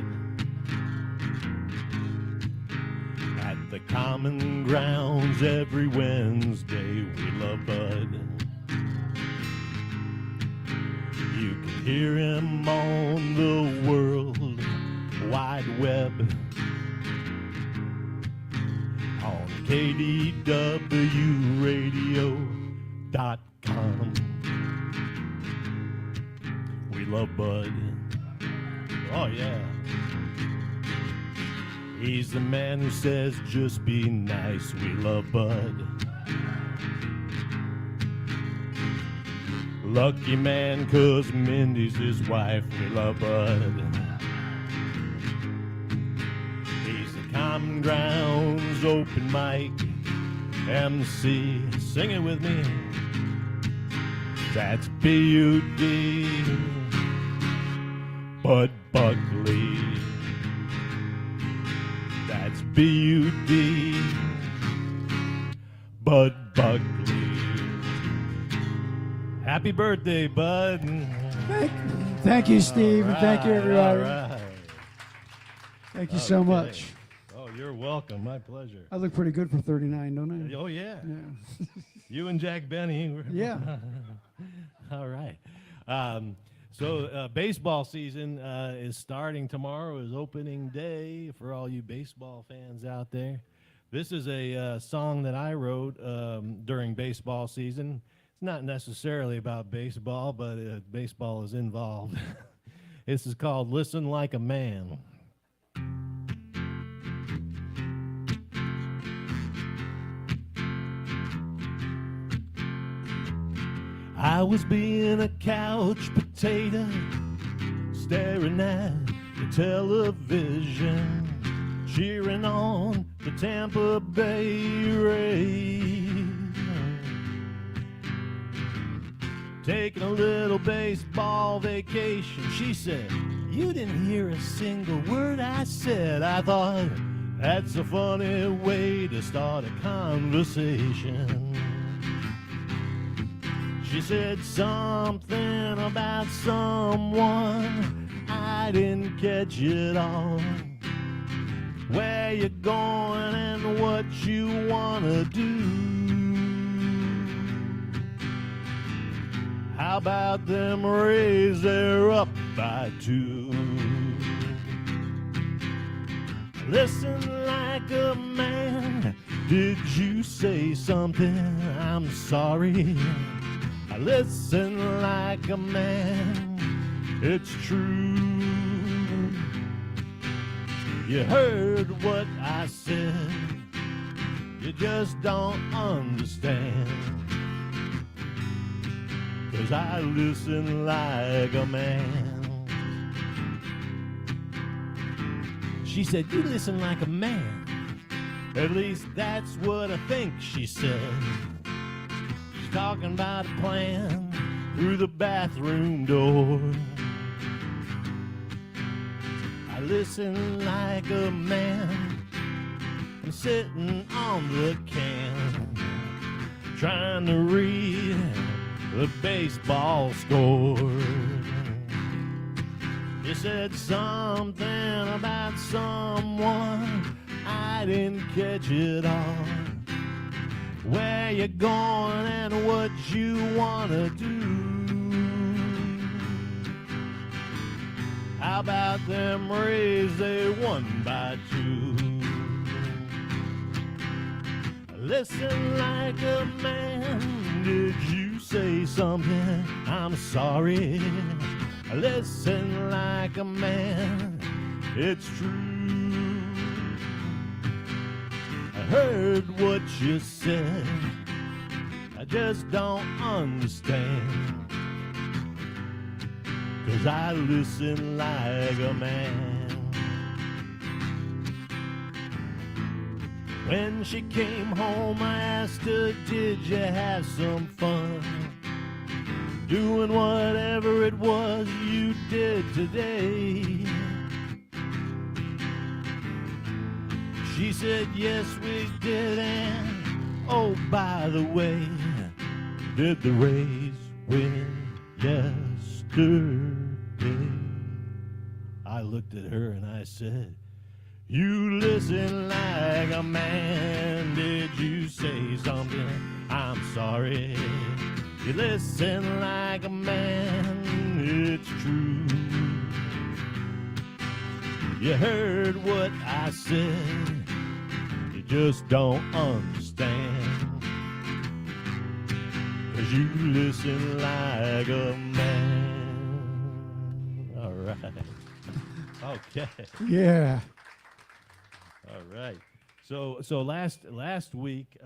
At the Common Grounds every Wednesday, we love Bud. You can hear him on the World Wide Web on KDWRadio.com. We love Bud. Oh, yeah. He's the man who says, just be nice. We love Bud. Lucky man, 'cause Mindy's his wife. We love Bud. He's the Common Grounds open mic MC. Sing it with me. That's B-U-D, Bud Buckley. That's B-U-D, Bud Buckley. Happy birthday, Bud. Thank you, Steve, and thank you, everybody. All right. Thank you so much. Oh, you're welcome. My pleasure. I look pretty good for 39, don't I? Oh, yeah. Yeah. You and Jack Benny. Yeah. All right. So baseball season is starting tomorrow. Is opening day for all you baseball fans out there. This is a song that I wrote during baseball season. It's not necessarily about baseball, but baseball is involved. This is called Listen Like a Man. I was being a couch potato, staring at the television, cheering on the Tampa Bay Rays. Taking a little baseball vacation. She said, you didn't hear a single word I said. I thought, that's a funny way to start a conversation. She said something about someone, I didn't catch it all. Where you going and what you wanna do? How about them Rays, they're up by 2. Listen like a man, did you say something? I'm sorry. I listen like a man, it's true. You heard what I said, you just don't understand. 'Cause I listen like a man. She said, you listen like a man. At least that's what I think, she said. She's talking about a plan through the bathroom door. I listen like a man. I'm sitting on the can, trying to read the baseball score. You said something about someone, I didn't catch it all. Where you going and what you wanna do? How about them Rays, they won by 2. Listen like a man, did you say something? I'm sorry. Listen like a man, it's true. I heard what you said, I just don't understand, 'cause I listen like a man. When she came home, I asked her, did you have some fun? Doing whatever it was you did today. She said, yes, we did, and oh, by the way, did the Rays win yesterday? I looked at her and I said, you listen like a man, did you say something? I'm sorry. You listen like a man, it's true. You heard what I said, you just don't understand, 'cause you listen like a man. All right. Okay. Yeah. All right. So last week,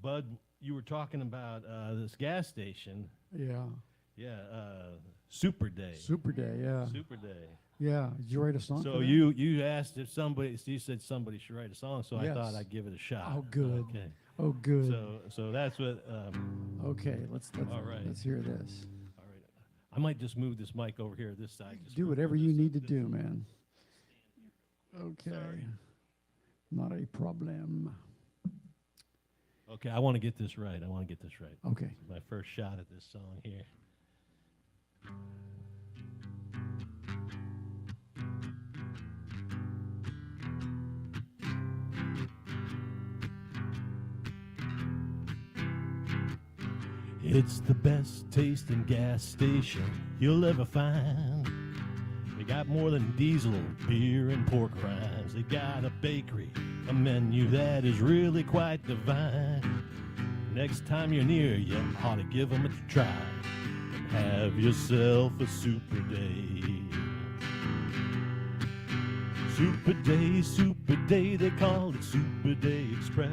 Bud, you were talking about this gas station. Yeah. Yeah. Super Day. Super Day, yeah. Super Day. Yeah. Did you write a song? So for that? you asked if somebody, you said somebody should write a song, so Yes. I thought I'd give it a shot. Oh, good. Okay. Oh, good. So that's what. Okay, let's all right. let's hear this. All right. I might just move this mic over here this side. Just Do whatever you need to do, man. Okay. Sorry. Not a problem. Okay, I want to get this right. Okay. My first shot at this song here. It's the best tasting gas station you'll ever find. They got more than diesel, beer, and pork rinds. They got a bakery, a menu that is really quite divine. Next time you're near, you ought to give them a try and have yourself a super day. Super Day, they call it Super Day Express.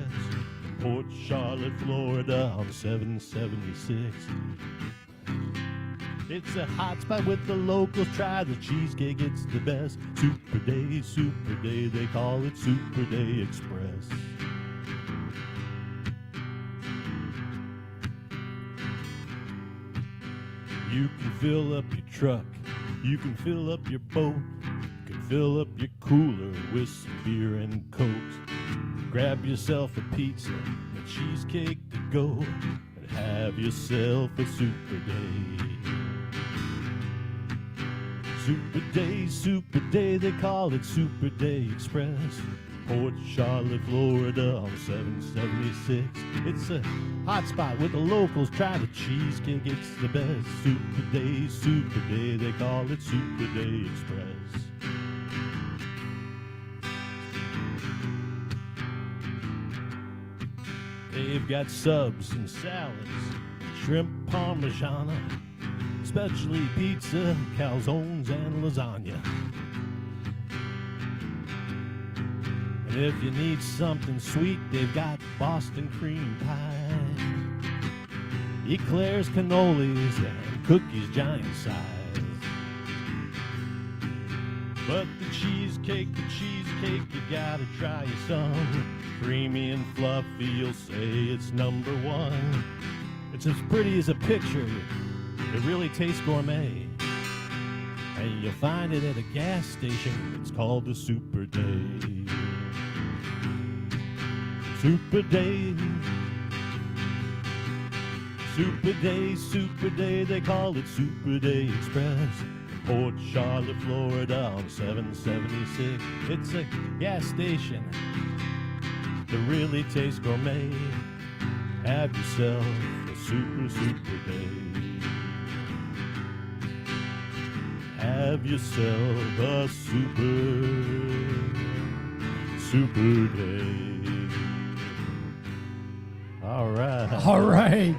Port Charlotte, Florida on 776. It's a hot spot with the locals. Try the cheesecake, it's the best. Super Day, they call it Super Day Express. You can fill up your truck, you can fill up your boat, you can fill up your cooler with some beer and Coke. Grab yourself a pizza, a cheesecake to go, and have yourself a super day. Super Day, they call it Super Day Express. Port Charlotte, Florida on 776. It's a hot spot with the locals. Try the cheesecake, it's the best. Super Day, they call it Super Day Express. They've got subs and salads, shrimp parmigiana, specialty pizza, calzones, and lasagna. And if you need something sweet, they've got Boston cream pie, eclairs, cannolis, and cookies giant size. But the cheesecake, you gotta try you some. Creamy and fluffy, you'll say it's number one. It's as pretty as a picture, it really tastes gourmet. And you'll find it at a gas station, it's called the Super Day. Super Day. Super Day, they call it Super Day Express. Port Charlotte, Florida on 776. It's a gas station that really tastes gourmet. Have yourself a super day. Have yourself a super day. All right. All right.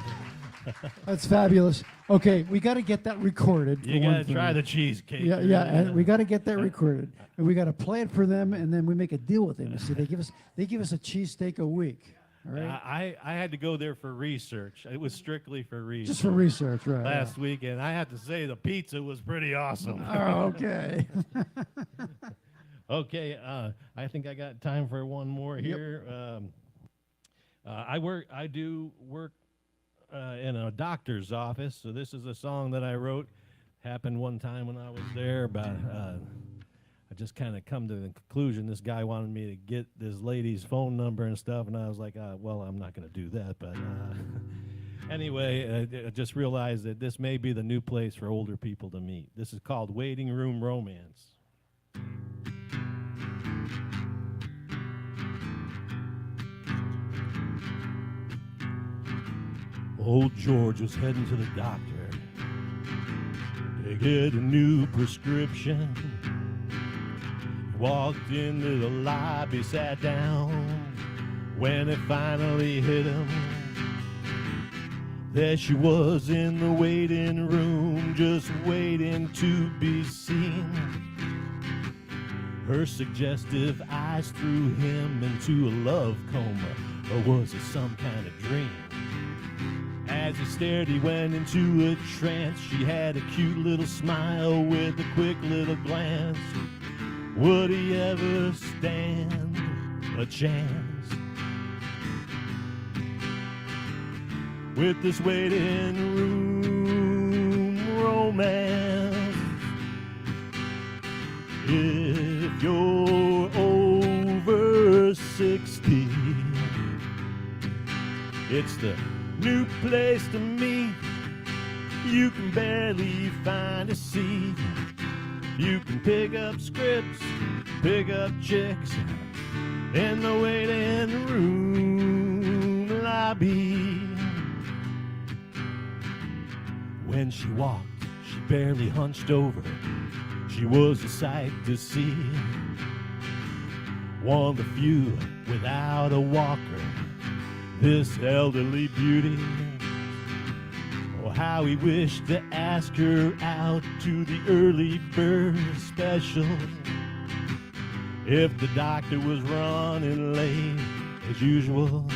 That's fabulous. Okay, we got to get that recorded. You got to try the cheesecake. Yeah, and we got to get that recorded, and we got to play it for them, and then we make a deal with them. See, they give us a cheesesteak a week. All right. I had to go there for research. It was strictly for research. Just for research, right? Last week, and I have to say the pizza was pretty awesome. Oh, okay. Okay, I think I got time for one more here. I do work in a doctor's office, so this is a song that I wrote. Happened one time when I was there, but I just kind of come to the conclusion this guy wanted me to get this lady's phone number and stuff, and I was like, well, I'm not going to do that. But anyway, I just realized that this may be the new place for older people to meet. This is called Waiting Room Romance. Old George was heading to the doctor to get a new prescription. He walked into the lobby, sat down. When it finally hit him, there she was in the waiting room, just waiting to be seen. Her suggestive eyes threw him into a love coma, or was it some kind of dream? As he stared, he went into a trance. She had a cute little smile with a quick little glance. Would he ever stand a chance with this waiting room romance? If you're over 60, it's the new place to meet. You can barely find a seat. You can pick up scripts, pick up chicks in the waiting room lobby. When she walked, she barely hunched over. She was a sight to see. One of the few without a walker, this elderly beauty. Oh, how he wished to ask her out to the early bird special. If the doctor was running late as usual,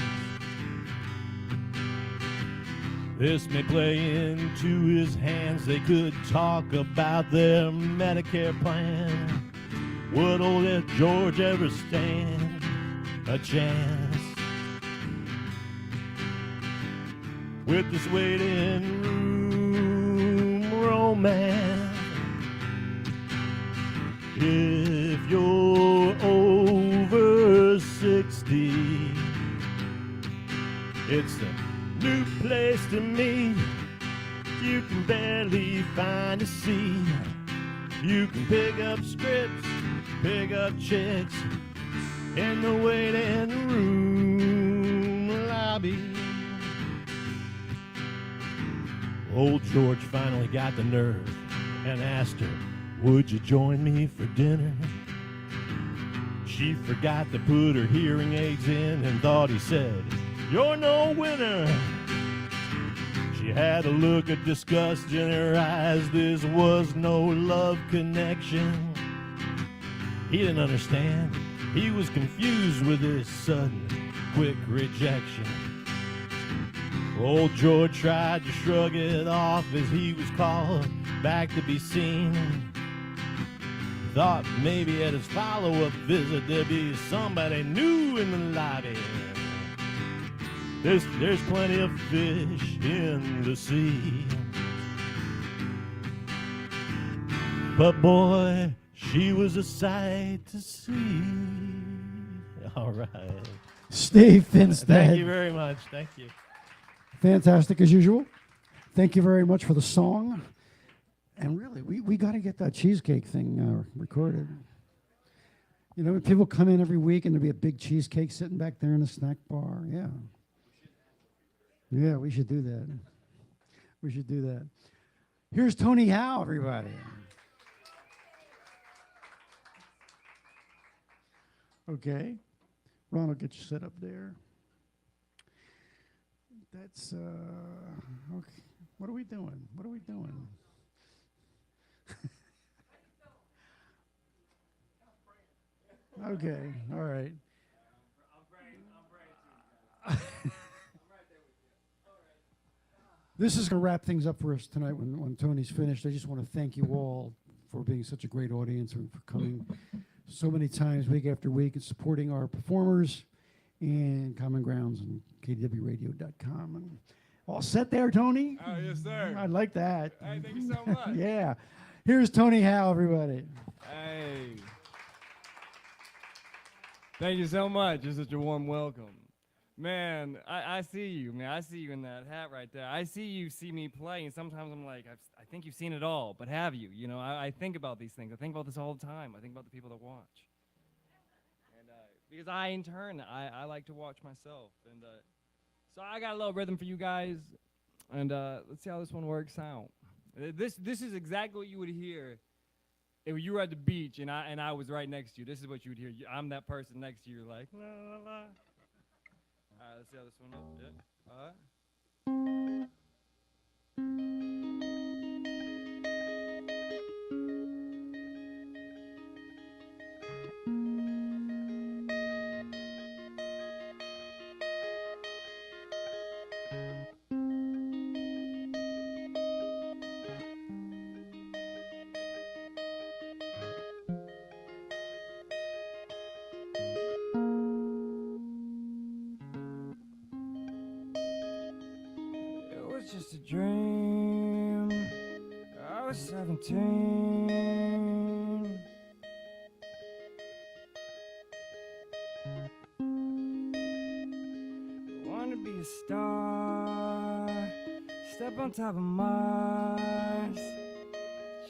this may play into his hands. They could talk about their Medicare plan. Would old George ever stand a chance with this waiting room romance? If you're over 60, it's the new place to meet. You can barely find a seat. You can pick up scripts, pick up chicks in the waiting room lobby. Old George finally got the nerve and asked her, would you join me for dinner? She forgot to put her hearing aids in and thought he said, you're no winner. She had a look of disgust in her eyes. This was no love connection. He didn't understand. He was confused with this sudden, quick rejection. Old George tried to shrug it off as he was called back to be seen. Thought maybe at his follow-up visit there'd be somebody new in the lobby. There's plenty of fish in the sea. But boy, she was a sight to see. All right. Steve Finstead. Thank you very much. Thank you. Fantastic as usual. Thank you very much for the song. And really, we got to get that cheesecake thing recorded. You know, people come in every week and there'll be a big cheesecake sitting back there in the snack bar. Yeah. Yeah, we should do that. We should do that. Here's Tony Howe, everybody. Okay. Ron will get you set up there. That's, okay. What are we doing? What are we doing? Okay, all right. This is going to wrap things up for us tonight when Tony's finished. I just want to thank you all for being such a great audience and for coming so many times week after week and supporting our performers and Common Grounds and KDWRadio.com. And all set there, Tony? Oh, yes, sir. I like that. Hey, thank you so much. Yeah. Here's Tony Howe, everybody. Hey. Thank you so much. It's such a warm welcome. Man, I see you, man. I see you in that hat right there. I see you see me play, and sometimes I'm like, I think you've seen it all, but have you? You know, I think about these things. I think about this all the time. I think about the people that watch. And because I, in turn, I like to watch myself. And so I got a little rhythm for you guys, and let's see how this one works out. This is exactly what you would hear if you were at the beach and I was right next to you. This is what you would hear. I'm that person next to you, like, la, la, la. All right, let's see how this one looks. Yeah. All right. Just a dream. I was 17. Want to be a star. Step on top of Mars.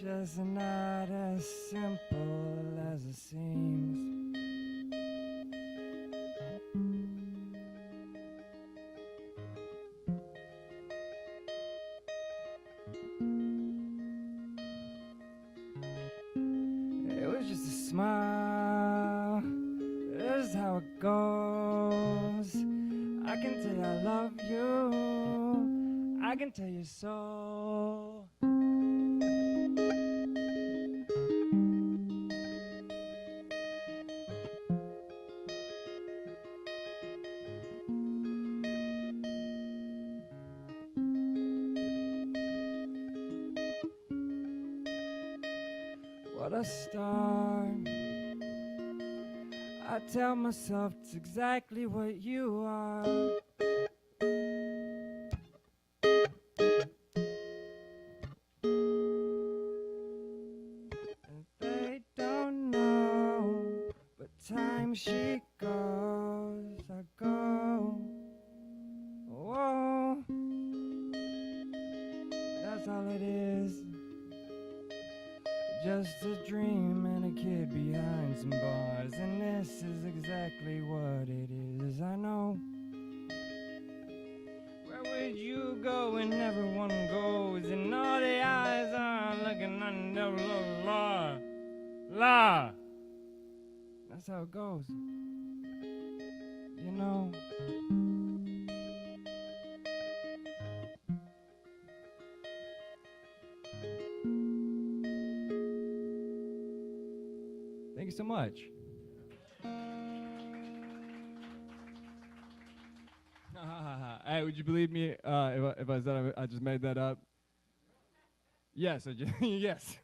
Just not as simple as it seems. Smile, this is how it goes. I can tell I love you, I can tell you so. What a star. I tell myself it's exactly what you are. And they don't know, but time she goes, I go. Whoa, that's all it is. Just a dream and a kid behind some bars, and this is exactly what it is. I know. Where would you go when everyone goes, and all the eyes are looking under la la? That's how it goes. You know. Thank you so much. Hey, would you believe me if I said I just made that up? Yes, yes.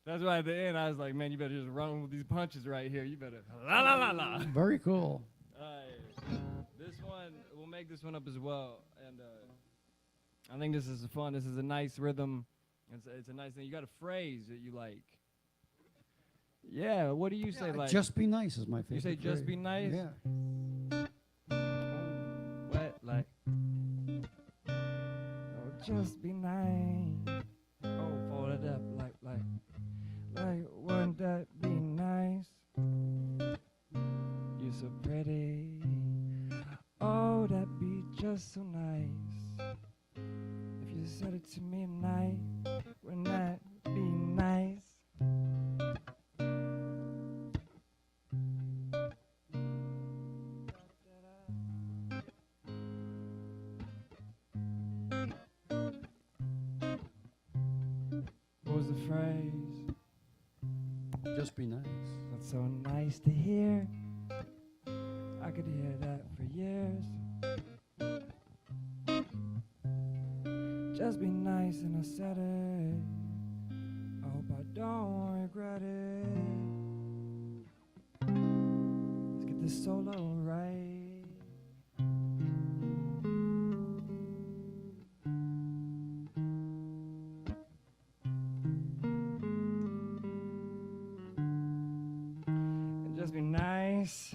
That's why at the end I was like, man, you better just run with these punches right here. You better la la la la. Very cool. This one, we'll make this one up as well, and I think this is fun. This is a nice rhythm. It's a nice thing. You got a phrase that you like. Yeah, what do you say? Like, just be nice is my favorite. You say just phrase. be nice? Yeah. just be nice? Oh, fold it up like, wouldn't that be nice? You're so pretty. Oh, that'd be just so nice. If you said it to me tonight, wouldn't that be nice? What was the phrase? Just be nice. That's so nice to hear. I could hear that for years. Just be nice, and I said it. I hope I don't regret it. Let's get this solo right. And just be nice.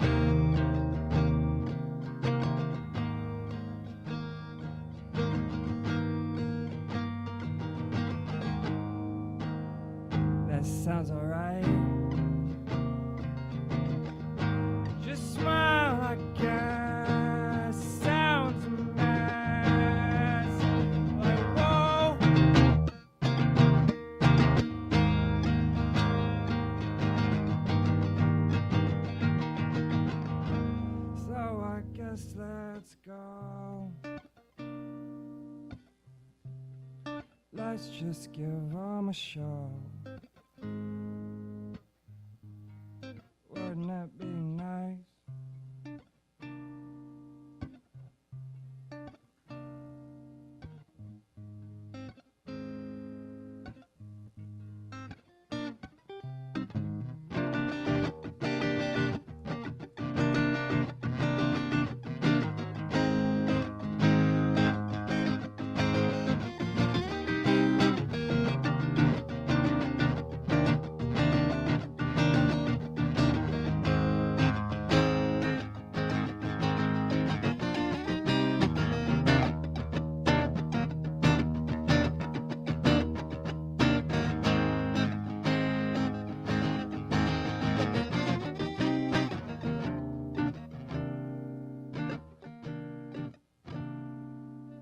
That sounds alright. Just smile, I guess. Sounds a mess. Like, whoa. So I guess let's go. Let's just give 'em a show. Wouldn't that be nice?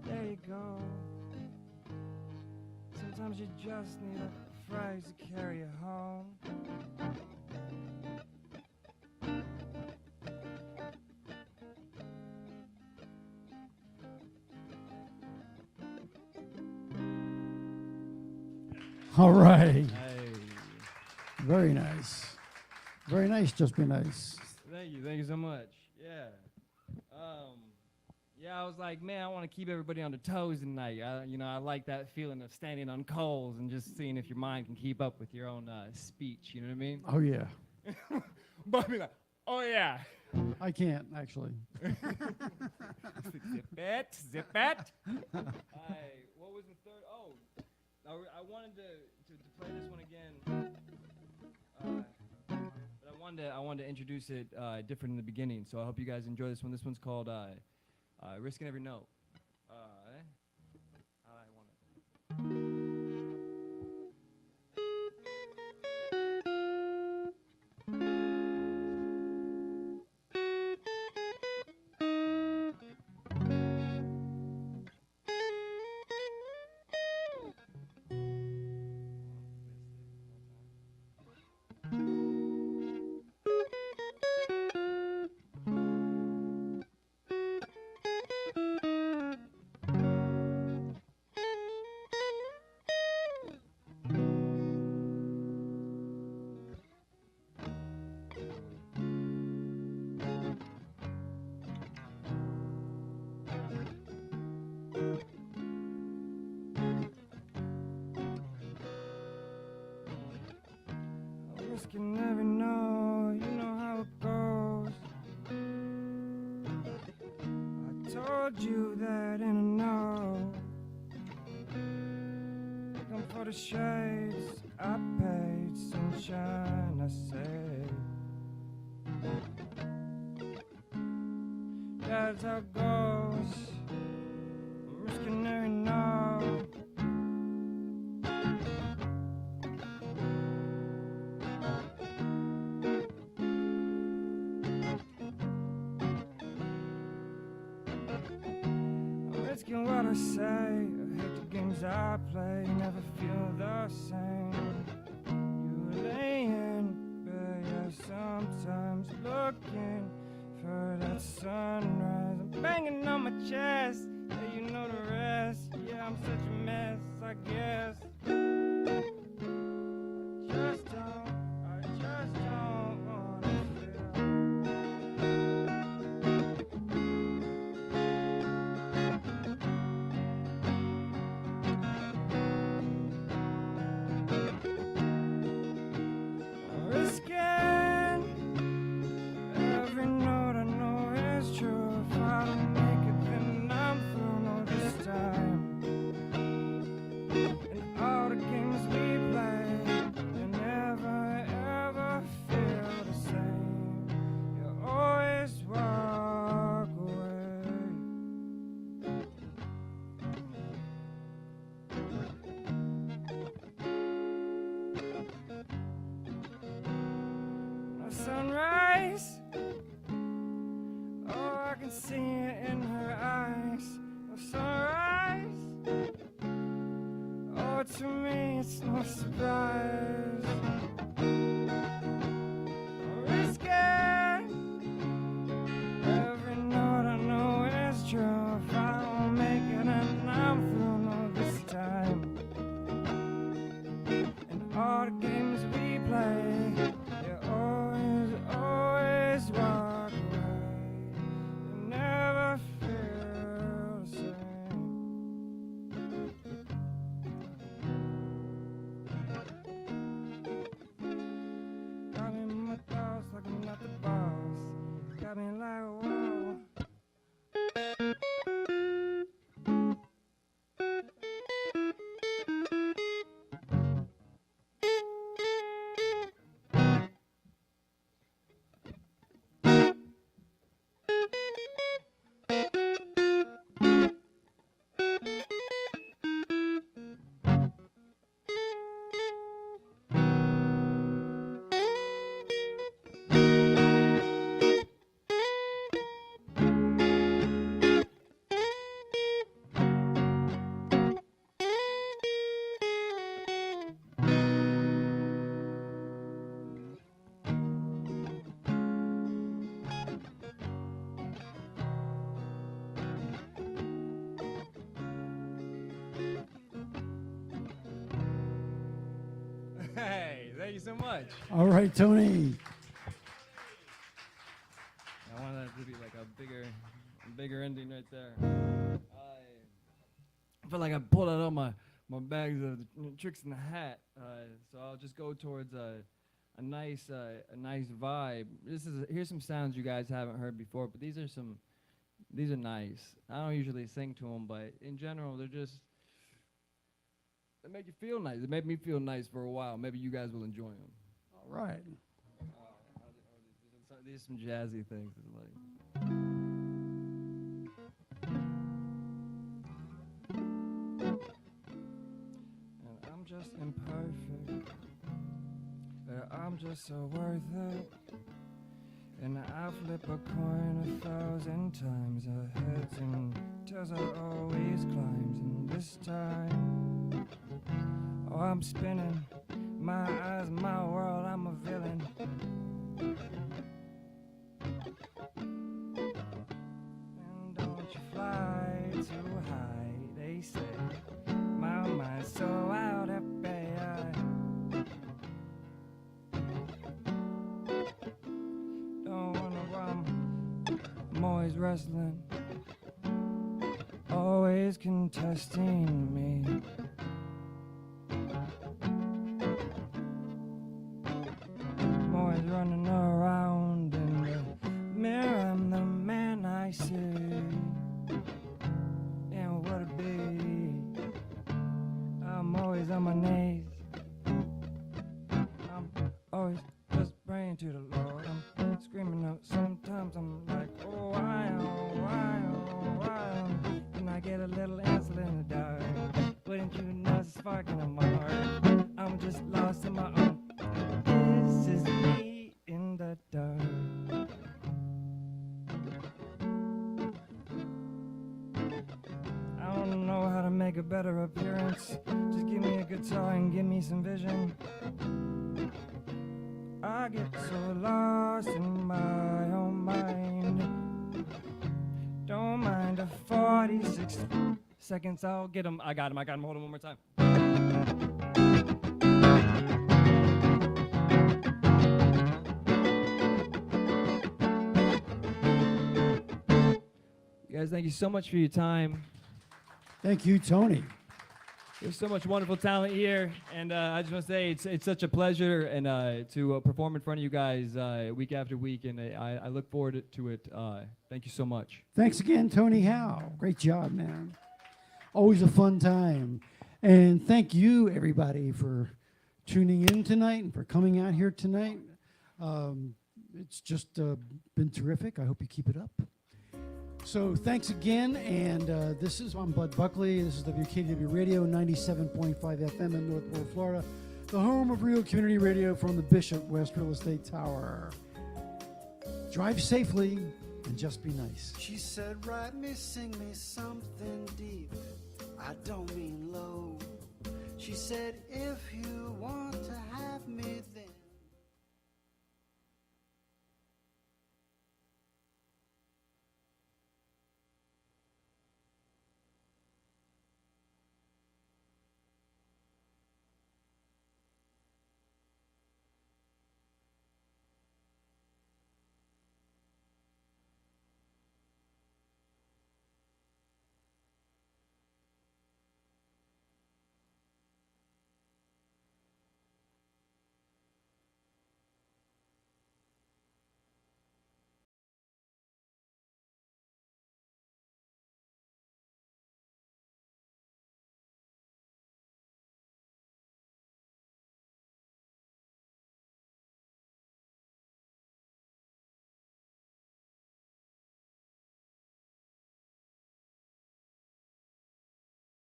There you go. Sometimes you just need a phrase to carry you home. All right. Very nice. Very nice, just be nice. Thank you so much. Yeah. Yeah, I was like, man, I want to keep everybody on their toes tonight. I like that feeling of standing on coals and just seeing if your mind can keep up with your own speech. You know what I mean? Oh, yeah. But I mean, like, oh yeah. I can't, actually. Zip it. What was the third? Oh, I wanted to play this one again. But I wanted to introduce it different in the beginning, so I hope you guys enjoy this one. This one's called Risking Every Note. Risking never know, you know how it goes. I told you that in a no. Come for the shades, I paid sunshine, I say. That's how it goes. I'm risking every no. what I say. I hate the games I play, never feel the same. You lay in bed, yeah, sometimes looking for that sunrise. I'm banging on my chest, yeah, you know the rest. Yeah, I'm such a mess, I guess. I just don't wanna feel. Risking every note I know is true. If I don't make it, then I'm through. No, this time. And all the games we play, they never ever feel the same. You always walk away. No sunrise, oh, I can see it in her eyes. No sunrise, oh, to me it's no surprise. Risking every note I know is true. If I don't make it, and I'm through. No, this time. And all the games we play, you always, always walk away. You never feel the same. Got me in my thoughts like I'm not the boss. Got me like, whoa. Hey, thank you so much. All right, Tony. I wanted that to be like a bigger ending right there. I feel like I pulled out all my bags of tricks in the hat, so I'll just go towards a nice vibe. Here's some sounds you guys haven't heard before, but these are nice. I don't usually sing to them, but in general, they make you feel nice. They made me feel nice for a while. Maybe you guys will enjoy them. All right. These are some jazzy things. It's like. And I'm just imperfect, but I'm just so worth it. And I flip a coin 1,000 times. Her heads and tails are always climbs. And this time, oh, I'm spinning. My eyes, my world, I'm a villain. And don't you fly too high, they say. My mind's so out of bay. Don't wanna run, I'm always wrestling, always contesting me. I'm always running around in the mirror, I'm the man I see. And what it be, I'm always on my knees. I'm always just praying to the Lord. I'm screaming out, sometimes I'm like, oh, why, oh, why, oh, why. And I get a little answer in the dark. Wouldn't you know there's a spark in my heart? I'm just lost in my own. This is me in the dark. I don't better appearance. Just give me a guitar and give me some vision. I get so lost in my own mind. Don't mind the 46 seconds, I'll get him. I got him, hold him one more time. You guys, thank you so much for your time. Thank you, Tony. There's so much wonderful talent here, and I just want to say it's such a pleasure and to perform in front of you guys week after week, and I look forward to it. Thank you so much. Thanks again, Tony Howe. Great job, man. Always a fun time. And thank you, everybody, for tuning in tonight and for coming out here tonight. It's just been terrific. I hope you keep it up. So thanks again, and I'm Bud Buckley. This is WKW Radio, 97.5 FM in North Port, Florida, the home of real community radio from the Bishop West Real Estate Tower. Drive safely and just be nice. She said, write me, sing me something deep. I don't mean low. She said, if you want to have me, then